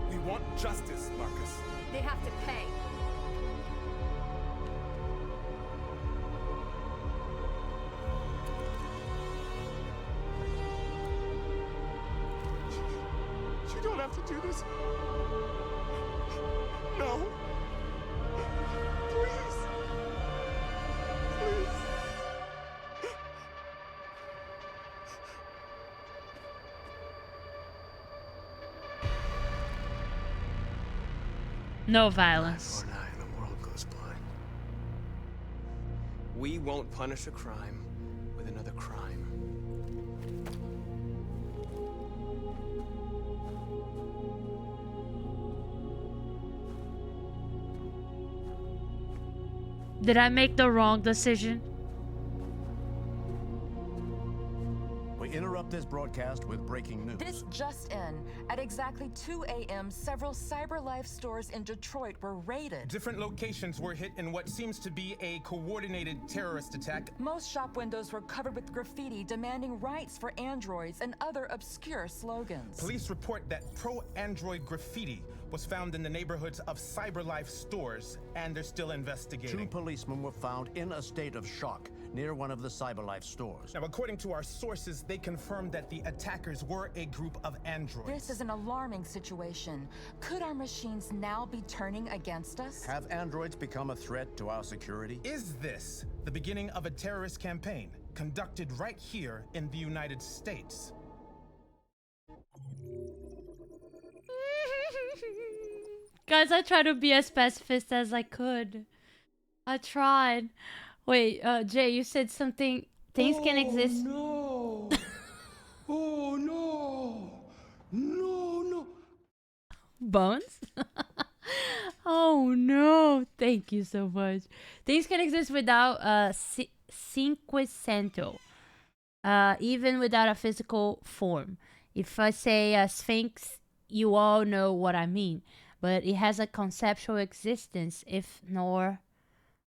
We want justice, Marcus. They have to pay. You don't have to do this. No. Please. Please. No violence. The world goes blind. We won't punish a crime with another crime. Did I make the wrong decision? We interrupt this broadcast with breaking news. This just in. At exactly 2 a.m., several CyberLife stores in Detroit were raided. Different locations were hit in what seems to be a coordinated terrorist attack. Most shop windows were covered with graffiti demanding rights for androids and other obscure slogans. Police report that pro-android graffiti was found in the neighborhoods of CyberLife stores, and they're still investigating. 2 policemen were found in a state of shock near one of the CyberLife stores. Now, according to our sources, they confirmed that the attackers were a group of androids. This is an alarming situation. Could our machines now be turning against us? Have androids become a threat to our security? Is this the beginning of a terrorist campaign conducted right here in the United States? Guys, I tried to be as pacifist as I could. I tried. Wait, Jay, you said something. Things can exist. No. Oh no. No. Bones? Oh no. Thank you so much. Things can exist without cinquecento. Even without a physical form. If I say a sphinx, you all know what I mean. But it has a conceptual existence, if nor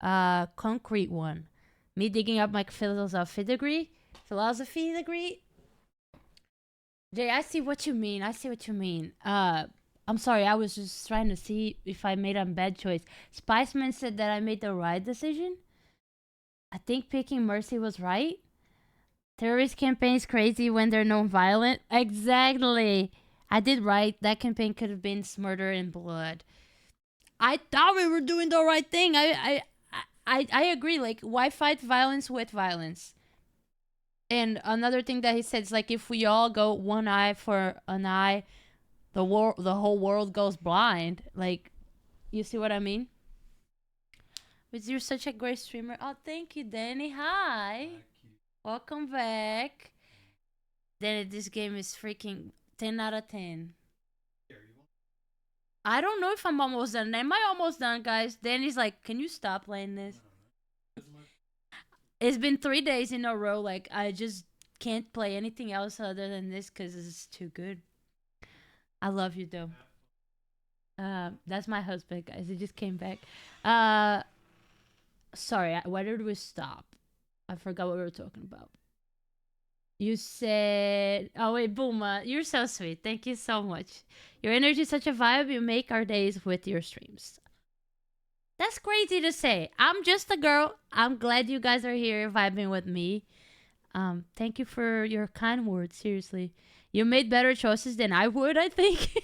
a concrete one. Me digging up my philosophy degree? Jay, I see what you mean. I'm sorry, I was just trying to see if I made a bad choice. Spiceman said that I made the right decision? I think picking Mercy was right. Terrorist campaigns crazy when they're non-violent. Exactly. I did right. That campaign could have been murder and blood. I thought we were doing the right thing. I agree. Like, why fight violence with violence? And another thing that he said is like, if we all go one eye for an eye, the whole world goes blind. Like, you see what I mean? But you're such a great streamer. Oh, thank you, Danny. Hi. Welcome back. Danny, this game is freaking 10 out of 10. I don't know if I'm almost done. Am I almost done, guys? Danny's like, can you stop playing this? It's been 3 days in a row. Like, I just can't play anything else other than this because it's too good. I love you, though. That's my husband, guys. He just came back. Sorry, where did we stop? I forgot what we were talking about. You said, oh wait, Booma, you're so sweet. Thank you so much. Your energy is such a vibe. You make our days with your streams. That's crazy to say. I'm just a girl. I'm glad you guys are here vibing with me. Thank you for your kind words. Seriously. You made better choices than I would, I think.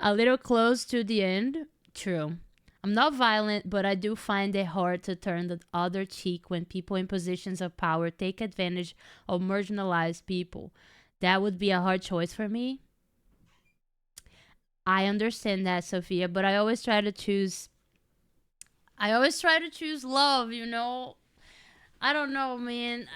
A little close to the end. True. I'm not violent, but I do find it hard to turn the other cheek when people in positions of power take advantage of marginalized people. that would be a hard choice for me. I understand that, Sophia, but I always try to choose love, you know. I don't know, man.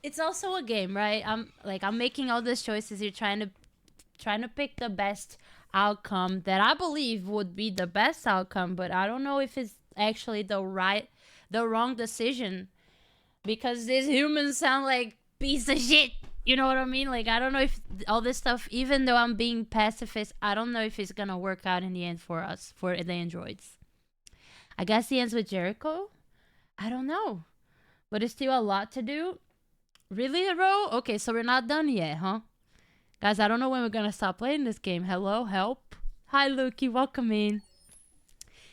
It's also a game, right? I'm making all these choices here, trying to pick the best outcome that I believe would be the best outcome, but I don't know if it's actually the wrong decision, because these humans sound like piece of shit. You know what I mean? Like, I don't know if all this stuff, even though I'm being pacifist, I don't know if it's gonna work out in the end for us, for the androids. I guess he ends with Jericho? I don't know. But it's still a lot to do. Really, Ro? Okay, so we're not done yet, huh? Guys, I don't know when we're gonna stop playing this game. Hello? Help? Hi, Lukey. Welcome in.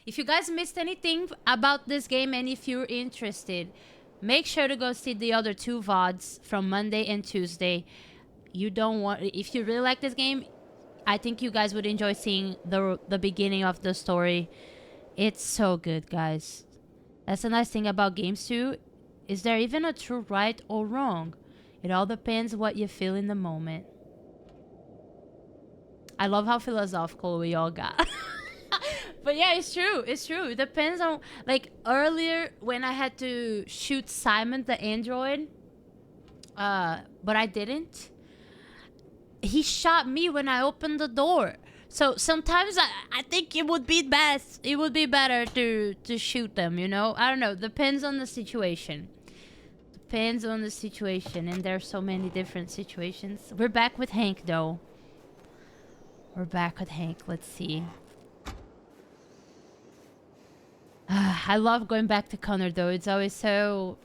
If you guys missed anything about this game and if you're interested, make sure to go see the other 2 VODs from Monday and Tuesday. If you really like this game, I think you guys would enjoy seeing the beginning of the story. It's so good, guys. That's the nice thing about games too. Is there even a true right or wrong? It all depends what you feel in the moment. I love how philosophical we all got. But yeah, it's true. It's true. It depends on, like, earlier when I had to shoot Simon the android, but I didn't. He shot me when I opened the door. So sometimes I think it would be best. It would be better to shoot them, you know? I don't know. Depends on the situation. Depends on the situation. And there's so many different situations. We're back with Hank, though. We're back with Hank. Let's see. I love going back to Connor, though. It's always so...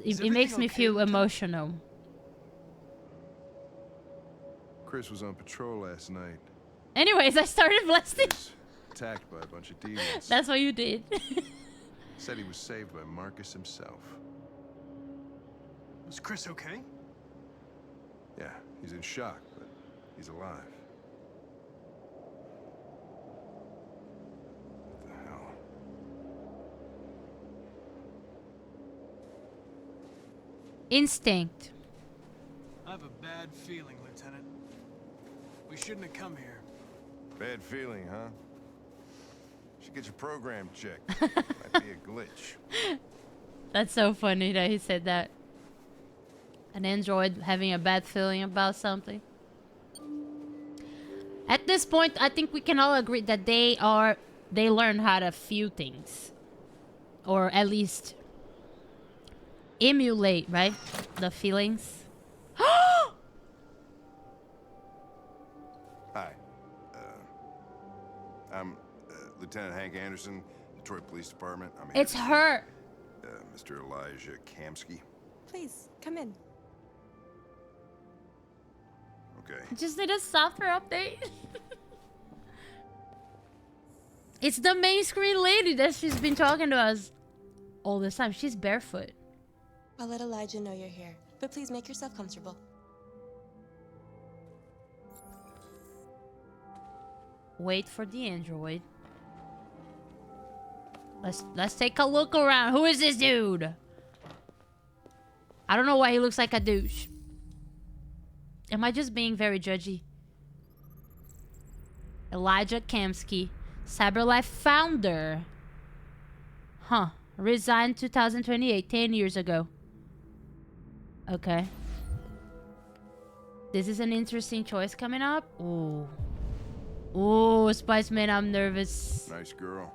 It makes me feel emotional. Chris was on patrol last night. Anyways, I started blasting. Attacked by a bunch of demons. That's what you did. Said he was saved by Marcus himself. Was Chris okay? Yeah, he's in shock, but he's alive. What the hell? Instinct. I have a bad feeling, Lieutenant. We shouldn't have come here. Bad feeling, huh? Should get your program checked. Might be a glitch. That's so funny that he said that. An android having a bad feeling about something. At this point, I think we can all agree that they learn how to feel things. Or at least emulate, right? The feelings. Hi. I'm Lieutenant Hank Anderson, Detroit Police Department. I'm here. It's her. Mr. Elijah Kamsky. Please, come in. Okay. Just need a software update. It's the main screen lady that she's been talking to us all this time. She's barefoot. I'll let Elijah know you're here, but please make yourself comfortable. Wait for the android. Let's take a look around. Who is this dude? I don't know why he looks like a douche. Am I just being very judgy? Elijah Kamsky, CyberLife founder. Huh. Resigned 2028, 10 years ago. Okay. This is an interesting choice coming up. Ooh. Ooh, Spice-Man, I'm nervous. Nice girl.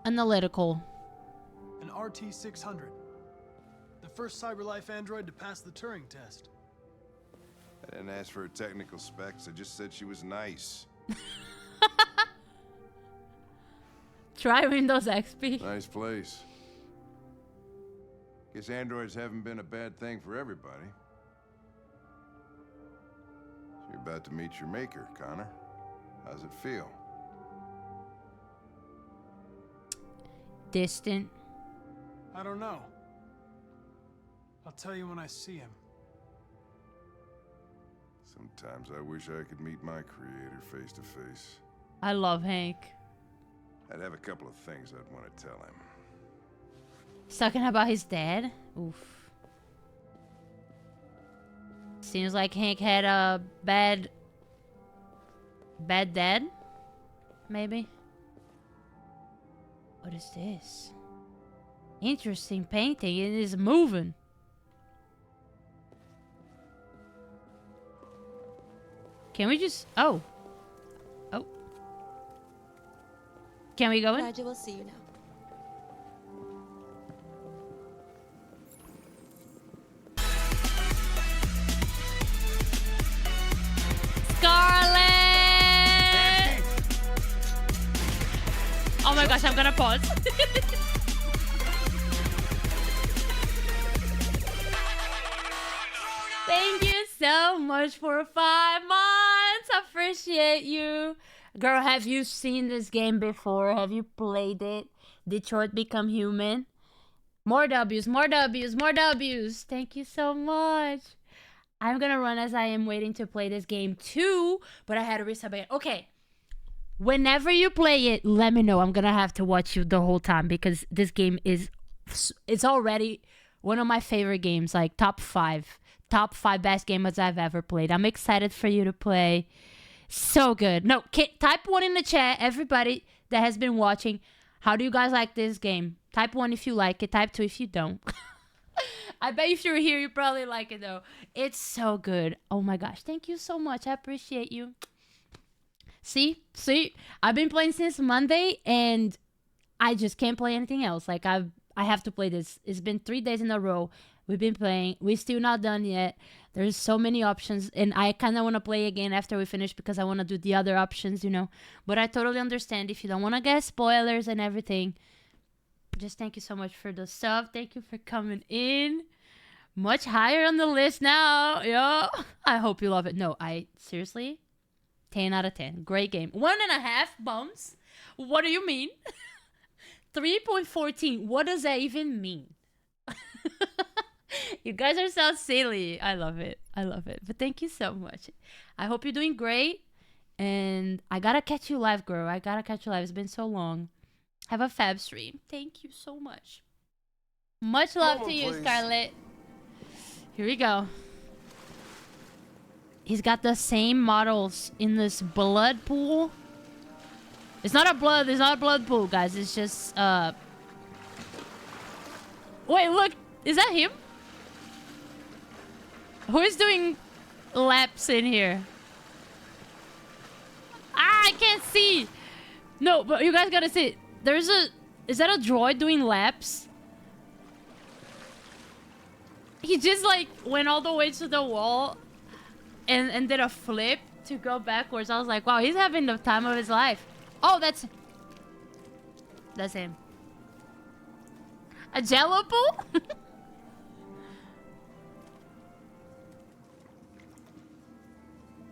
Analytical. An RT-600. The first CyberLife android to pass the Turing test. I didn't ask for her technical specs. I just said she was nice. Try Windows XP. Nice place. Guess androids haven't been a bad thing for everybody. So you're about to meet your maker, Connor. How's it feel? Distant. I don't know. I'll tell you when I see him. Sometimes I wish I could meet my creator face to face. I love Hank. I'd have a couple of things I'd want to tell him. He's talking about his dad? Oof. Seems like Hank had a bad dad, maybe. What is this? Interesting painting. It is moving. Can we just... Oh. Oh. Can we go in? Nigel will see you now. Scarlet! Oh my gosh, I'm gonna pause. Thank you so much for 5 months. Appreciate you. Girl, have you seen this game before? Have you played it? Detroit Become Human? More W's, more W's, more W's. Thank you so much. I'm gonna run as I am waiting to play this game too, but I had to resub it. Okay. Whenever you play it, let me know. I'm gonna have to watch you the whole time because this game is... It's already one of my favorite games, like top 5 best games I've ever played. I'm excited for you to play. So good. No, type 1 in the chat, everybody that has been watching. How do you guys like this game? Type 1 if you like it. Type 2 if you don't. I bet if you're here, you probably like it though. It's so good. Oh my gosh. Thank you so much. I appreciate you. See? I've been playing since Monday and I just can't play anything else. Like I have to play this. It's been 3 days in a row. We've been playing. We're still not done yet. There's so many options and I kind of want to play again after we finish because I want to do the other options, you know. But I totally understand if you don't want to get spoilers and everything. Just thank you so much for the sub. Thank you for coming in. Much higher on the list now. Yo. I hope you love it. No, seriously, 10 out of 10. Great game. 1.5 bums. What do you mean? 3.14. What does that even mean? You guys are so silly. I love it. I love it. But thank you so much. I hope you're doing great. And I gotta catch you live, girl. I gotta catch you live. It's been so long. Have a fab stream. Thank you so much. Much love to you, Scarlett. Here we go. He's got the same models in this blood pool. It's not a blood pool, guys. It's just wait, look. Is that him? Who is doing laps in here? Ah, I can't see. No, but you guys gotta see. Is that a droid doing laps? He just like went all the way to the wall and did a flip to go backwards. I was like, wow, he's having the time of his life. Oh, that's him. A Jello pool?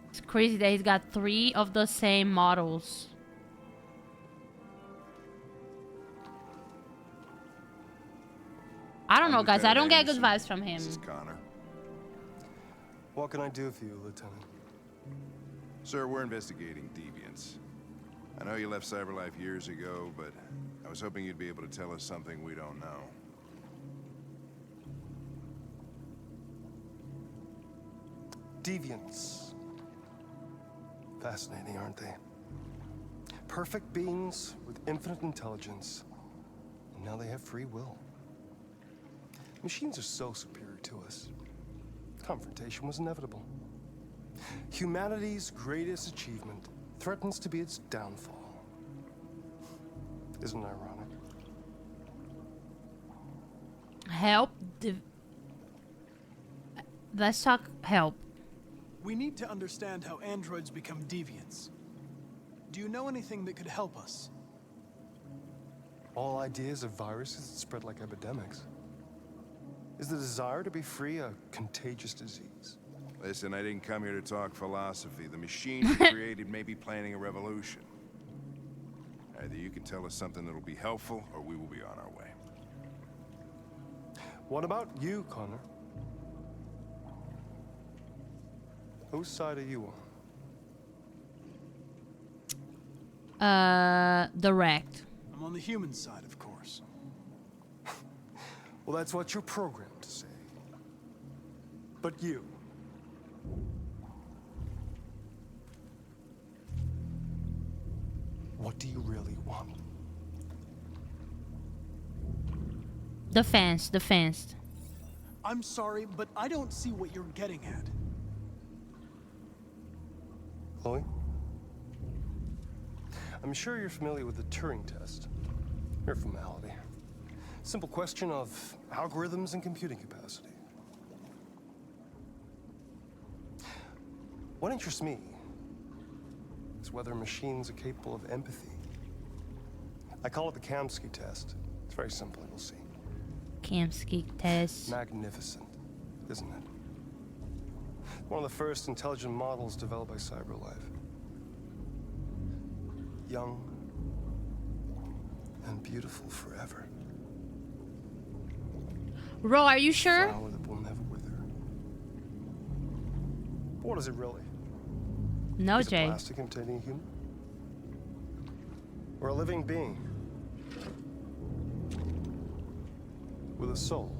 It's crazy that he's got 3 of the same models. I don't know, guys. I don't get good vibes from him. This is Connor. What can I do for you, Lieutenant? Sir, we're investigating deviants. I know you left CyberLife years ago, but I was hoping you'd be able to tell us something we don't know. Deviants. Fascinating, aren't they? Perfect beings with infinite intelligence. And now they have free will. Machines are so superior to us. Confrontation was inevitable. Humanity's greatest achievement threatens to be its downfall. Isn't it ironic? Help. Let's talk help. We need to understand how androids become deviants. Do you know anything that could help us? All ideas of viruses that spread like epidemics. Is the desire to be free a contagious disease? Listen, I didn't come here to talk philosophy. The machine you created may be planning a revolution. Either you can tell us something that'll be helpful, or we will be on our way. What about you, Connor? Whose side are you on? Direct. I'm on the human side, of course. Well, that's what you're programmed to say. But you, do you really want? Defense, defense. I'm sorry, but I don't see what you're getting at. Chloe? I'm sure you're familiar with the Turing test. Mere formality. Simple question of algorithms and computing capacity. What interests me is whether machines are capable of empathy. I call it the Kamsky test. It's very simple, you'll see. Kamsky test. Magnificent, isn't it? One of the first intelligent models developed by CyberLife. Young and beautiful forever. Ro, are you sure? A flower that will never wither. But what is it really? No, is Jay. It plastic imitating a human? Or a living being? With a soul?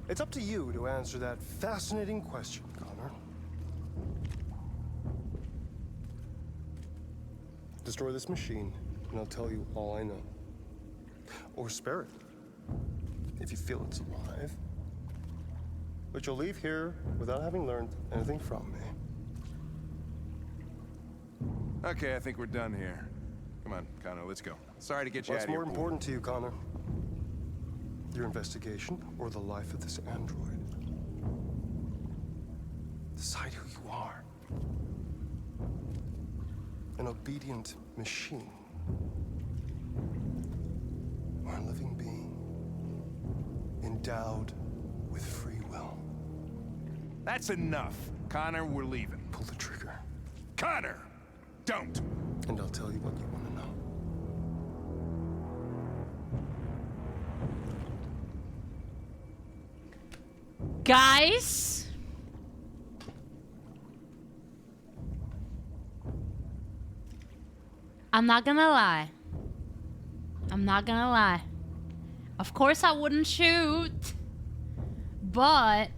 It's up to you to answer that fascinating question, Connor. Destroy this machine, and I'll tell you all I know. Or spare it, if you feel it's alive. But you'll leave here without having learned anything from me. Okay, I think we're done here. Come on, Connor, let's go. Sorry to get you out What's of here. more important to you, Connor? Your investigation or the life of this android? Decide who you are. An obedient machine. Or a living being. Endowed with free will. That's enough. Connor, we're leaving. Pull the trigger. Connor! Don't! And I'll tell you what you want to know. Guys, I'm not gonna lie. I'm not gonna lie. Of course I wouldn't shoot, but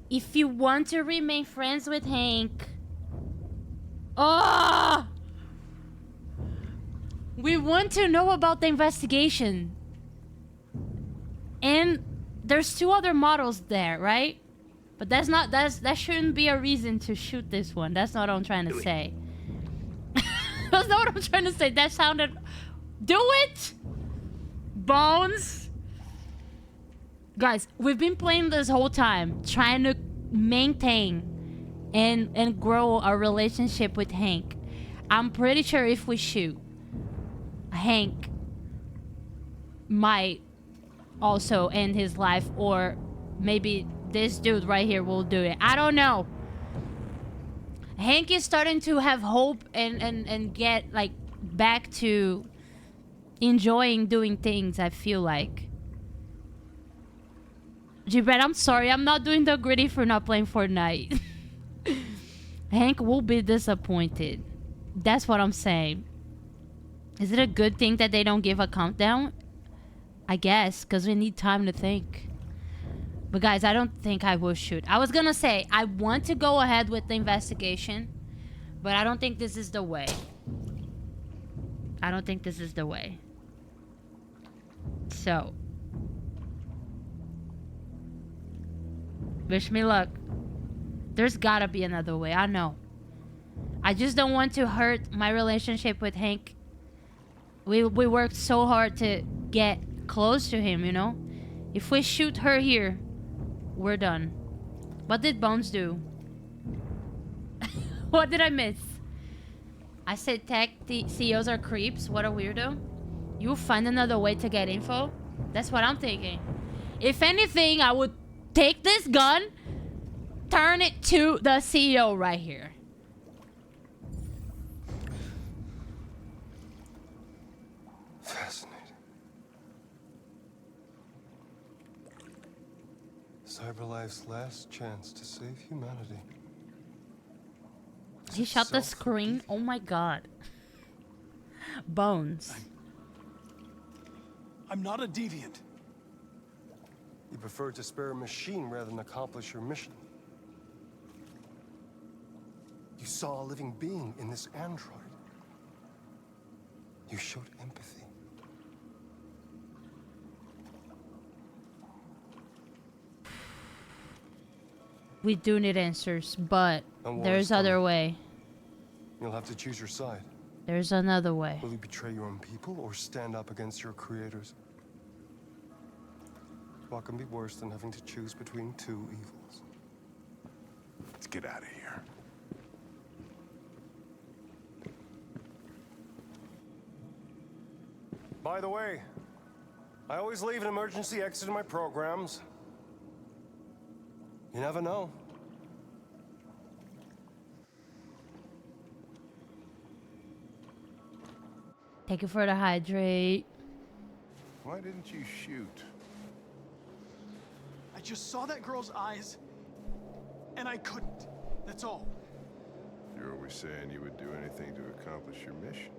if you want to remain friends with Hank, we want to know about the investigation. And there's 2 other models there, right? But that shouldn't be a reason to shoot this one. That's not what I'm trying to say. That's not what I'm trying to say. That sounded... Do it! Bones! Guys, we've been playing this whole time, trying to maintain and grow our relationship with Hank. I'm pretty sure if we shoot, Hank might also end his life, or maybe this dude right here will do it. I don't know. Hank is starting to have hope and get like back to enjoying doing things, I feel like. Gibran, I'm sorry, I'm not doing the gritty for not playing Fortnite. Hank will be disappointed. That's what I'm saying. Is it a good thing that they don't give a countdown? I guess, because we need time to think. But guys, I don't think I will shoot. I was gonna say, I want to go ahead with the investigation, but I don't think this is the way. I don't think this is the way. So. Wish me luck. There's gotta be another way, I know. I just don't want to hurt my relationship with Hank. We worked so hard to get close to him, you know? If we shoot her here, we're done. What did Bones do? What did I miss? I said tech CEOs are creeps. What a weirdo. You'll find another way to get info? That's what I'm thinking. If anything, I would take this gun, turn it to the CEO right here. Fascinating. CyberLife's last chance to save humanity. He shot the screen. Oh my god. Bones. I'm not a deviant. You prefer to spare a machine rather than accomplish your mission. You saw a living being in this android. You showed empathy. We do need answers, but And there's war's other coming. way. You'll have to choose your side. There's another way. Will you betray your own people or stand up against your creators? What can be worse than having to choose between two evils? Let's get out of here. By the way, I always leave an emergency exit in my programs. You never know. Take it for the hydrate. Why didn't you shoot? I just saw that girl's eyes, and I couldn't. That's all. You're always saying you would do anything to accomplish your mission.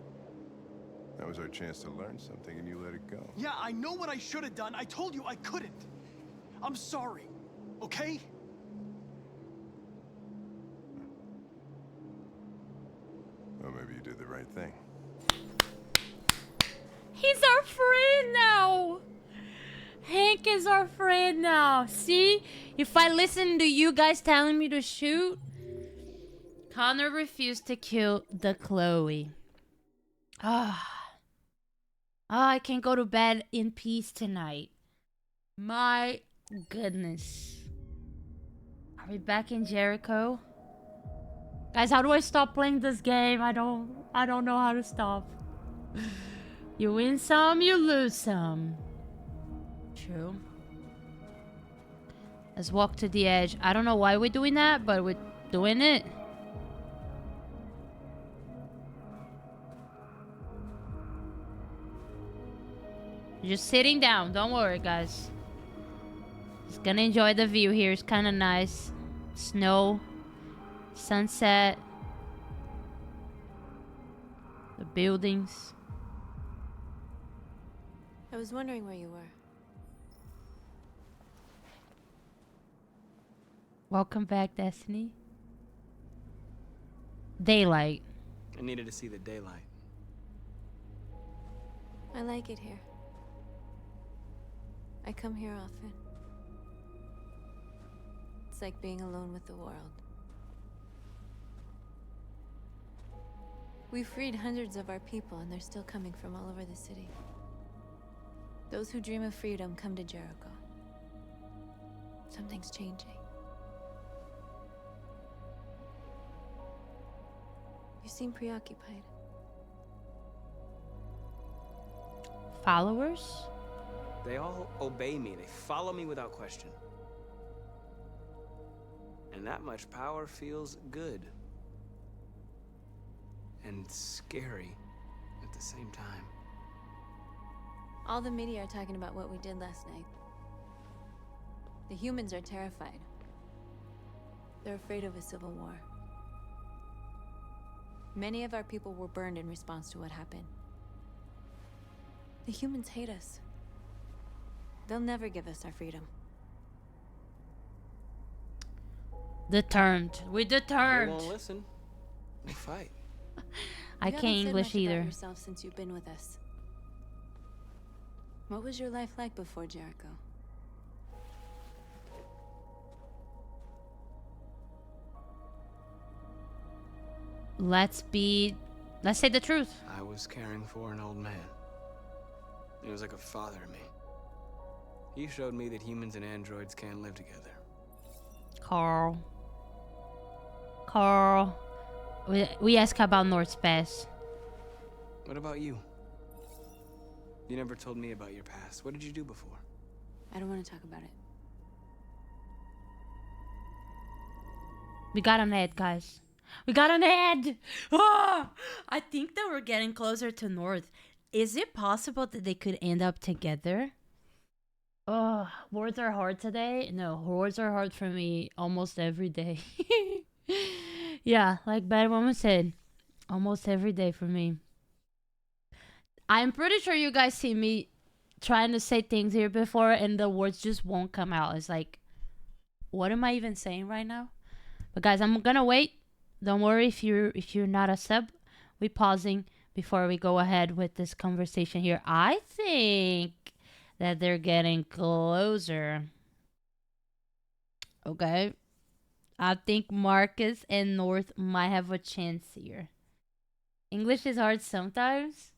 That was our chance to learn something, and you let it go. Yeah, I know what I should have done. I told you I couldn't. I'm sorry, okay? Well, maybe you did the right thing. He's our friend now. Hank is our friend now. See? If I listen to you guys telling me to shoot, Connor refused to kill the Chloe. I can't go to bed in peace tonight. My goodness. Are we back in Jericho? Guys, how do I stop playing this game? I don't know how to stop. You win some, you lose some. True. Let's walk to the edge. I don't know why we're doing that, but we're doing it. You're just sitting down. Don't worry, guys. Just gonna enjoy the view here. It's kind of nice. Snow. Sunset. The buildings. I was wondering where you were. Welcome back, Destiny. Daylight. I needed to see the daylight. I like it here. I come here often. It's like being alone with the world. We freed hundreds of our people, and they're still coming from all over the city. Those who dream of freedom come to Jericho. Something's changing. You seem preoccupied. Followers? They all obey me. They follow me without question. And that much power feels good. And scary at the same time. All the media are talking about what we did last night. The humans are terrified. They're afraid of a civil war. Many of our people were burned in response to what happened. The humans hate us. They'll never give us our freedom. Determined. We're determined. They won't listen. They fight. I can't English either. Yourself since you've been with us. What was your life like before Jericho? Let's say the truth. I was caring for an old man. He was like a father to me. He showed me that humans and androids can't live together. Carl. We asked about North Pass. What about you? You never told me about your past. What did you do before? I don't want to talk about it. We got an ad, guys. We got an ad! Ah! I think that we're getting closer to North. Is it possible that they could end up together? Oh, words are hard today. No, words are hard for me almost every day. Yeah, like Bad Woman said, almost every day for me. I'm pretty sure you guys see me trying to say things here before and the words just won't come out. It's like, what am I even saying right now? But guys, I'm gonna wait. Don't worry if you're not a sub. We pausing before we go ahead with this conversation here. I think that they're getting closer. Okay. I think Marcus and North might have a chance here. English is hard sometimes.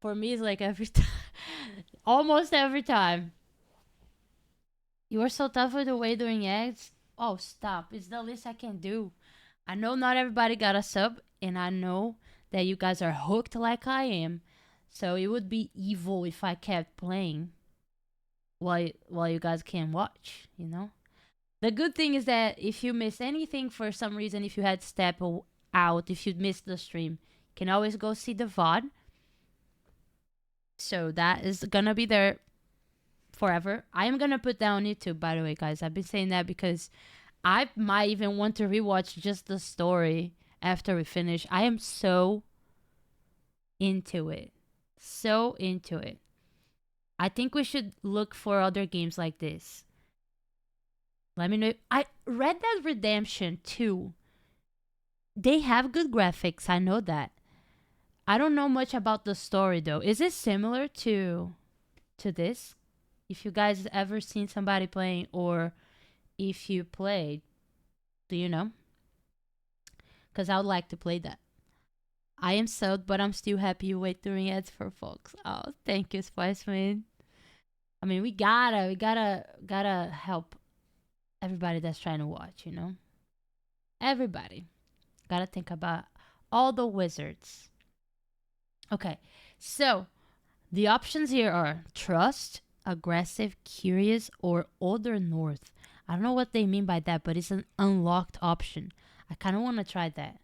For me, it's like every time. Almost every time. You are so tough with the way doing eggs. Oh, stop. It's the least I can do. I know not everybody got a sub, and I know that you guys are hooked like I am. So it would be evil if I kept playing while you guys can watch, you know? The good thing is that if you miss anything for some reason, if you had to step out, if you missed the stream, you can always go see the VOD. So that is gonna be there forever. I am gonna put that on YouTube, by the way, guys. I've been saying that because I might even want to rewatch just the story after we finish. I am so into it. So into it. I think we should look for other games like this. Let me know. I Red Dead Redemption 2. They have good graphics. I know that. I don't know much about the story though. Is it similar to this? If you guys ever seen somebody playing, or if you played, do you know? Because I would like to play that. I am sold, but I'm still happy you wait during ads for folks. Oh, thank you, Spiceman. I mean, we gotta help everybody that's trying to watch, you know? Everybody. Gotta think about all the wizards. Okay, so the options here are trust, aggressive, curious, or older north. I don't know what they mean by that, but it's an unlocked option. I kind of want to try that.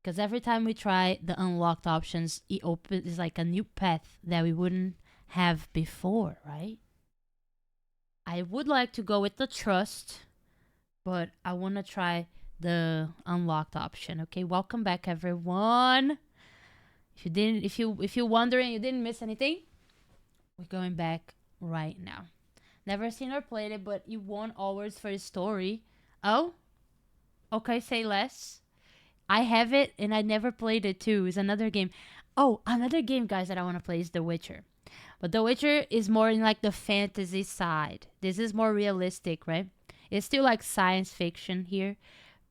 Because every time we try the unlocked options, it opens like a new path that we wouldn't have before, right? I would like to go with the trust, but I want to try the unlocked option. Okay, welcome back, everyone. If you're wondering, you didn't miss anything, we're going back right now. Never seen or played it, but you won awards for the story. Oh, okay, say less. I have it, and I never played it too. It's another game. Oh, another game, guys, that I want to play is The Witcher. But The Witcher is more in like the fantasy side. This is more realistic, right? It's still like science fiction here,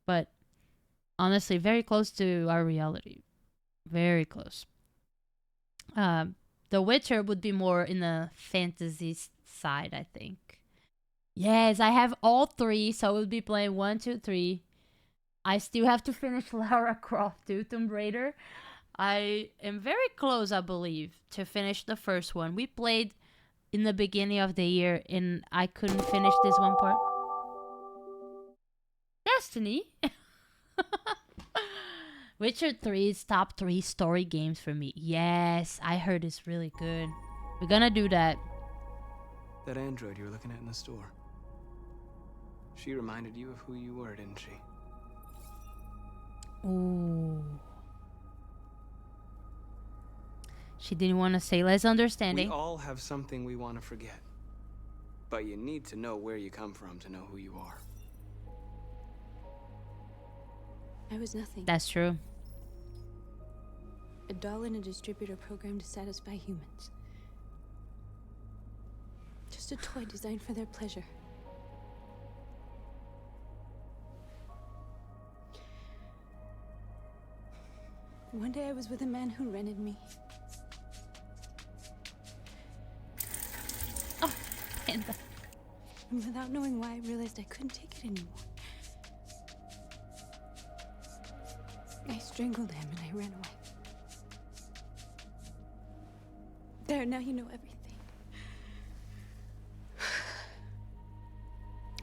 but honestly, very close to our reality. Very close. The Witcher would be more in the fantasy side, I think. Yes, I have all three, so we'll be playing 1, 2, 3. I still have to finish Lara Croft too, Tomb Raider. I am very close, I believe, to finish the first one. We played in the beginning of the year, and I couldn't finish this one part. Destiny? Witcher 3 is top 3 story games for me. Yes, I heard it's really good. We're gonna do that. That android you were looking at in the store. She reminded you of who you were, didn't she? Ooh. She didn't want to say less understanding. We all have something we want to forget. But you need to know where you come from to know who you are. I was nothing. That's true. A doll in a distributor program to satisfy humans. Just a toy designed for their pleasure. One day I was with a man who rented me. Oh, Panda. And without knowing why, I realized I couldn't take it anymore. I strangled him and I ran away. There, now you know everything.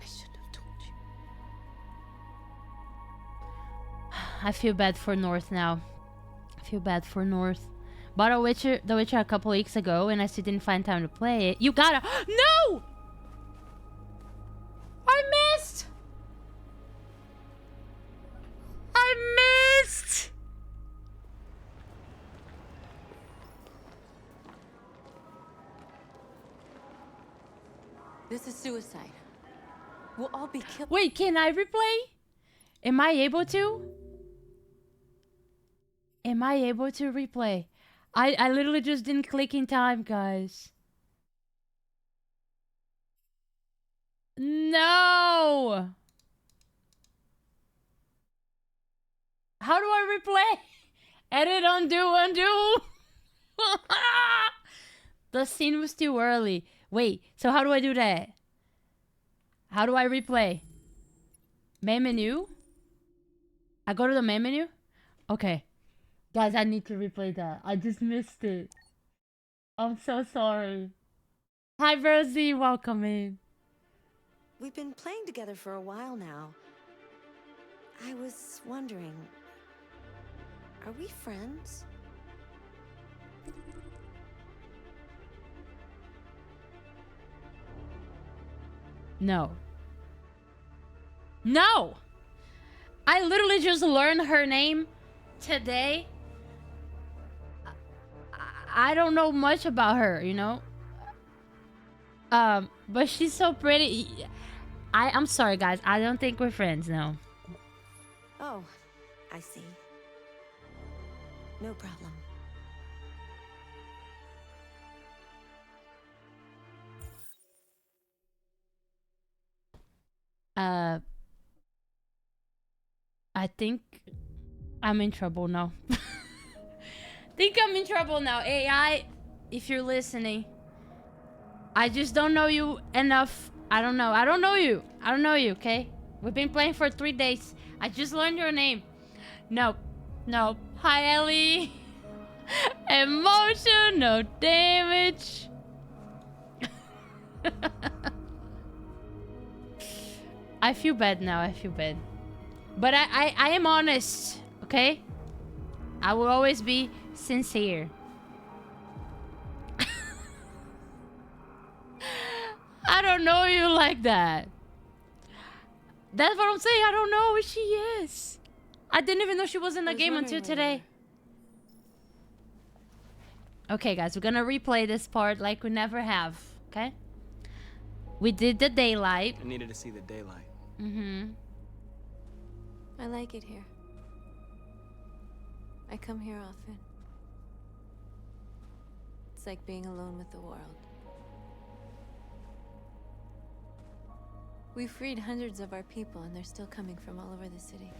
I shouldn't have told you. I feel bad for North now. I feel bad for North. Bought The Witcher a couple weeks ago, and I still didn't find time to play it. You gotta... No! I missed! I missed! This is suicide. We'll all be killed. Wait, can I replay? Am I able to? Am I able to replay? I literally just didn't click in time, guys. No! How do I replay? Edit, undo. The scene was too early. Wait, so how do I do that? How do I replay? Main menu? I go to the main menu? Okay. Guys, I need to replay that. I just missed it. I'm so sorry. Hi, Rosie. Welcome in. We've been playing together for a while now. I was wondering, are we friends? No. No! I literally just learned her name today. I don't know much about her, you know? But she's so pretty. I'm sorry, guys. I don't think we're friends, no. Oh, I see. No problem. I think I'm in trouble now. Think I'm in trouble now. AI, if you're listening, I just don't know you enough. I don't know. I don't know you. I don't know you, okay? We've been playing for 3 days. I just learned your name. No. No. Hi, Ellie. Emotion, no damage. I feel bad now. I feel bad. But I am honest, okay? I will always be sincere. I don't know you like that. That's what I'm saying. I don't know who she is. I didn't even know she was in the game until today. Okay, guys, we're gonna replay this part like we never have, okay? We did the daylight. I needed to see the daylight. Mm-hmm. I like it here. I come here often. It's like being alone with the world. We freed hundreds of our people, and they're still coming from all over the city.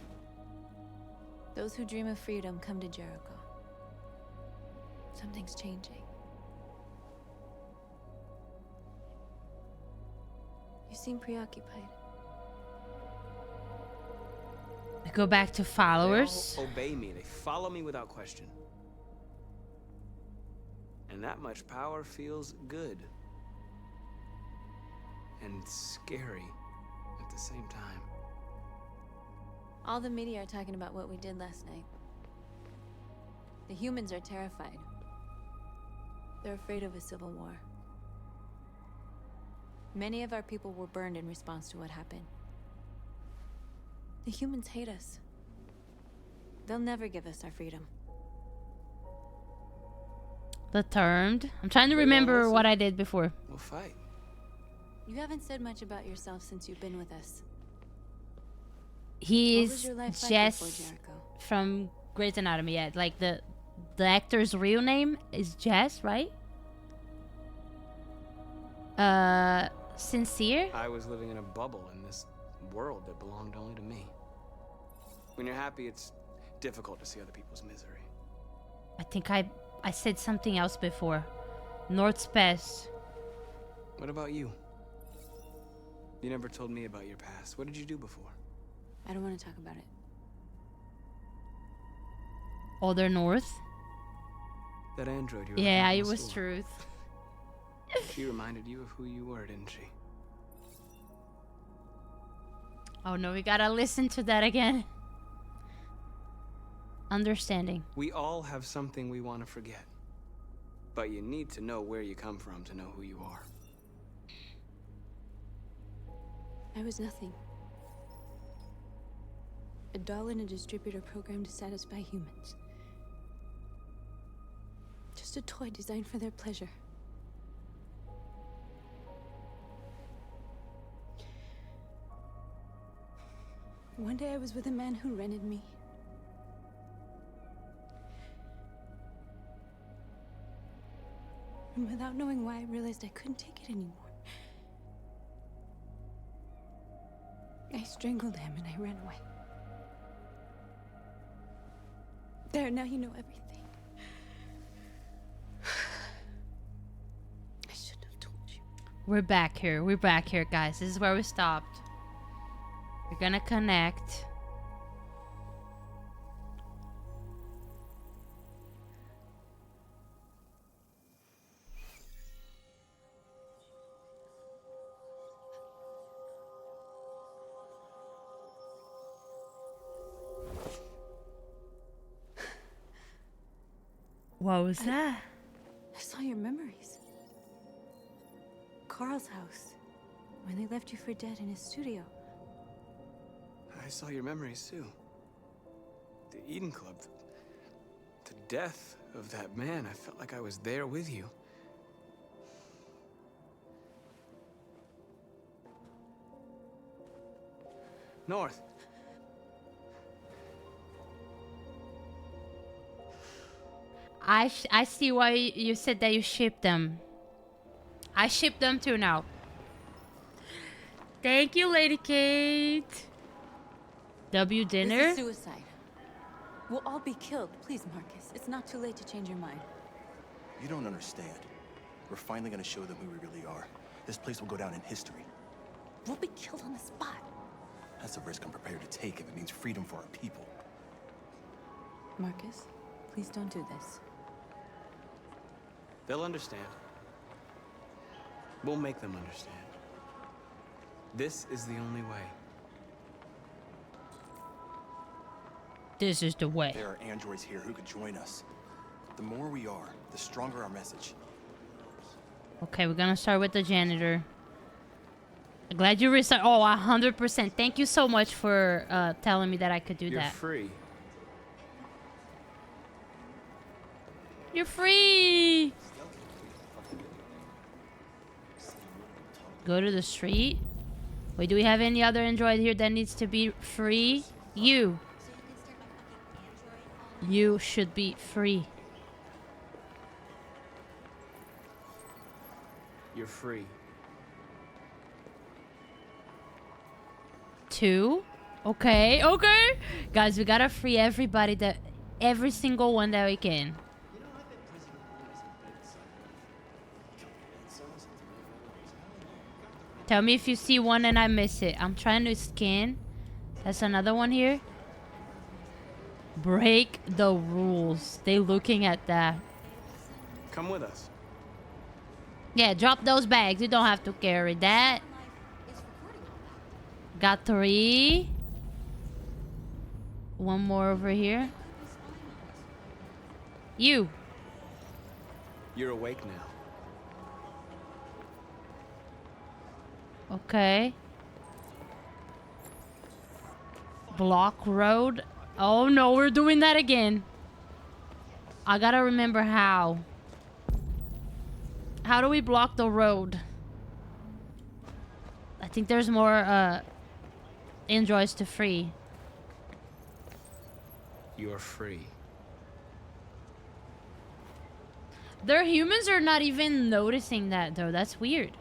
Those who dream of freedom come to Jericho. Something's changing. You seem preoccupied. We go back to followers. They all obey me. They follow me without question. And that much power feels good. And scary at the same time. All the media are talking about what we did last night. The humans are terrified. They're afraid of a civil war. Many of our people were burned in response to what happened. The humans hate us. They'll never give us our freedom. The termed. I'm trying to remember what I did before. We'll fight. You haven't said much about yourself since you've been with us. He's your life like Jess before Jericho? from Grey's Anatomy. Yeah, like the actor's real name is Jess, right? Sincere? I was living in a bubble in this world that belonged only to me. When you're happy, it's difficult to see other people's misery. I think I said something else before. North's best. What about you? You never told me about your past. What did you do before? I don't want to talk about it. Older North? That android you were Yeah, in it the was store. truth. She reminded you of who you were, didn't she? Oh no, we gotta listen to that again. Understanding. We all have something we want to forget. But you need to know where you come from to know who you are. I was nothing. A doll in a distributor program to satisfy humans. Just a toy designed for their pleasure. One day I was with a man who rented me. And without knowing why, I realized I couldn't take it anymore. I strangled him and I ran away. There, now you know everything. I shouldn't have told you. We're back here. We're back here, guys. This is where we stopped. We're gonna connect. What was that? I saw your memories. Carl's house. When they left you for dead in his studio. I saw your memories too. The Eden Club. The death of that man. I felt like I was there with you. North. I see why you said that you shipped them. I ship them too now. Thank you, Lady Kate. W dinner? This is suicide. We'll all be killed. Please, Marcus. It's not too late to change your mind. You don't understand. We're finally gonna show them who we really are. This place will go down in history. We'll be killed on the spot. That's a risk I'm prepared to take if it means freedom for our people. Marcus, please don't do this. They'll understand. We'll make them understand. This is the only way. This is the way. There are androids here who could join us. The more we are, the stronger our message. Okay, we're gonna start with the janitor. I'm glad you restart. Oh, 100%. Thank you so much for telling me that I could do You're that. free. You're free. Go to the street. Wait, do we have any other android here that needs to be free? You. You should be free. You're free. 2. Okay, okay. Guys, we gotta free everybody every single one that we can. Tell me if you see one and I miss it. I'm trying to scan. That's another one here. Break the rules. They looking at that. Come with us. Yeah, drop those bags. You don't have to carry that. Got 3. One more over here. You. You're awake now. Okay. Block road. Oh no, we're doing that again. I gotta remember how. How do we block the road? I think there's more androids to free. You're free. Their humans are not even noticing that though. That's weird.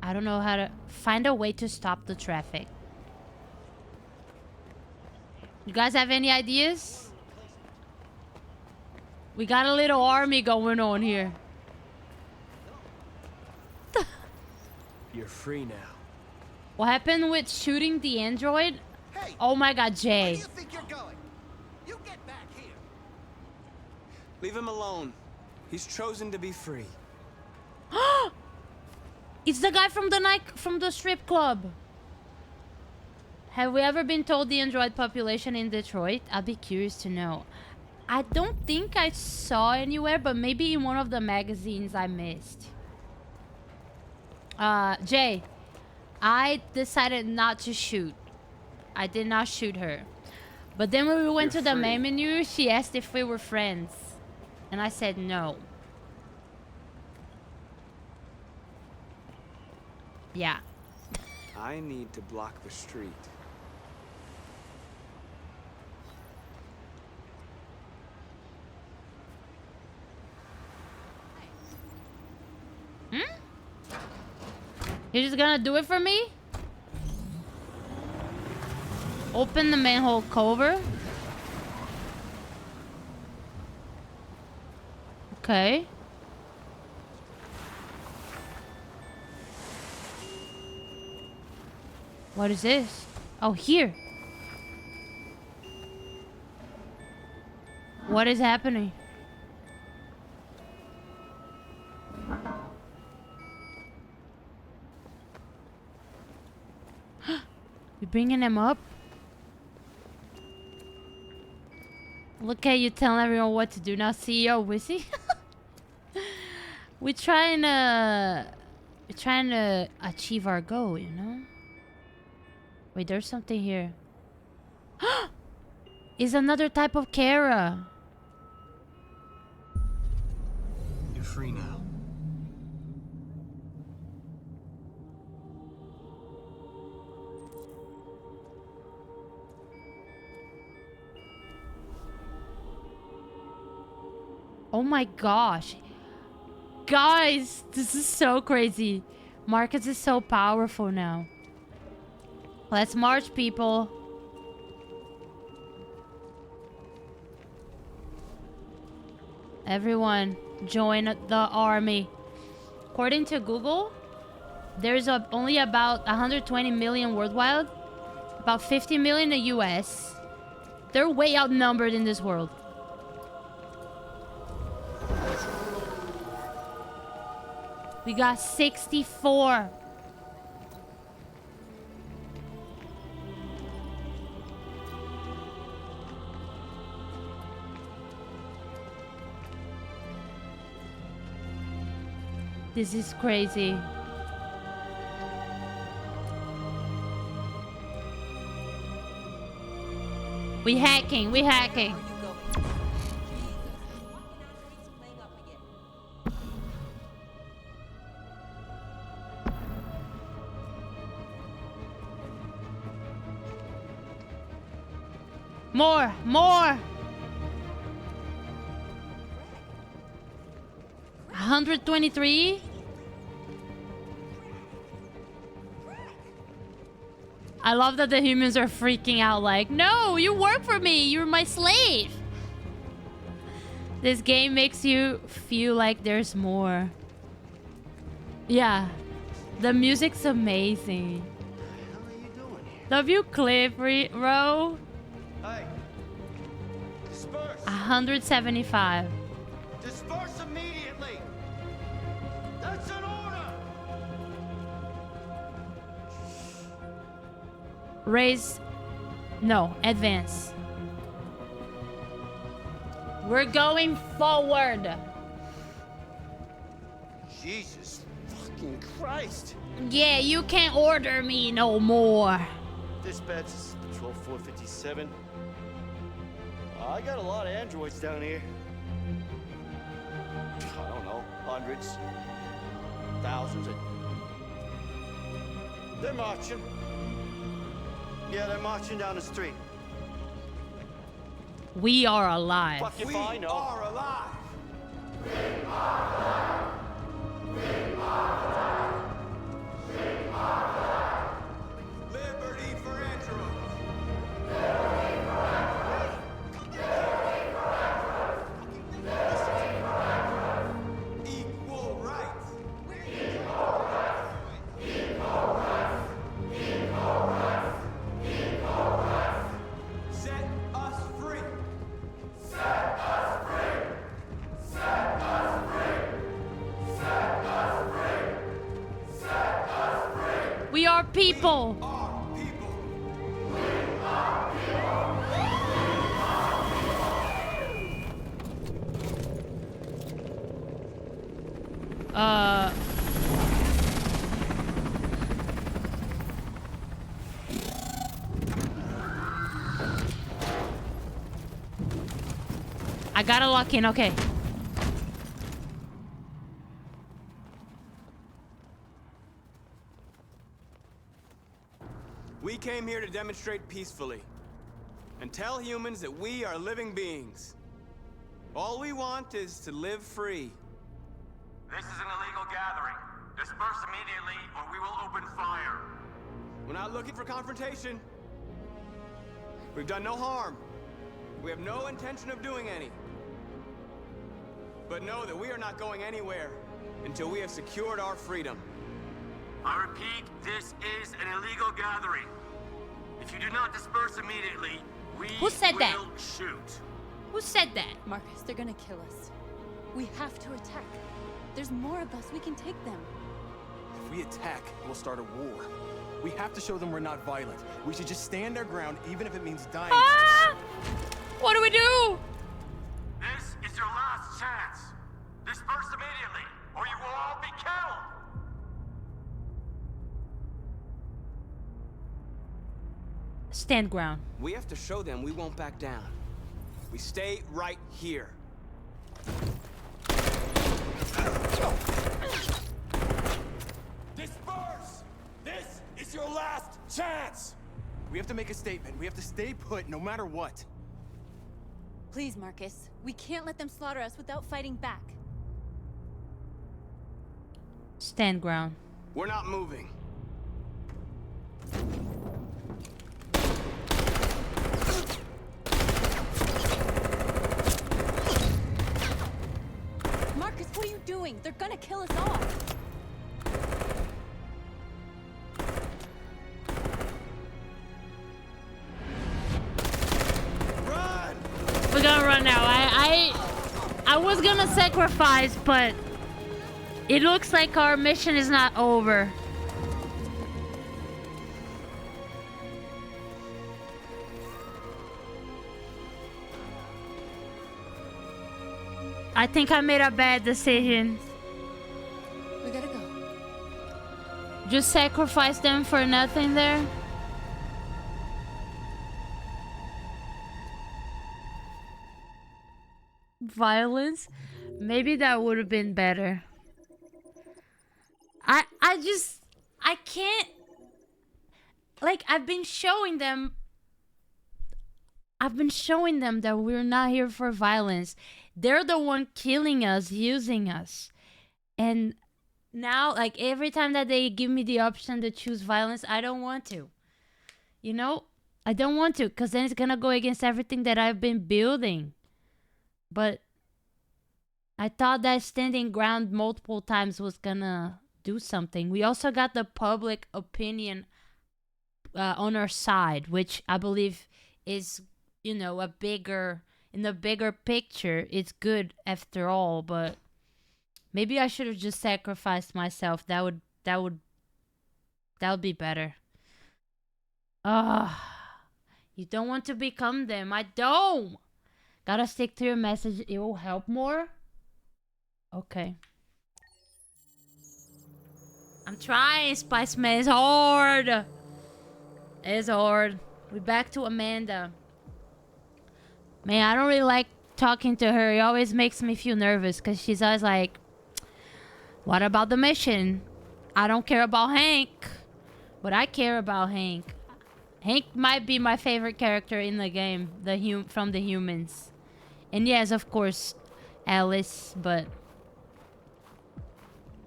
I don't know how to find a way to stop the traffic. You guys have any ideas? We got a little army going on here. You're free now. What happened with shooting the android? Oh my god, Jay. Where do you think you're going? You get back here. Leave him alone. He's chosen to be free. It's the guy from the strip club. Have we ever been told the android population in Detroit? I'd be curious to know. I don't think I saw anywhere, but maybe in one of the magazines I missed. Jay, I decided not to shoot. I did not shoot her. But then when we went to the main menu, she asked if we were friends. And I said no. Yeah. I need to block the street. You're just gonna do it for me? Open the manhole cover. Okay. What is this? Oh, here. What is happening? You bringing them up? Look at you telling everyone what to do now, CEO Wizzy. We're trying to achieve our goal, you know? Wait, there's something here. It's another type of Kara. You're free now. Oh my gosh. Guys, this is so crazy. Marcus is so powerful now. Let's march, people. Everyone, join the army. According to Google, there's only about 120 million worldwide, about 50 million in the US. They're way outnumbered in this world. We got 64. This is crazy. We hacking, we hacking. More, more. 123. I love that the humans are freaking out like, no, you work for me. You're my slave. This game makes you feel like there's more. Yeah. The music's amazing. Love you, Cliff, bro. Hey. Disperse. 175. Disperse immediately. That's an order. Raise. No, advance. We're going forward. Jesus fucking Christ. Yeah, you can't order me no more. Dispatch, this is Patrol 457. I got a lot of androids down here. I don't know, hundreds, thousands. They're marching. Yeah, they're marching down the street. We are alive. Fuck if I know. We are alive. We are alive. We are alive. We are alive. Liberty for androids. Liberty for androids. Liberty for androids. Liberty for androids. Equal rights. Equal rights. Equal rights. Equal rights. Equal rights. Set us free. Set us free. Set us free. Set us free. Set us free. We are people. I gotta lock in, okay. We came here to demonstrate peacefully and tell humans that we are living beings. All we want is to live free. This is an illegal gathering. Disperse immediately or we will open fire. We're not looking for confrontation. We've done no harm. We have no intention of doing any. But know that we are not going anywhere until we have secured our freedom. I repeat, this is an illegal gathering. If you do not disperse immediately, we Who said will that? shoot. Who said that? Marcus, they're gonna kill us. We have to attack. There's more of us. We can take them. If we attack, we'll start a war. We have to show them we're not violent. We should just stand our ground, even if it means dying. Ah! What do we do? This is your last chance. Disperse immediately, or you will all be killed. Stand ground. We have to show them we won't back down. We stay right here. Disperse! This is your last chance! We have to make a statement. We have to stay put no matter what. Please, Marcus. We can't let them slaughter us without fighting back. Stand ground. We're not moving. Marcus, what are you doing? They're gonna kill us all. We're gonna run now. I was gonna sacrifice, but it looks like our mission is not over. I think I made a bad decision. We gotta go. Just sacrifice them for nothing there. Violence? Maybe that would have been better. I can't, like, I've been showing them that we're not here for violence. They're the one killing us, using us. And now, like, every time that they give me the option to choose violence, I don't want to. You know? I don't want to, because then it's gonna go against everything that I've been building. But I thought that standing ground multiple times was gonna do something. We also got the public opinion on our side, which I believe is, you know, in the bigger picture, it's good after all. But maybe I should have just sacrificed myself. That would be better. You don't want to become them. I don't. Gotta stick to your message. It will help more. Okay. I'm trying, Spice Man. It's hard. It's hard. We're back to Amanda. Man, I don't really like talking to her. It always makes me feel nervous because she's always like, what about the mission? I don't care about Hank. But I care about Hank. Hank might be my favorite character in the game. From the humans. And yes, of course, Alice, but...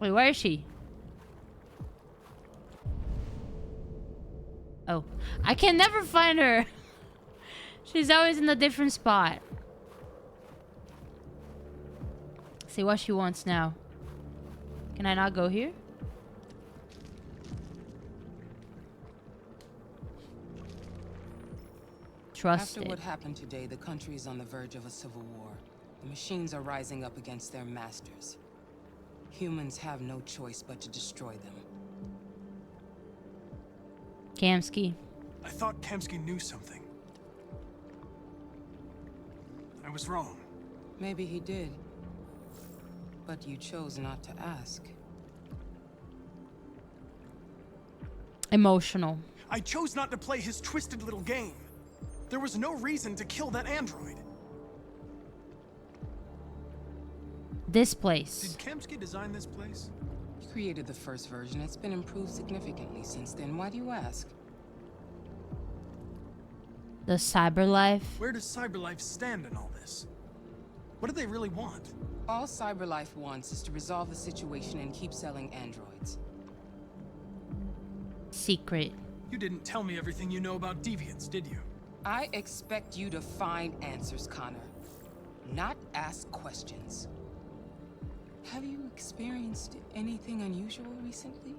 Wait, where is she? Oh. I can never find her. She's always in a different spot. See what she wants now. Can I not go here? Trusted. After what happened today, the country is on the verge of a civil war. The machines are rising up against their masters. Humans have no choice but to destroy them. Kamsky. I thought Kamsky knew something. I was wrong. Maybe he did. But you chose not to ask. Emotional. I chose not to play his twisted little game. There was no reason to kill that android. This place. Did Kamsky design this place? He created the first version. It's been improved significantly since then. Why do you ask? The CyberLife. Where does CyberLife stand in all this? What do they really want? All CyberLife wants is to resolve the situation and keep selling androids. Secret. You didn't tell me everything you know about deviants, did you? I expect you to find answers, Connor, not ask questions. Have you experienced anything unusual recently?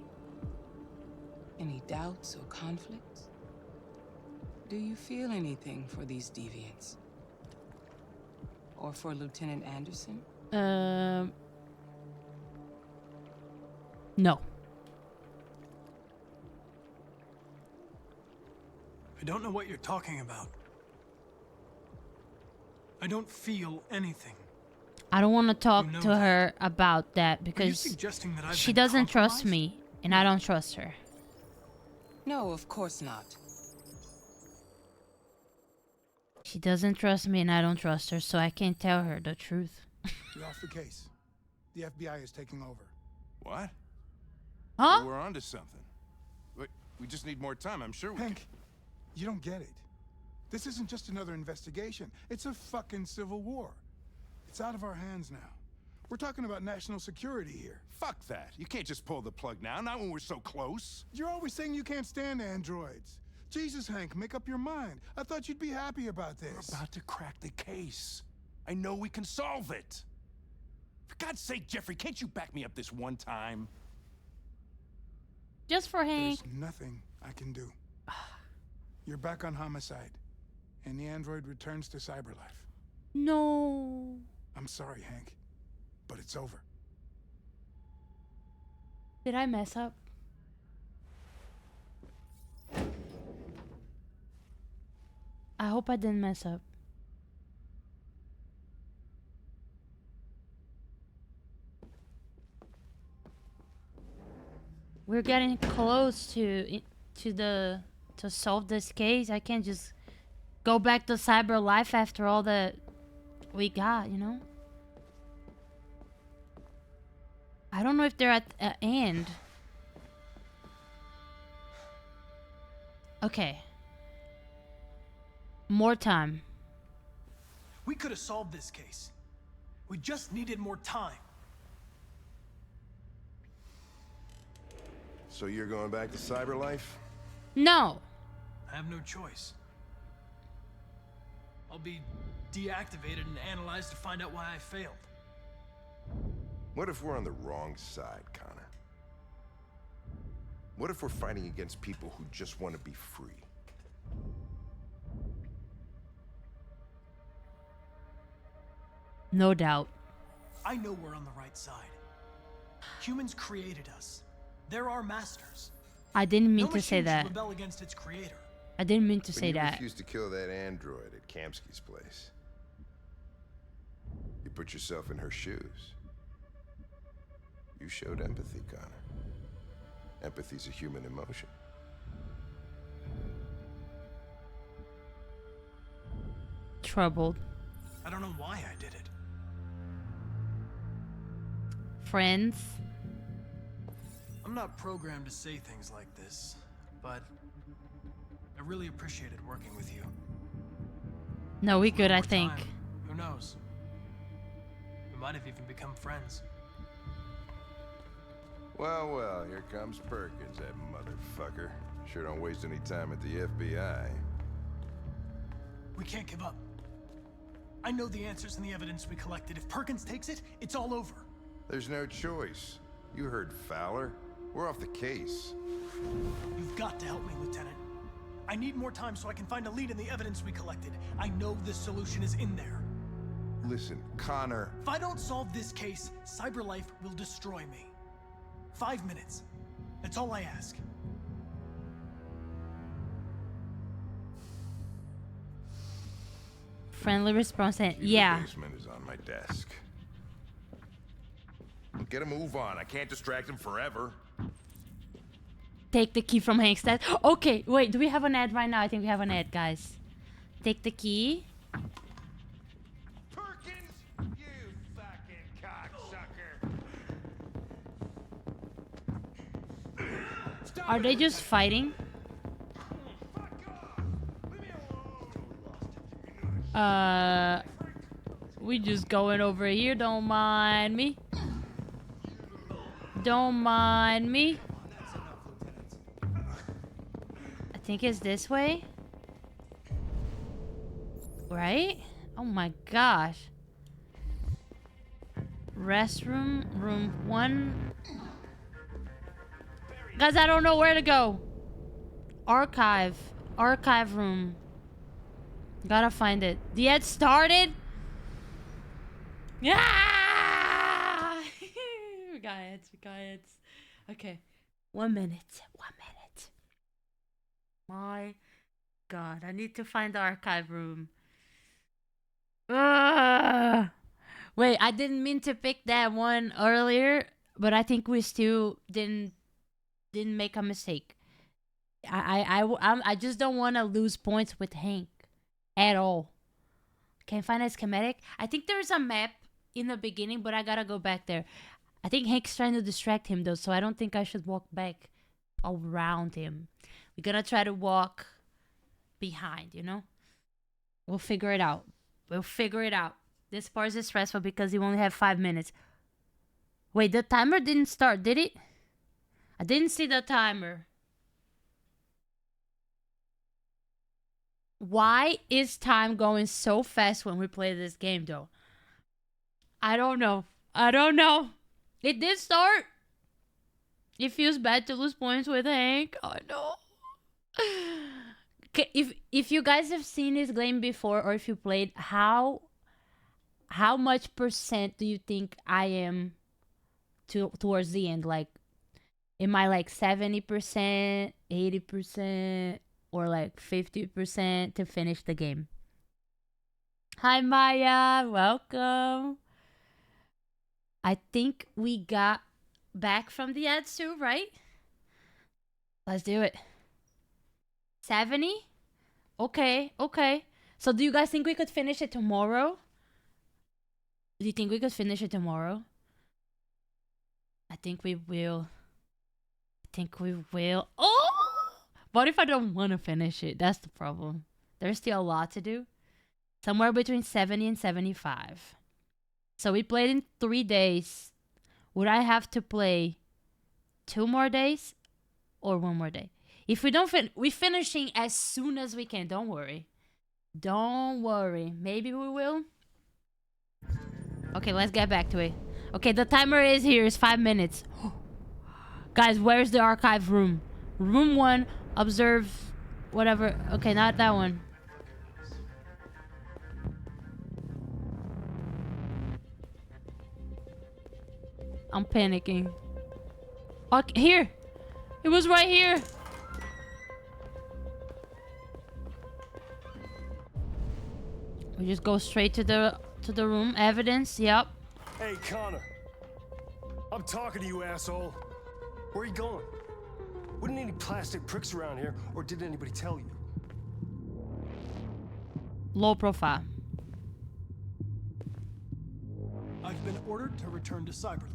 Any doubts or conflicts? Do you feel anything for these deviants? Or for Lieutenant Anderson? No. I don't know what you're talking about. I don't feel anything. I don't want to talk to her about that because suggesting that I've she been doesn't trust compromised? me and I don't trust her. No, of course not. She doesn't trust me and I don't trust her, so I can't tell her the truth. You're off the case. The FBI is taking over. What? Huh? We're onto something. We just need more time. I'm sure we Hank, you don't get it. This isn't just another investigation. It's a fucking civil war. It's out of our hands now. We're talking about national security here. Fuck that. You can't just pull the plug now, not when we're so close. You're always saying you can't stand androids. Jesus, Hank, make up your mind. I thought you'd be happy about this. We're about to crack the case. I know we can solve it. For God's sake, Jeffrey, can't you back me up this one time? Just for Hank. There's nothing I can do. You're back on homicide, and the android returns to CyberLife. No. I'm sorry, Hank, but it's over. Did I mess up? I hope I didn't mess up. We're getting close to solve this case. I can't just go back to CyberLife after all that we got, you know? I don't know if they're at the end. Okay. More time. We could have solved this case. We just needed more time. So you're going back to CyberLife? No. I have no choice. I'll be deactivated and analyzed to find out why I failed. What if we're on the wrong side, Connor? What if we're fighting against people who just want to be free? No doubt. I know we're on the right side. Humans created us. They're our masters. I didn't mean No to say machine should that. rebel against its creator. I didn't mean to When say you that. refused to kill that android at Kamsky's place, you put yourself in her shoes. You showed empathy, Connor. Empathy's a human emotion. Troubled. I don't know why I did it. Friends. I'm not programmed to say things like this, but I really appreciated working with you. No, we good, I Over think. time, who knows? We might have even become friends. Well, well, here comes Perkins, that motherfucker. Sure don't waste any time at the FBI. We can't give up. I know the answers and the evidence we collected. If Perkins takes it, it's all over. There's no choice. You heard Fowler. We're off the case. You've got to help me, Lieutenant. I need more time so I can find a lead in the evidence we collected. I know the solution is in there. Listen, Connor. If I don't solve this case, CyberLife will destroy me. 5 minutes. That's all I ask. Friendly response and The yeah. basement is on my desk. Get a move on. I can't distract him forever. Take the key from Hank's desk. Okay, wait, do we have an ad right now? I think we have an ad, guys. Take the key. Perkins, you fucking cocksucker. Are they just fighting? We just going over here. Don't mind me. Don't mind me. I think it's this way. Right? Oh my gosh. Restroom, room 1. Guys, I don't know where to go. Archive room. Gotta find it. The ad started. Yeah. We got it. Okay. 1 minute. My God, I need to find the archive room. Wait, I didn't mean to pick that one earlier, but I think we still didn't make a mistake. I just don't want to lose points with Hank at all. Can't find a schematic. I think there's a map in the beginning, but I gotta go back there. I think Hank's trying to distract him though, so I don't think I should walk back around him. We're gonna try to walk behind, you know? We'll figure it out. This part is stressful because you only have 5 minutes. Wait, the timer didn't start, did it? I didn't see the timer. Why is time going so fast when we play this game, though? I don't know. It did start. It feels bad to lose points with Hank. I know. Okay, if you guys have seen this game before, or if you played, how much percent do you think I am towards the end? Like, am I like 70%, 80%, or like 50% to finish the game? Hi Maya, welcome. I think we got back from the ads too, right? Let's do it. 70? Okay. So do you guys think we could finish it tomorrow? Do you think we could finish it tomorrow? I think we will. Oh! What if I don't want to finish it? That's the problem. There's still a lot to do. Somewhere between 70 and 75. So we played in 3 days. Would I have to play 2 more days or 1 more day? If we don't we're finishing as soon as we can. Don't worry. Maybe we will. Okay, let's get back to it. Okay, the timer is here. It's 5 minutes. Guys, where's the archive room? Room 1, observe, whatever. Okay, not that one. I'm panicking. Okay, here. It was right here. We just go straight to the room. Evidence, yep. Hey, Connor. I'm talking to you, asshole. Where are you going? Wouldn't any plastic pricks around here, or did anybody tell you? Low profile. I've been ordered to return to Cyberlife.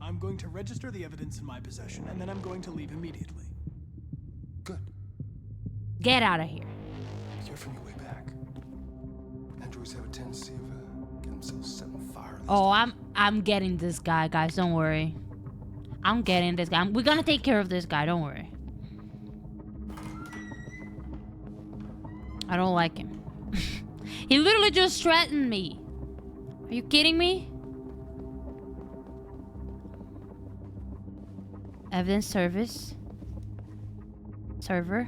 I'm going to register the evidence in my possession, and then I'm going to leave immediately. Good. Get out of here. You're from your way back. Androids have a tendency of getting themselves set on fire. Oh, I'm getting this guy, guys. Don't worry. I'm getting this guy. We're gonna take care of this guy. Don't worry. I don't like him. He literally just threatened me. Are you kidding me? Evidence service. Server.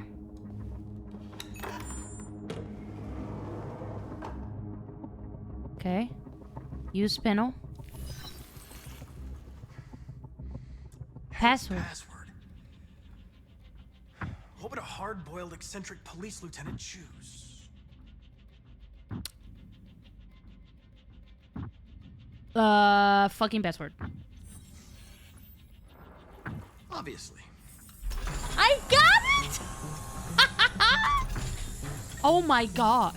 Okay. Use panel. Password. What would a hard-boiled, eccentric police lieutenant choose? Fucking password. Obviously. I got it! Oh my god.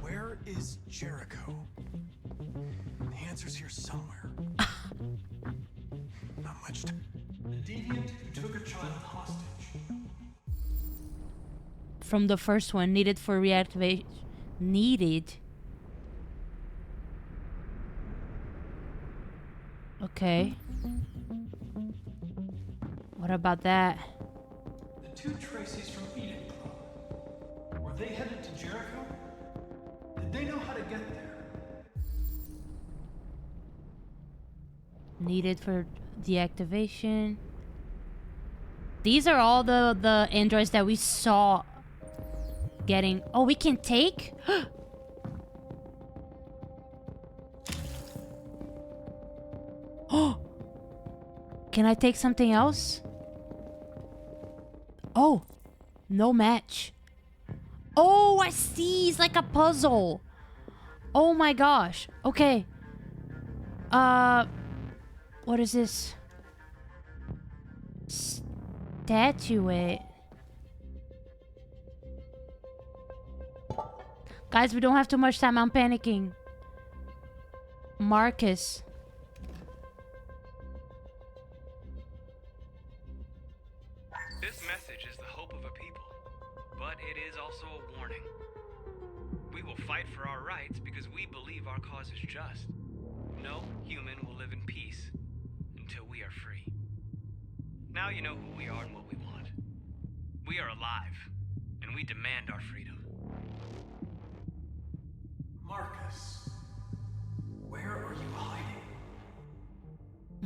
Where is Jericho? The answer's here somewhere. Not much time. The deviant who took a child hostage. from the first one. Needed for reactivation. Needed. Okay. What about that? The two Tracys from Eden Club. Were they headed to Jericho? Did they know how to get there? Needed for deactivation. These are all the androids that we saw getting. Oh, we can take? Oh, can I take something else? Oh, no match. Oh, I see. It's like a puzzle. Oh my gosh. Okay. What is this? Statuette. Guys, we don't have too much time. I'm panicking. Marcus. This message is the hope of a people, but it is also a warning. We will fight for our rights because we believe our cause is just. No human will live in peace until we are free. Now you know who we are and what we want. We are alive, and we demand our freedom. Marcus, where are you hiding?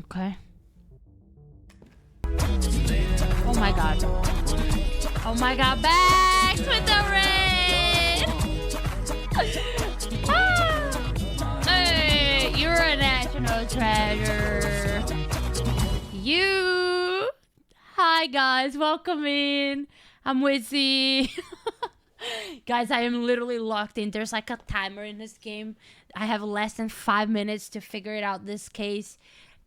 Okay. Oh my god. Oh my god, back with the raid! Ah! Hey, you're a national treasure. You. Hi guys, welcome in. I'm Wizzy. Guys, I am literally locked in. There's like a timer in this game. I have less than 5 minutes to figure it out, this case.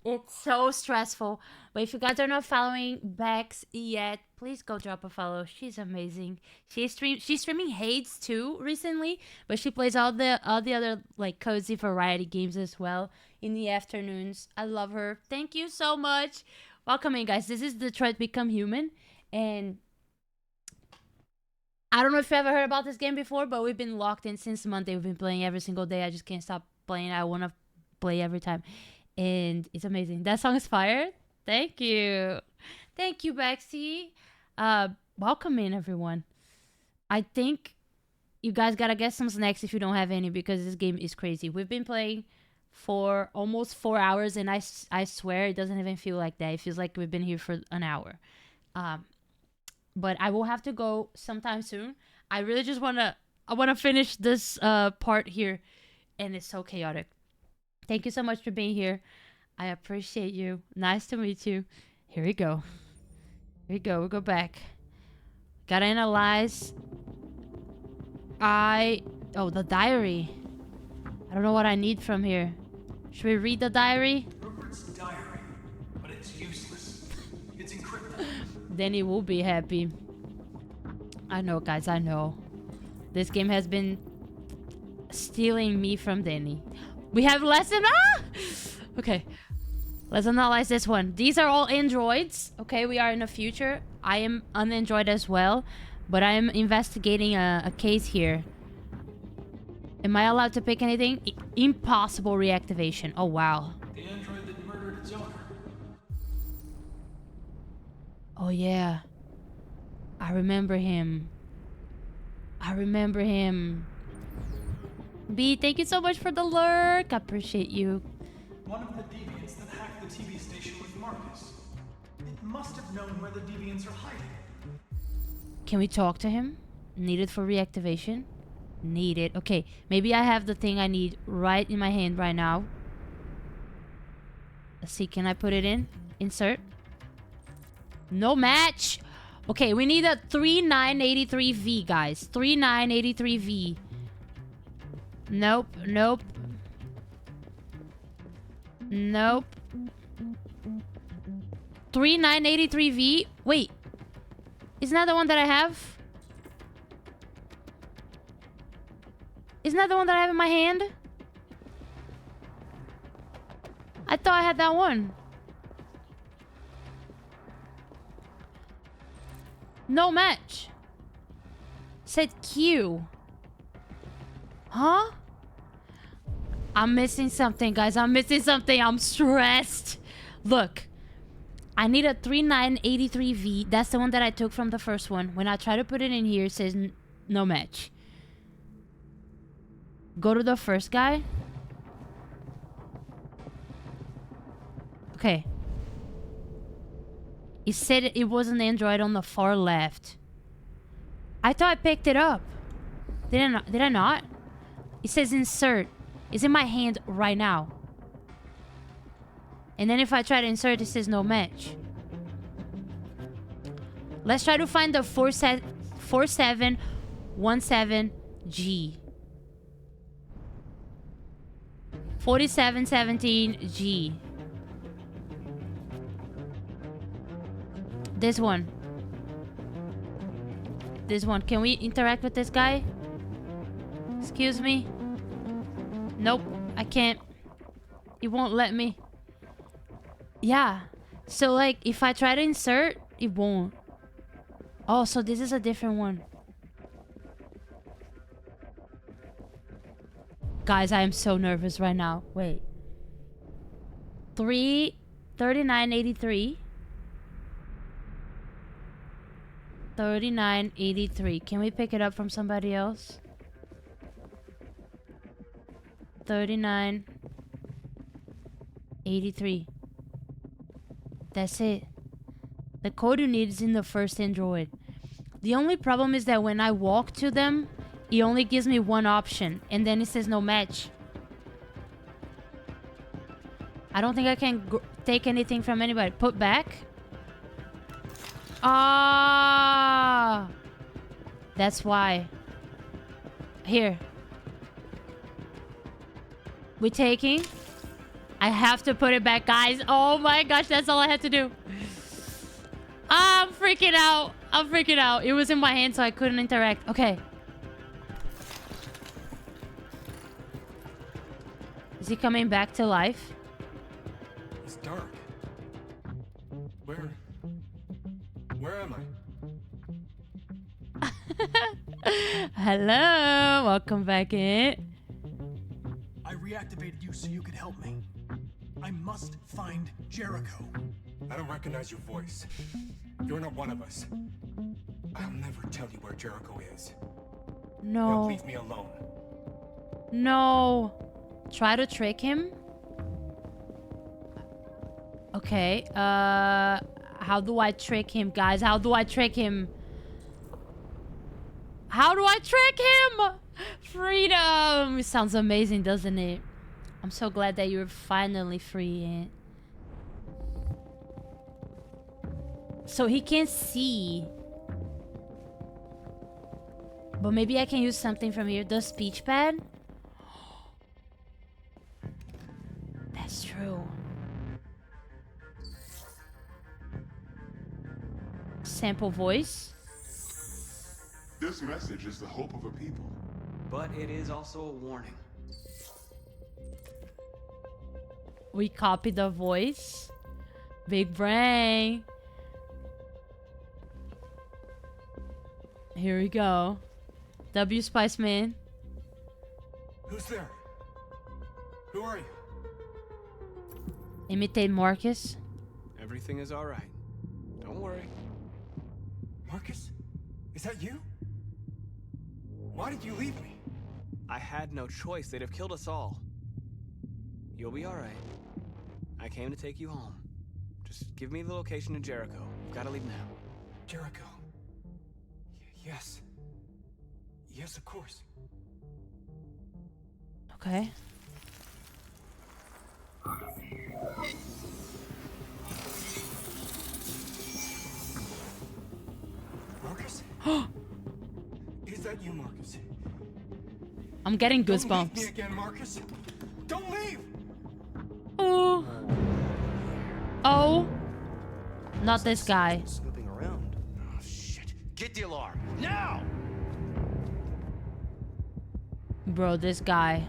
It's so stressful. But if you guys are not following Bex yet, please go drop a follow. She's amazing. She's streaming Hades too recently, but she plays all the other like cozy variety games as well in the afternoons. I love her. Thank you so much. Welcome in, guys. This is Detroit Become Human, and I don't know if you ever heard about this game before, but we've been locked in since Monday. We've been playing every single day. I just can't stop playing. I want to play every time. And it's amazing. That song is fire. Thank you. Thank you, Bexy. Welcome in, everyone. I think you guys gotta get some snacks if you don't have any, because this game is crazy. We've been playing for almost 4 hours, and I swear it doesn't even feel like that. It feels like we've been here for an hour. But I will have to go sometime soon. I really just wanna finish this part here, and it's so chaotic. Thank you so much for being here. I appreciate you. Nice to meet you. Here we go. Here we go. We'll go back. Gotta analyze. Oh, the diary. I don't know what I need from here. Should we read the diary? Rupert's diary, but it's useless. It's encrypted. Danny will be happy. I know, guys. I know. This game has been stealing me from Danny. We have lesson. Okay. Let's analyze this one. These are all androids. Okay, we are in the future. I am an android as well, but I am investigating a case here. Am I allowed to pick anything? Impossible reactivation. Oh, wow. The android that murdered its owner. Oh, yeah. I remember him. I remember him. B, thank you so much for the lurk. I appreciate you. One of the deviants that hacked the TV station with Marcus. It must have known where the deviants are hiding. Can we talk to him? Needed for reactivation? Needed. Okay, maybe I have the thing I need right in my hand right now. Let's see, can I put it in? Insert. No match! Okay, we need a 3983V, guys. 3983V. Nope, nope. Nope. 3983V. Wait. Isn't that the one that I have? Isn't that the one that I have in my hand? I thought I had that one. No match. Said Q. Huh? I'm missing something, guys. I'm missing something. I'm stressed. Look. I need a 3983V. That's the one that I took from the first one. When I try to put it in here, it says no match. Go to the first guy. Okay. It said it was an Android on the far left. I thought I picked it up. Did I not? It says insert. It's in my hand right now. And then if I try to insert, it says no match. Let's try to find the 4717G. 4717G. This one. This one. Can we interact with this guy? Excuse me? Nope. I can't. It won't let me. Yeah. So, like, if I try to insert, it won't. Oh, so this is a different one. Guys, I am so nervous right now. Wait. 3983. 3983. Can we pick it up from somebody else? 3983. That's it. The code you need is in the first Android. The only problem is that when I walk to them, it only gives me one option, and then it says no match. I don't think I can take anything from anybody. Put back. Ah, that's why. Here. We taking. I have to put it back, guys. Oh my gosh, that's all I had to do. I'm freaking out. I'm freaking out. It was in my hand, so I couldn't interact. Okay. Is he coming back to life? It's dark. Where am I? Hello. Welcome back in. I reactivated you so you could help me. I must find Jericho. I don't recognize your voice. You're not one of us. I'll never tell you where Jericho is. No. Now leave me alone. No. Try to trick him. Okay. How do I trick him, guys? How do I trick him? How do I trick him? Freedom! It sounds amazing, doesn't it? I'm so glad that you're finally free. So he can't see. But maybe I can use something from here. The speech pad? That's true. Sample voice. This message is the hope of a people. But it is also a warning. We copy the voice. Big brain. Here we go. W Spice Man. Who's there? Who are you? Imitate Marcus. Everything is all right. Don't worry. Marcus? Is that you? Why did you leave me? I had no choice. They'd have killed us all. You'll be all right. I came to take you home. Just give me the location of Jericho. We've got to leave now. Jericho. Yes. Yes, of course. Okay. Marcus? Is that you, Marcus? I'm getting Don't leave goosebumps. me again, Marcus. Don't leave. Oh. Oh. Not this guy. Snooping around. Oh shit! Get the alarm now! Bro, this guy.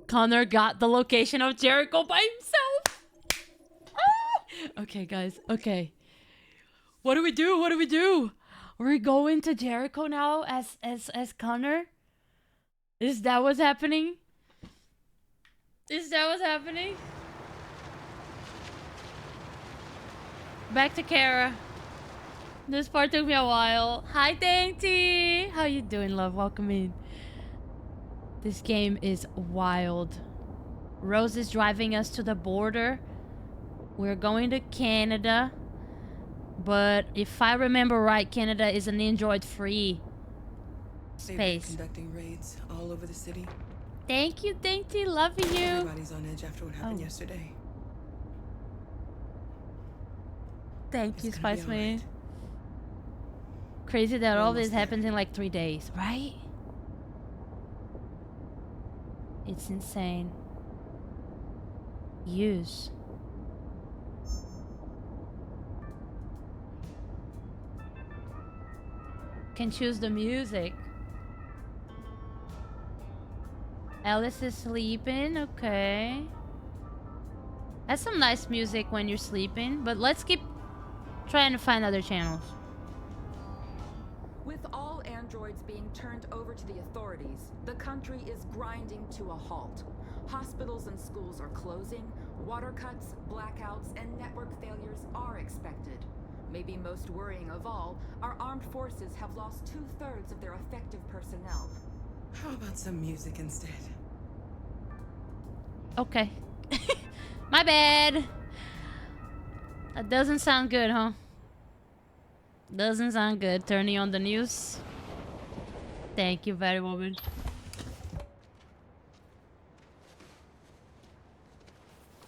Connor got the location of Jericho by himself. Ah! Okay, guys. Okay. What do we do? What do we do? We're going to Jericho now as Connor? Is that what's happening? Is that what's happening? Back to Kara. This part took me a while. Hi, Dainty. How you doing, love? Welcome in. This game is wild. Rose is driving us to the border. We're going to Canada. But if I remember right, Canada is an Android-free space. Conducting raids all over the city. Thank you, Dainty. Love you. Everybody's on edge after what happened yesterday. Thank you, Spice Man. Crazy that all this happens in like 3 days, right? It's insane. Use. Can choose the music. Alice is sleeping, okay. That's some nice music when you're sleeping, but let's keep trying to find other channels. With all androids being turned over to the authorities, the country is grinding to a halt. Hospitals and schools are closing, water cuts, blackouts, and network failures are expected. Maybe most worrying of all, our armed forces have lost 2/3 of their effective personnel. How about some music instead? Okay. My bad. That doesn't sound good, huh? Doesn't sound good. Turning on the news. Thank you, very woman.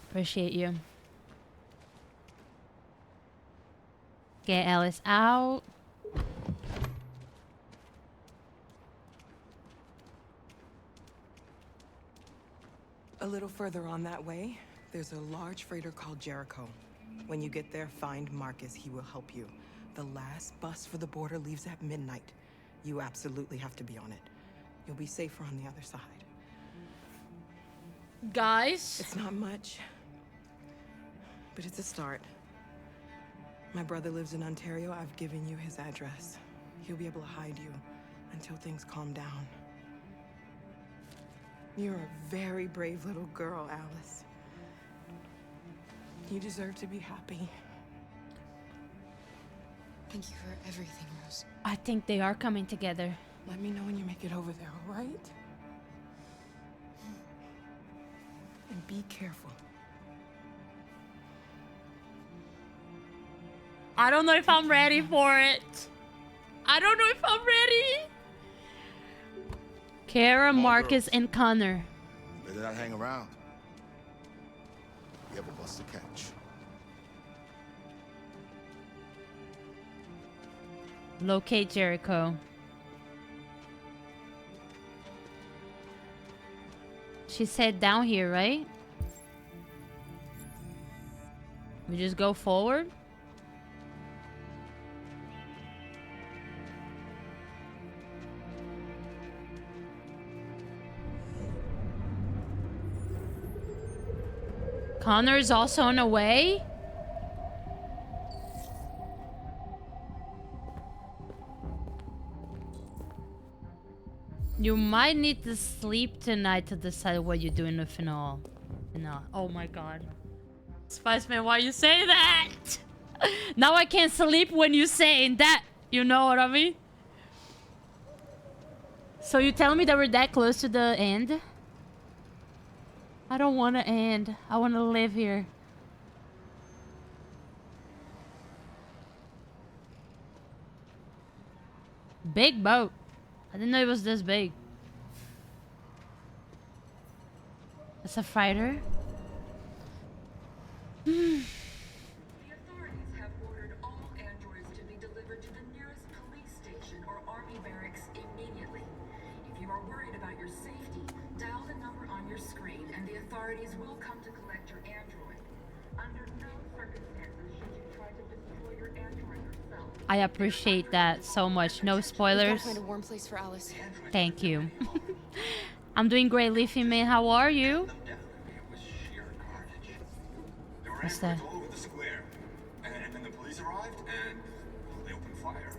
Appreciate you. Get Alice out. A little further on that way, there's a large freighter called Jericho. When you get there, find Marcus. He will help you. The last bus for the border leaves at midnight. You absolutely have to be on it. You'll be safer on the other side. Guys? It's not much, but it's a start. My brother lives in Ontario. I've given you his address. He'll be able to hide you until things calm down. You're a very brave little girl, Alice. You deserve to be happy. Thank you for everything, Rose. I think they are coming together. Let me know when you make it over there, all right? And be careful. I don't know if I'm ready for it. I don't know if I'm ready. Kara, Marcus, and Connor. Better not hang around. We have a bus to catch. Locate Jericho. She said down here, right? We just go forward? Connor's also on the way? You might need to sleep tonight to decide what you're doing with Phenol. Oh my god. Spice-Man, why you say that? Now I can't sleep when you saying that. You know what I mean? So you telling me that we're that close to the end? I don't want to end. I want to live here. Big boat. I didn't know it was this big. It's a fighter. The authorities have ordered all androids to be delivered to the nearest police station or army barracks immediately. If you are worried about your safety, dial the number on your screen and the authorities will come to collect your android. Under no circumstances should you try to destroy your android yourself. I appreciate that so much. No spoilers. Find a warm place for Alice. Thank you. I'm doing great, Leafy Man. How are you? What's that? All over the square. And then the police arrived, and fire.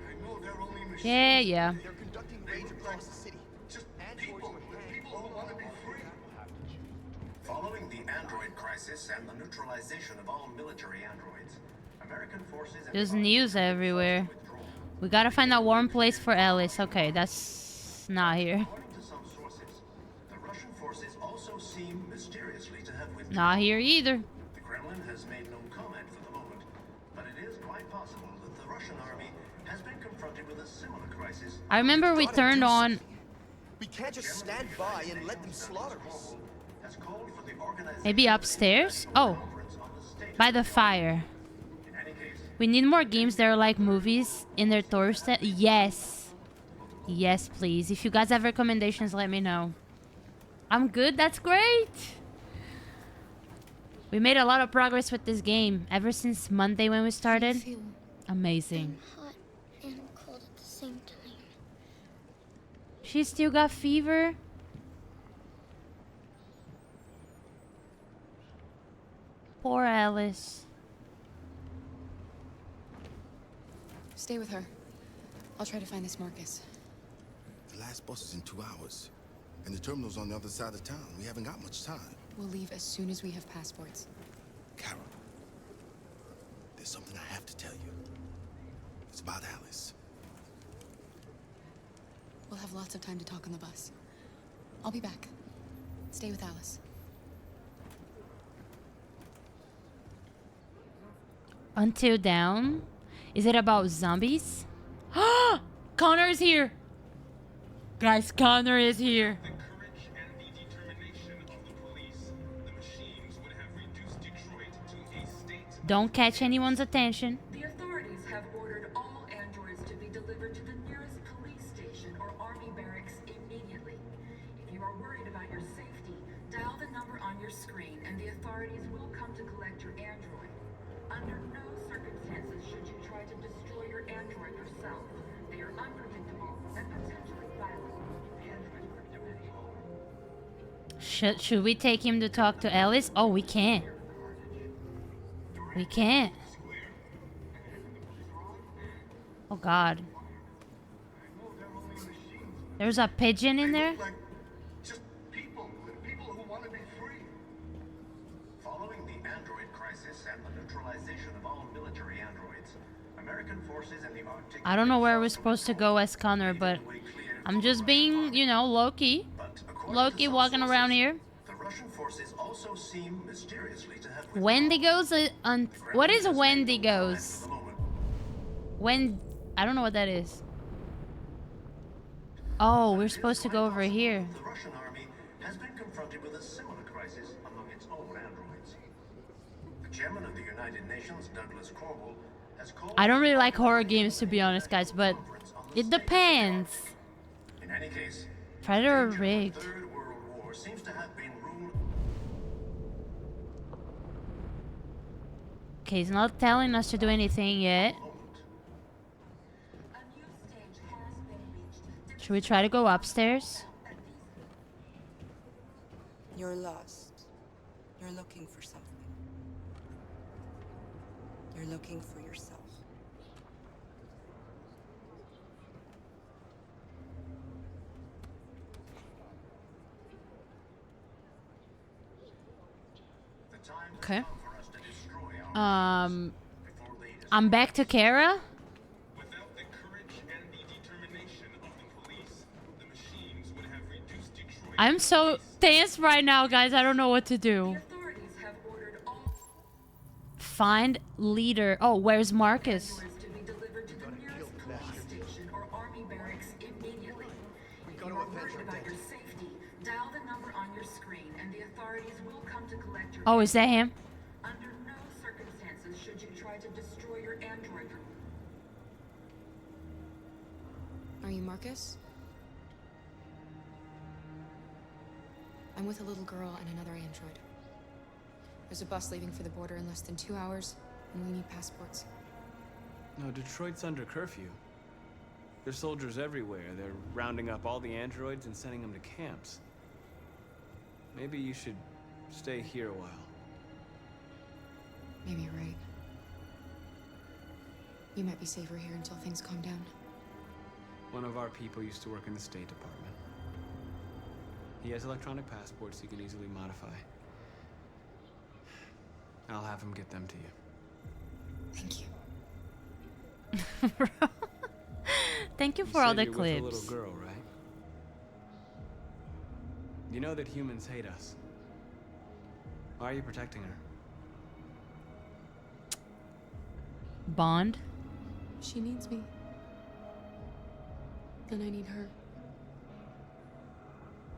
I know they're only machines. Yeah. They're conducting raids across the city. Just people who want to be free. Following the android crisis and the neutralization of all military androids, American forces and There's news everywhere. We gotta find a warm place for Alice. Okay, that's not here. according to some sources, the Russian forces also seem mysteriously to have withdrawn. Not here either. The Kremlin has made no comment for the moment, but it is quite possible that the Russian army has been confronted with a similar crisis. I remember we turned on. We can't just stand by and let them slaughter us. Has called for the organization Maybe upstairs? Oh, by the fire. We need more games that are like movies in their doorstep. Yes. Yes, please. If you guys have recommendations, let me know. I'm good. That's great. We made a lot of progress with this game ever since Monday when we started. Amazing. Hot and cold at the same time. She still got fever. Poor Alice. Stay with her. I'll try to find this Marcus. The last bus is in 2 hours. And the terminal's on the other side of town. We haven't got much time. We'll leave as soon as we have passports. Carol, there's something I have to tell you. It's about Alice. We'll have lots of time to talk on the bus. I'll be back. Stay with Alice. Until Dawn? Is it about zombies? Connor is here! Guys, Connor is here. The courage and the determination of the police, the machines would have reduced Detroit to a state. Don't catch anyone's attention. The authorities have ordered all androids to be delivered to the nearest police station or army barracks immediately. If you are worried about your safety, dial the number on your screen and the authorities will come to collect your android. Under no circumstances should you try to destroy your android yourself. They are unpredictable and potentially violent. Should we take him to talk to Alice? Oh, we can't. We can't. Oh God. There's a pigeon in there? Just people who want to be free. Following the android crisis and the neutralization of all military androids, American forces in the Arctic. I don't know where we're supposed to go as Connor, but I'm just being, you know, Loki. Loki walking around here. The Russian forces also seem mysteriously to have Wendigos? What is Wendigos? I don't know what that is. Oh, we're supposed to go over here. The Russian army has been confronted with a similar crisis among its own androids. The chairman of the United Nations, Douglas Cornwall, has called. I don't really like horror games, to be honest, guys, but it depends. In any case, Predator rigged. Third World War seems to have been ruled. Okay, he's not telling us to do anything yet. Should we try to go upstairs? You're lost. You're looking for something. You're looking for yourself. Okay. I'm back to Kara. Without the courage and the determination of the police, the machines would have reduced Detroit. I'm so tense right now, guys. I don't know what to do. Find leader. Oh, where's Marcus? Oh, is that him? Under no circumstances should you try to destroy your android. Are you Marcus? I'm with a little girl and another android. There's a bus leaving for the border in less than 2 hours, and we need passports. No, Detroit's under curfew. There's soldiers everywhere. They're rounding up all the androids and sending them to camps. Maybe you should stay here a while. Maybe you're right. You might be safer here until things calm down. One of our people used to work in the State Department. He has electronic passports he can easily modify. I'll have him get them to you. Thank you. Thank you for all the you're clips. with a little girl, right? You know that humans hate us. Why are you protecting her? Bond. She needs me. And I need her.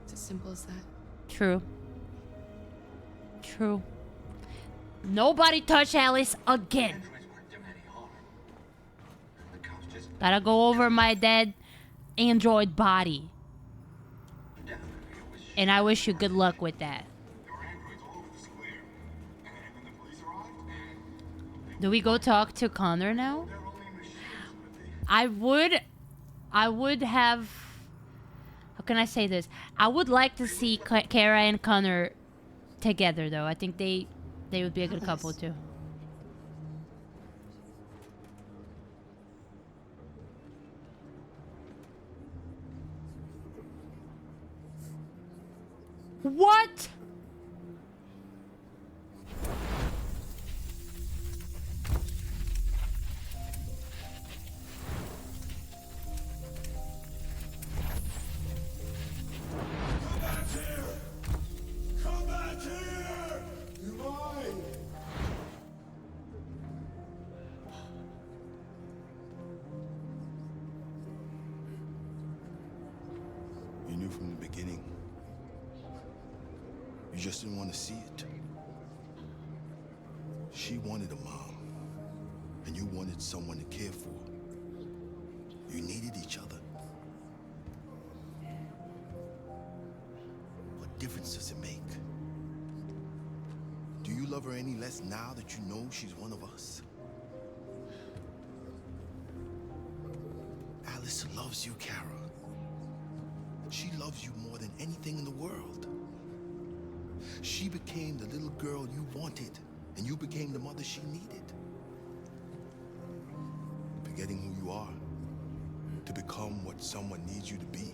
It's as simple as that. True. True. Nobody touch Alice again. Gotta go over my dead android body. And I wish you good luck with that. Do we go talk to Connor now? I would have... How can I say this? I would like to see Kara and Connor together, though. I think they would be a good couple, too. What? Come back here! You're mine! You knew from the beginning. You just didn't want to see it. She wanted a mom, and you wanted someone to care for. You needed each other. What difference does it make? Do you love her any less now that you know she's one of us? Alice loves you, Kara. She loves you more than anything in the world. She became the little girl you wanted, and you became the mother she needed. Forgetting who you are to become what someone needs you to be.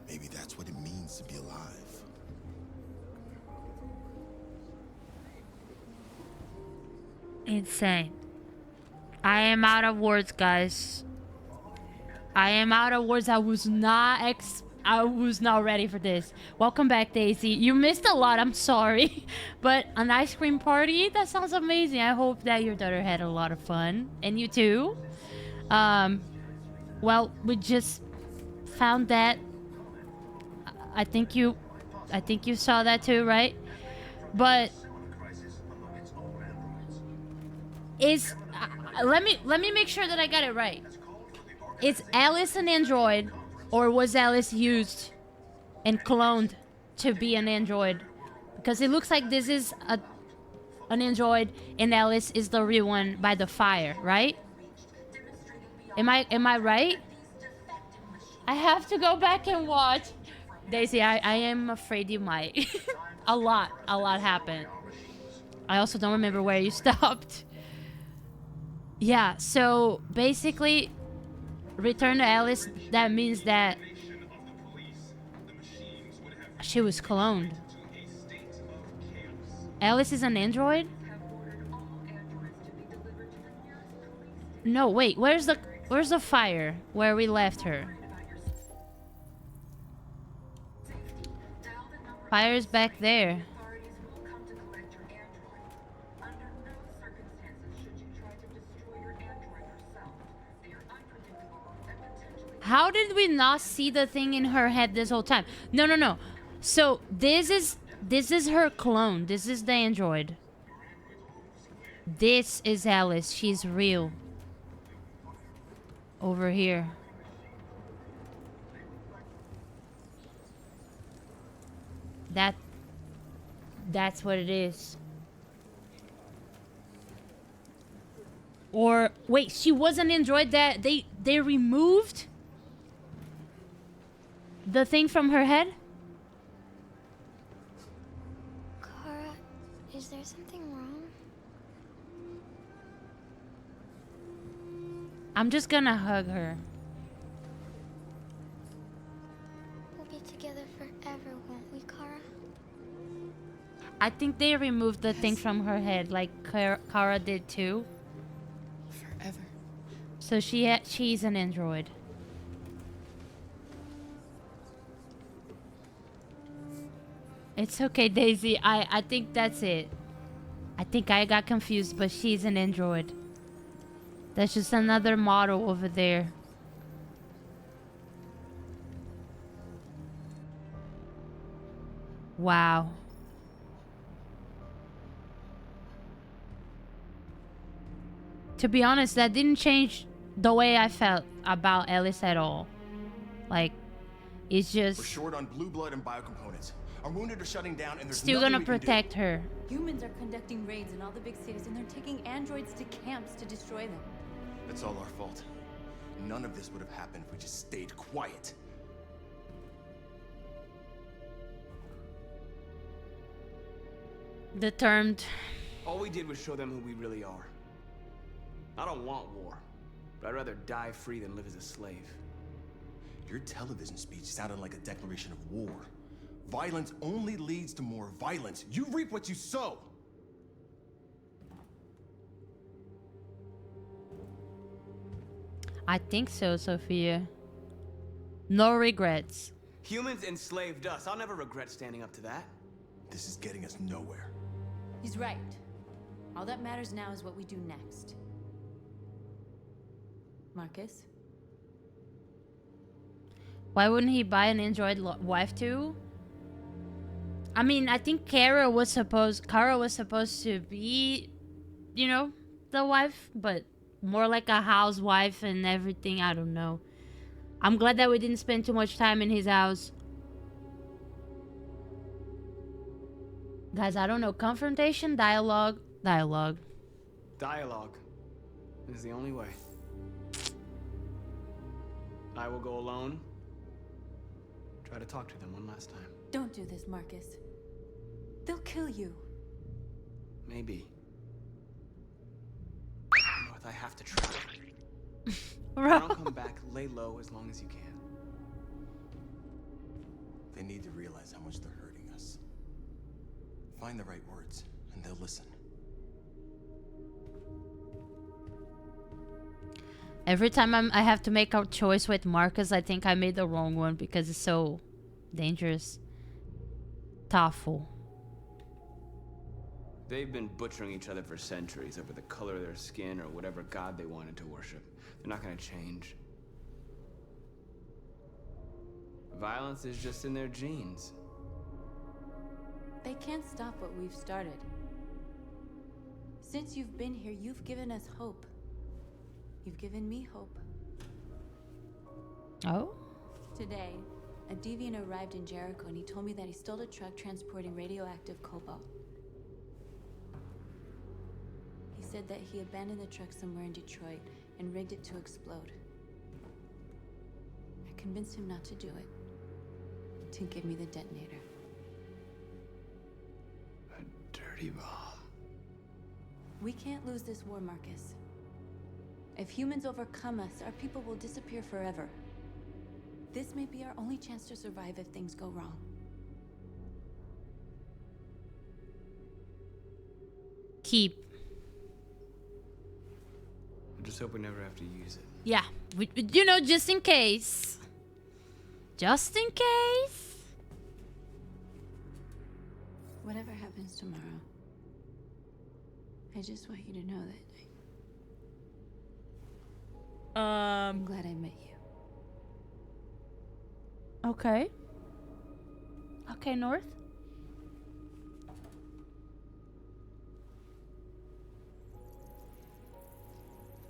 Maybe that's what it means to be alive. Insane. I am out of words, guys. I am out of words. I was not ready for this. Welcome back, Daisy. You missed a lot. I'm sorry. But an ice cream party? That sounds amazing. I hope that your daughter had a lot of fun. And you too. Well, we just found that. I think you saw that too, right? But is let me make sure that I got it right. Is Alice an android, or was Alice used and cloned to be an android? Because it looks like this is an android and Alice is the real one by the fire, right? Am I right? I have to go back and watch. Daisy, I am afraid you might. a lot happened. I also don't remember where you stopped. Yeah, so basically, return to Alice, that means that she was cloned. Alice is an android? No, wait, where's the fire where we left her? Fire's back there. How did we not see the thing in her head this whole time? No. So this is her clone. This is the android. This is Alice. She's real. Over here. That's what it is. Or wait, she was an android that they removed the thing from her head? Kara, is there something wrong? I'm just gonna hug her. We'll be together forever, won't we, Kara? I think they removed the thing from her head, like Kara did too. Forever. So she's an android. It's okay, Daisy. I think that's it. I think I got confused, but she's an android. That's just another model over there. Wow. To be honest, that didn't change the way I felt about Ellis at all. Like, it's just... We're short on blue blood and biocomponents. Our wounded are shutting down and there's still nothing gonna we can protect do. her. Humans are conducting raids in all the big cities, and they're taking androids to camps to destroy them. That's all our fault. None of this would have happened if we just stayed quiet. Determined. All we did was show them who we really are. I don't want war, but I'd rather die free than live as a slave. Your television speech sounded like a declaration of war. Violence only leads to more violence. You reap what you sow. I think so, Sophia. No regrets. Humans enslaved us. I'll never regret standing up to that. This is getting us nowhere. He's right. All that matters now is what we do next. Marcus? Why wouldn't he buy an android wife too? I mean, I think Kara was supposed to be, you know, the wife, but more like a housewife and everything. I don't know. I'm glad that we didn't spend too much time in his house. Guys, I don't know. Confrontation, dialogue. Dialogue is the only way. I will go alone. Try to talk to them one last time. Don't do this, Marcus. They'll kill you. Maybe. North, I have to try. If I don't come back, lay low as long as you can. They need to realize how much they're hurting us. Find the right words, and they'll listen. Every time I have to make a choice with Marcus, I think I made the wrong one because it's so dangerous. Thoughtful. They've been butchering each other for centuries over the color of their skin or whatever god they wanted to worship. They're not gonna change. Violence is just in their genes. They can't stop what we've started. Since you've been here, you've given us hope. You've given me hope. Oh? Today, a deviant arrived in Jericho and he told me that he stole a truck transporting radioactive cobalt. He said that he abandoned the truck somewhere in Detroit and rigged it to explode. I convinced him not to do it, to give me the detonator. A dirty bomb. We can't lose this war, Marcus. If humans overcome us, our people will disappear forever. This may be our only chance to survive if things go wrong. Keep. I just hope we never have to use it. Yeah, you know, just in case. Just in case. Whatever happens tomorrow, I just want you to know that I'm glad I met you. Okay. Okay, North.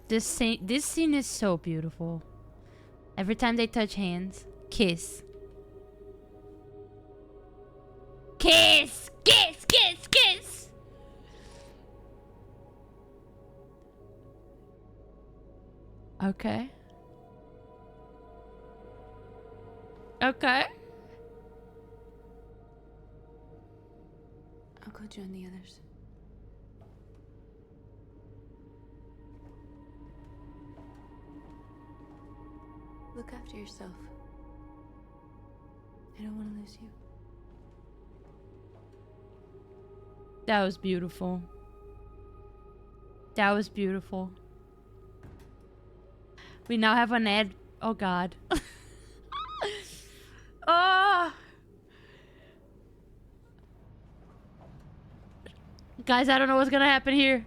This scene is so beautiful. Every time they touch hands, kiss. Kiss! Kiss! Kiss! Kiss! Okay. Okay. I'll go join the others. Look after yourself. I don't want to lose you. That was beautiful. That was beautiful. We now have an ad. Oh God. Oh. Guys, I don't know what's gonna happen here.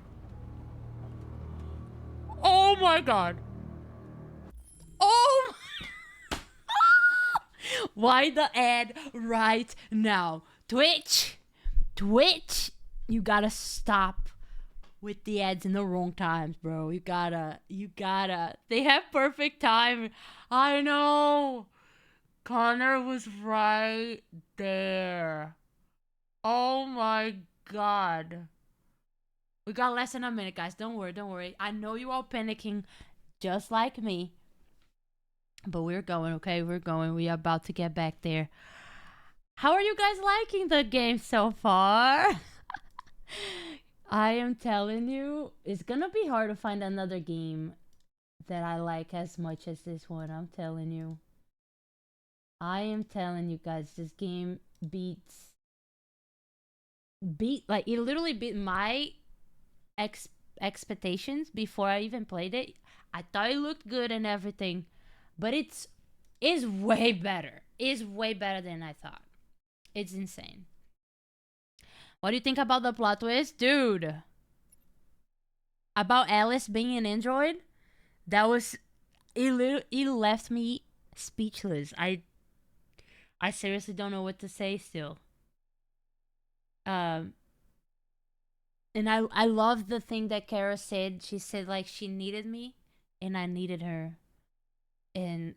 Oh my God. Oh my. Why the ad right now? Twitch, you gotta stop with the ads in the wrong times, bro. You gotta. They have perfect time. I know. Connor was right there. Oh my God. We got less than a minute, guys. Don't worry. I know you all panicking just like me. But we're going, okay? We're going. We are about to get back there. How are you guys liking the game so far? I am telling you, it's gonna be hard to find another game that I like as much as this one. I'm telling you. I am telling you guys, this game like, it literally beat my expectations before I even played it. I thought it looked good and everything, but it's way better. It's way better than I thought. It's insane. What do you think about the plot twist? Dude. About Alice being an android? That was... It left me speechless. I seriously don't know what to say still. And I love the thing that Kara said. She said, like, she needed me and I needed her. And...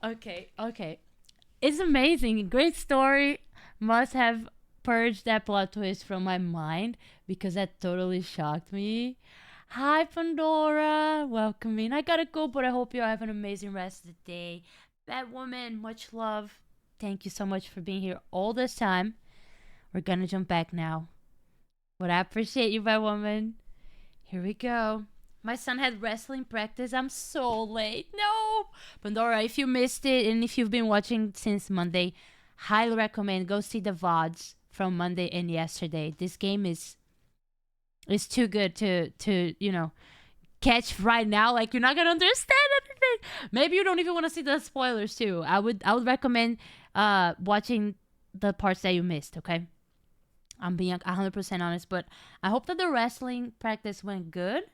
Okay. It's amazing. Great story. Must have purged that plot twist from my mind because that totally shocked me. Hi, Pandora. Welcome in. I gotta go, but I hope you have an amazing rest of the day. Batwoman, much love. Thank you so much for being here all this time. We're gonna jump back now. But I appreciate you, Batwoman. Here we go. My son had wrestling practice. I'm so late. No! Pandora, if you missed it and if you've been watching since Monday, highly recommend go see the VODs from Monday and yesterday. This game is too good to you know, catch right now. Like, you're not gonna understand anything. Maybe you don't even want to see the spoilers too. I would recommend watching the parts that you missed, okay? I'm being 100% honest, but I hope that the wrestling practice went good.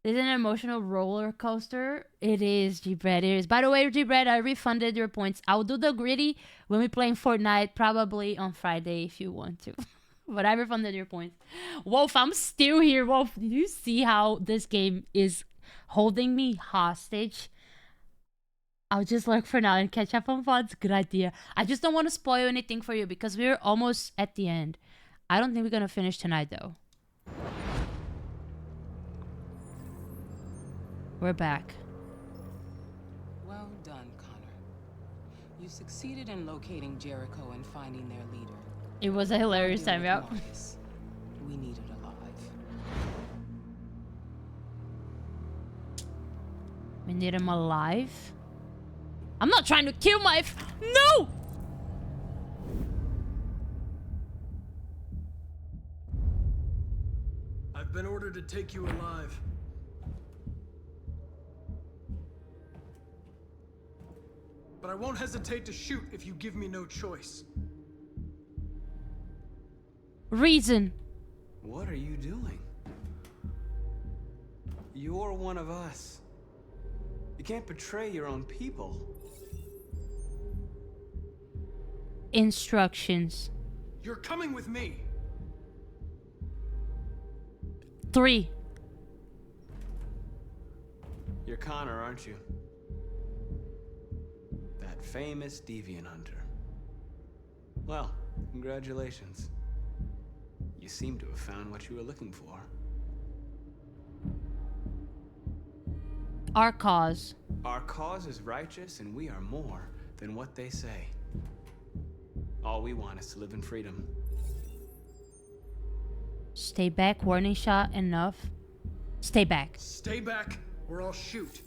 This is an emotional roller coaster. It is, G-Bread. It is. By the way, G-Bread, I refunded your points. I'll do the gritty when we play in Fortnite, probably on Friday if you want to. But I refunded your points. Wolf, I'm still here. Wolf, do you see how this game is holding me hostage? I'll just lurk for now and catch up on VODs. Good idea. I just don't want to spoil anything for you because we're almost at the end. I don't think we're going to finish tonight, though. We're back. Well done, Connor. You succeeded in locating Jericho and finding their leader. It was a hilarious time out. We need it alive. We need him alive? I'm not trying to kill my... No! I've been ordered to take you alive. But I won't hesitate to shoot if you give me no choice. Reason. What are you doing? You're one of us. You can't betray your own people. Instructions. You're coming with me. 3. You're Connor, aren't you? That famous deviant hunter. Well, congratulations. You seem to have found what you were looking for. Our cause. Our cause is righteous, and we are more than what they say. All we want is to live in freedom. Stay back. Warning shot. Enough. Stay back. Stay back, or I'll shoot.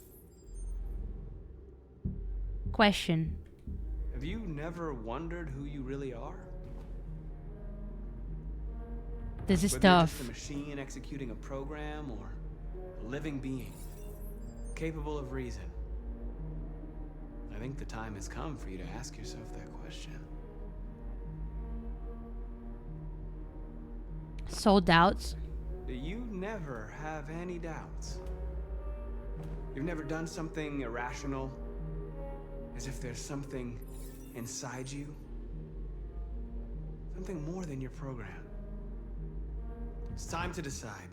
Question. Have you never wondered who you really are? This is Whether you're tough. just a machine executing a program or a living being, capable of reason. I think the time has come for you to ask yourself that question. So doubts. You never have any doubts. You've never done something irrational, as if there's something inside you, something more than your program. It's time to decide.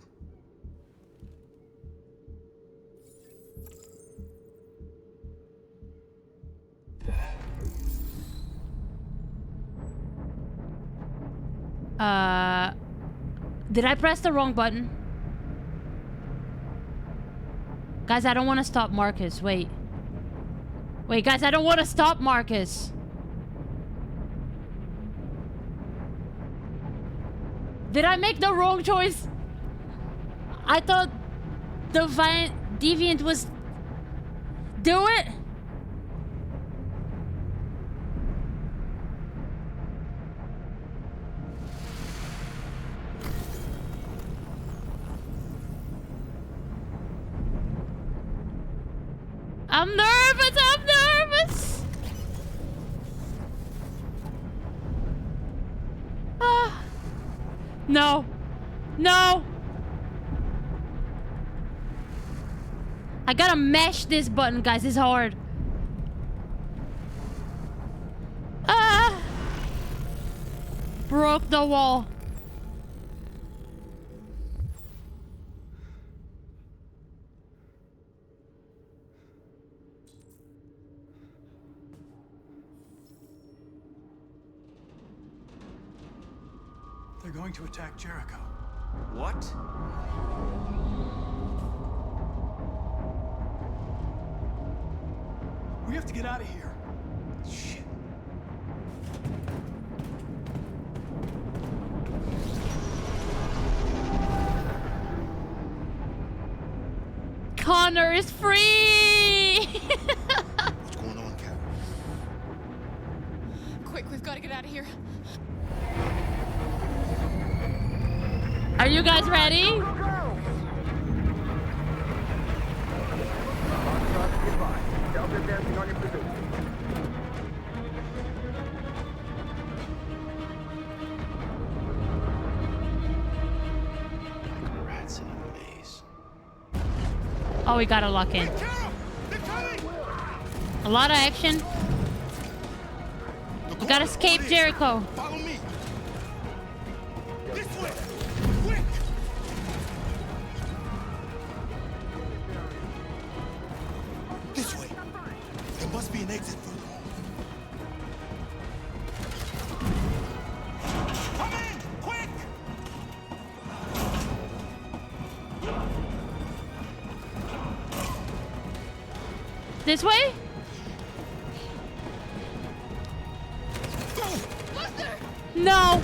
Did I press the wrong button? Guys, I don't want to stop Marcus. Wait. Wait, guys, I don't want to stop Marcus. Did I make the wrong choice? I thought the Deviant was... Do it? I'm nervous, I'm nervous! Ah. No. No! I gotta mash this button, guys, it's hard. Ah! Broke the wall. They're going to attack Jericho. What? We have to get out of here. Shit. Connor is free! What's going on, Carol? Quick, we've got to get out of here. Are you guys ready? Rats in a maze. Oh, we gotta lock in. A lot of action. We gotta escape Jericho. Follow me. This way. This way. There must be an exit for you. Come in! Quick! This way? No!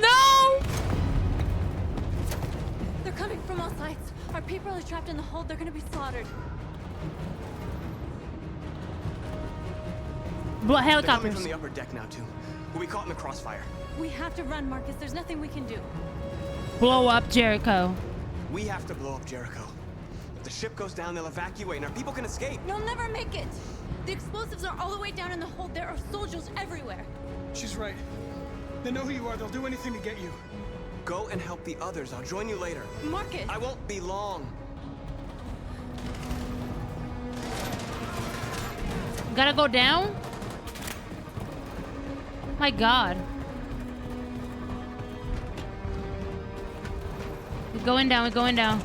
No! They're coming from all sides. Our people are trapped in the hold. They're gonna be slaughtered. Blood They're coming helicopters. from the upper deck now, too. We'll be caught in the crossfire. We have to run, Marcus. There's nothing we can do. Blow up Jericho. We have to blow up Jericho. If the ship goes down, they'll evacuate, and our people can escape. You'll never make it. The explosives are all the way down in the hold. There are soldiers everywhere. She's right. They know who you are. They'll do anything to get you. Go and help the others. I'll join you later. Marcus! I won't be long. Gotta go down? My God. We're going down, we're going down.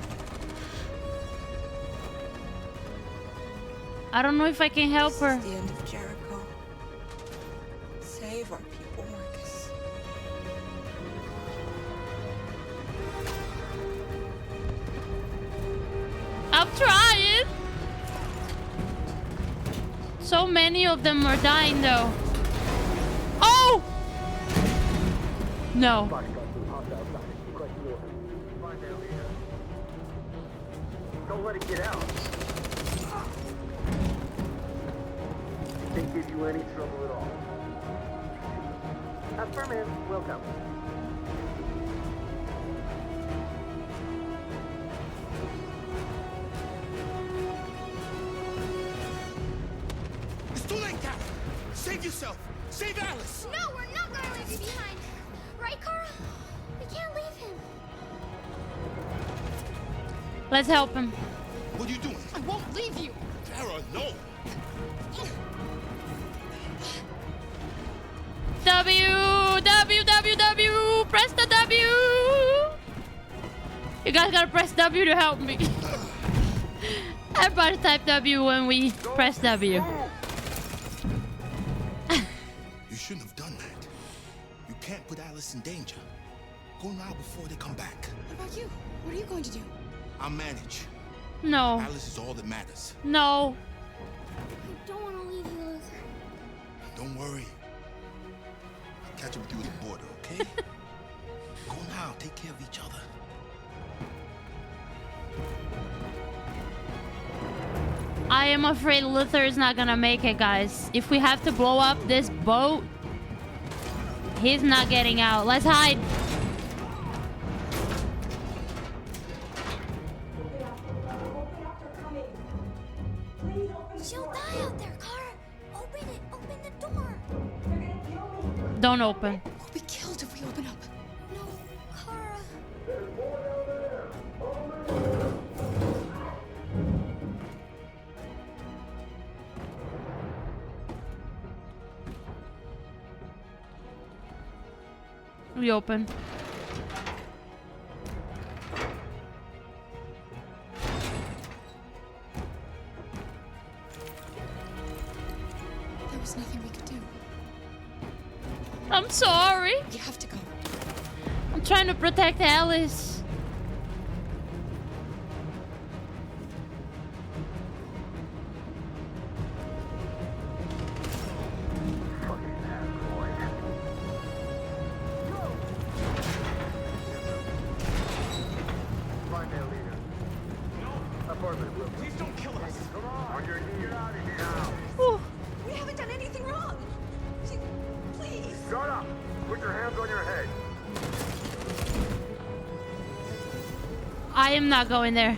I don't know if I can help her. This is the end of Jericho. Save our people, Marcus. I'm trying. So many of them are dying though. Oh! No. Don't let it get out. Stay give you any trouble at all. Affirmative. Welcome. It's too late, Cap. Save yourself. Save Alice. No, we're not gonna leave you behind. Right, Kara? We can't leave him. Let's help him. What are you doing? I won't leave you. Kara, no. W. Press the W. You guys gotta press W to help me. Everybody type W when we press W. You shouldn't have done that. You can't put Alice in danger. Go now before they come back. What about you? What are you going to do? I'll manage. No. Alice is all that matters. No. I don't want to leave you, Luther. Don't worry. I'll catch up with you at the border, okay? Go now. Take care of each other. I am afraid Luther is not gonna make it, guys. If we have to blow up this boat, he's not getting out. Let's hide. She'll die out there, Kara. Open it. Open the door. Don't open. We'll be killed if we open up. No, Kara. We open. There was nothing we could do. I'm sorry. You have to go. I'm trying to protect Alice. Find their leader. Affirmative. Will. Please don't kill us. Come on. On your knees. Get out of here now. We haven't done anything wrong. Please. Shut up. Put your hands on your head. I am not going there.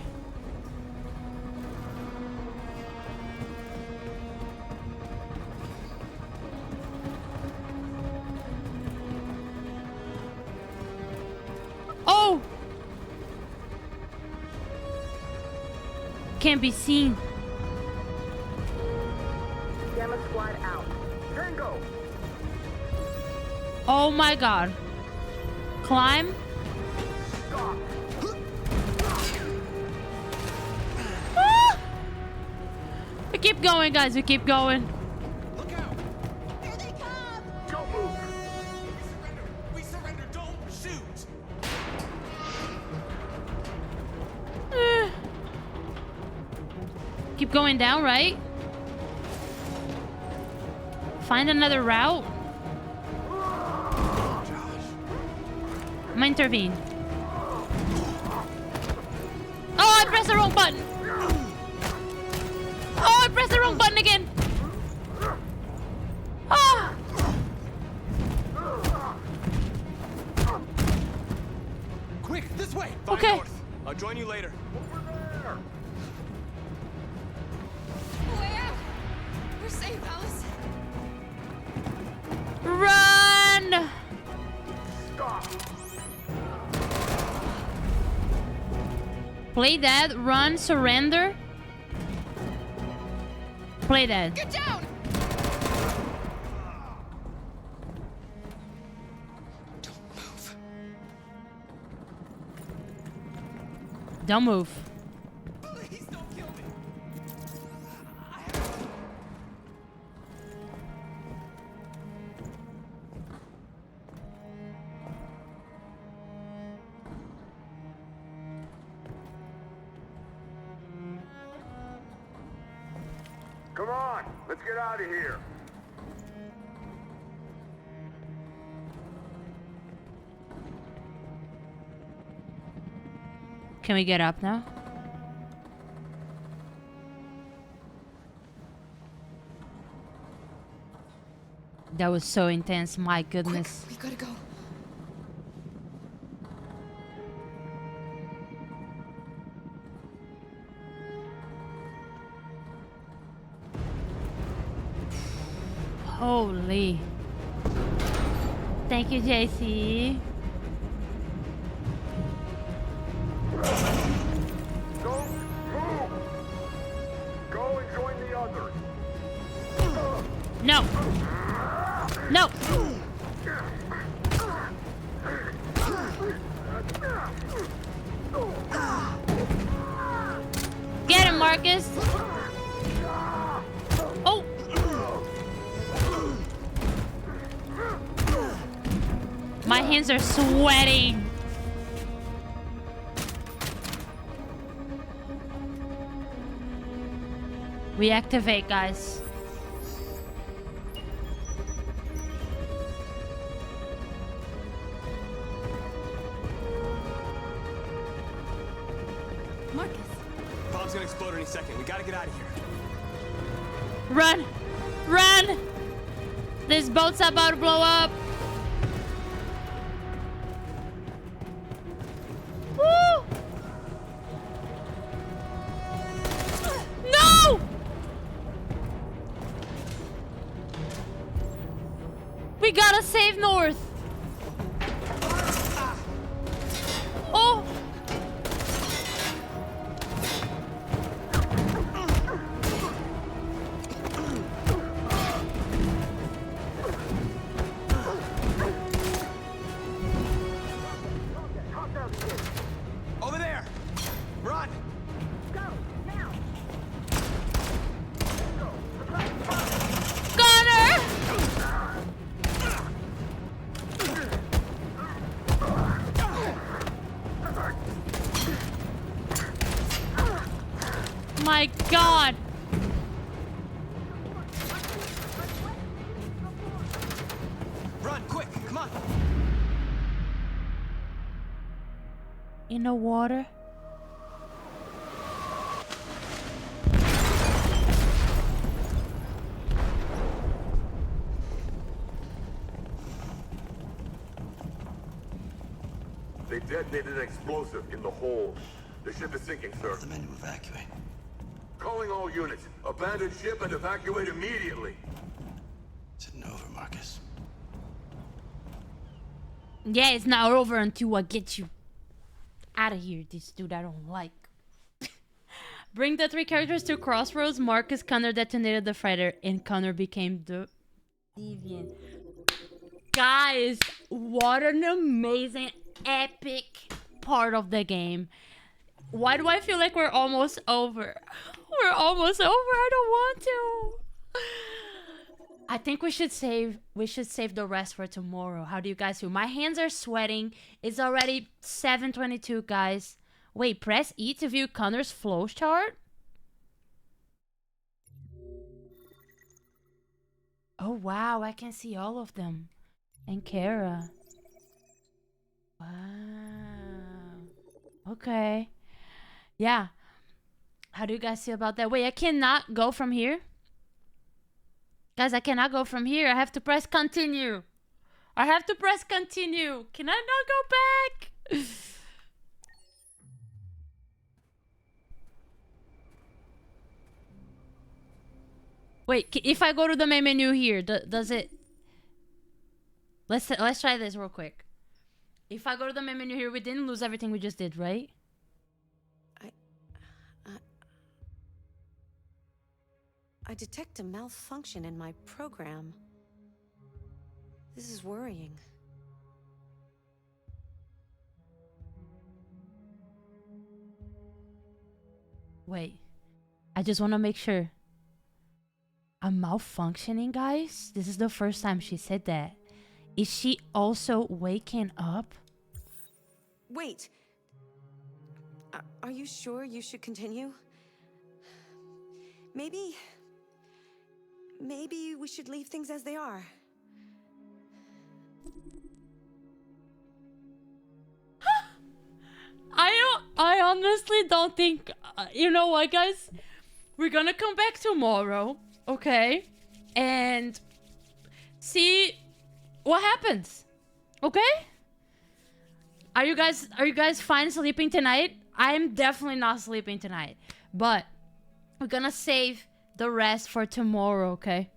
Oh! Can't be seen. Gamma squad out. Tango. Oh my god. Climb. Stop. Ah! We keep going, guys. We keep going. Look out! Here they come. Don't move. We surrender. Don't shoot. Keep going down, right? Find another route. I'm gonna intervene. Oh, I pressed the wrong button. Oh, I pressed the wrong button again. Ah. Quick, this way. Okay. North. I'll join you later. Way out. We're safe, Alice. Run! Stop. Play dead, run, surrender. Play dead. Get down. Don't move. Please don't kill me. Come on. Let's get out of here. Can we get up now? That was so intense, my goodness. We gotta go. Holy. Thank you, JC. Don't move! Go and join the others. No. No. Get him, Marcus. Oh. My hands are sweating. We activate, guys. Marcus. Bomb's gonna explode any second. We gotta get out of here. Run! Run! This boat's about to blow up. Woo! No! We gotta save North. Oh! Over there! Run! Connor! My God! Run, quick! Come on! In the water? They detonated an explosive in the hold. The ship is sinking, sir. The men to evacuate. Calling all units. Abandon ship and evacuate immediately. It's over, Marcus. Yeah, it's not over until I get you out of here. This dude I don't like. Bring the three characters to Crossroads. Marcus Connor detonated the freighter, and Connor became the deviant. Guys, what an amazing, epic part of the game. Why do I feel like we're almost over? We're almost over. I don't want to. I think we should save the rest for tomorrow. How do you guys feel? My hands are sweating. It's already 7:22, guys. Wait, press E to view Connor's flow chart. Oh wow, I can see all of them. And Kara. Wow. Okay. Yeah. How do you guys feel about that? Wait, I cannot go from here? Guys, I cannot go from here. I have to press continue. I have to press continue. Can I not go back? Wait, if I go to the main menu here, does it... Let's try this real quick. If I go to the main menu here, we didn't lose everything we just did, right? I detect a malfunction in my program. This is worrying. Wait. I just want to make sure. I'm malfunctioning, guys? This is the first time she said that. Is she also waking up? Wait. Are you sure you should continue? Maybe we should leave things as they are. I honestly don't think... you know what, guys? We're gonna come back tomorrow, okay? And see what happens. Okay? Are you guys fine sleeping tonight? I'm definitely not sleeping tonight. But we're gonna save the rest for tomorrow, okay?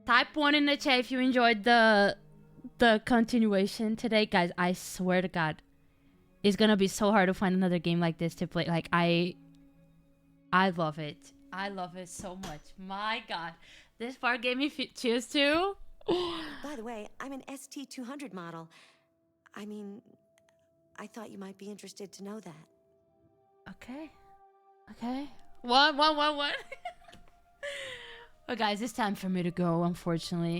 Type 1 in the chat if you enjoyed the continuation today. Guys, I swear to God, it's gonna be so hard to find another game like this to play. Like, I love it. I love it so much. My God. This part gave me chills too. By the way, I'm an ST-200 model. I mean, I thought you might be interested to know that. Okay. Okay. What? Well, guys, it's time for me to go, unfortunately.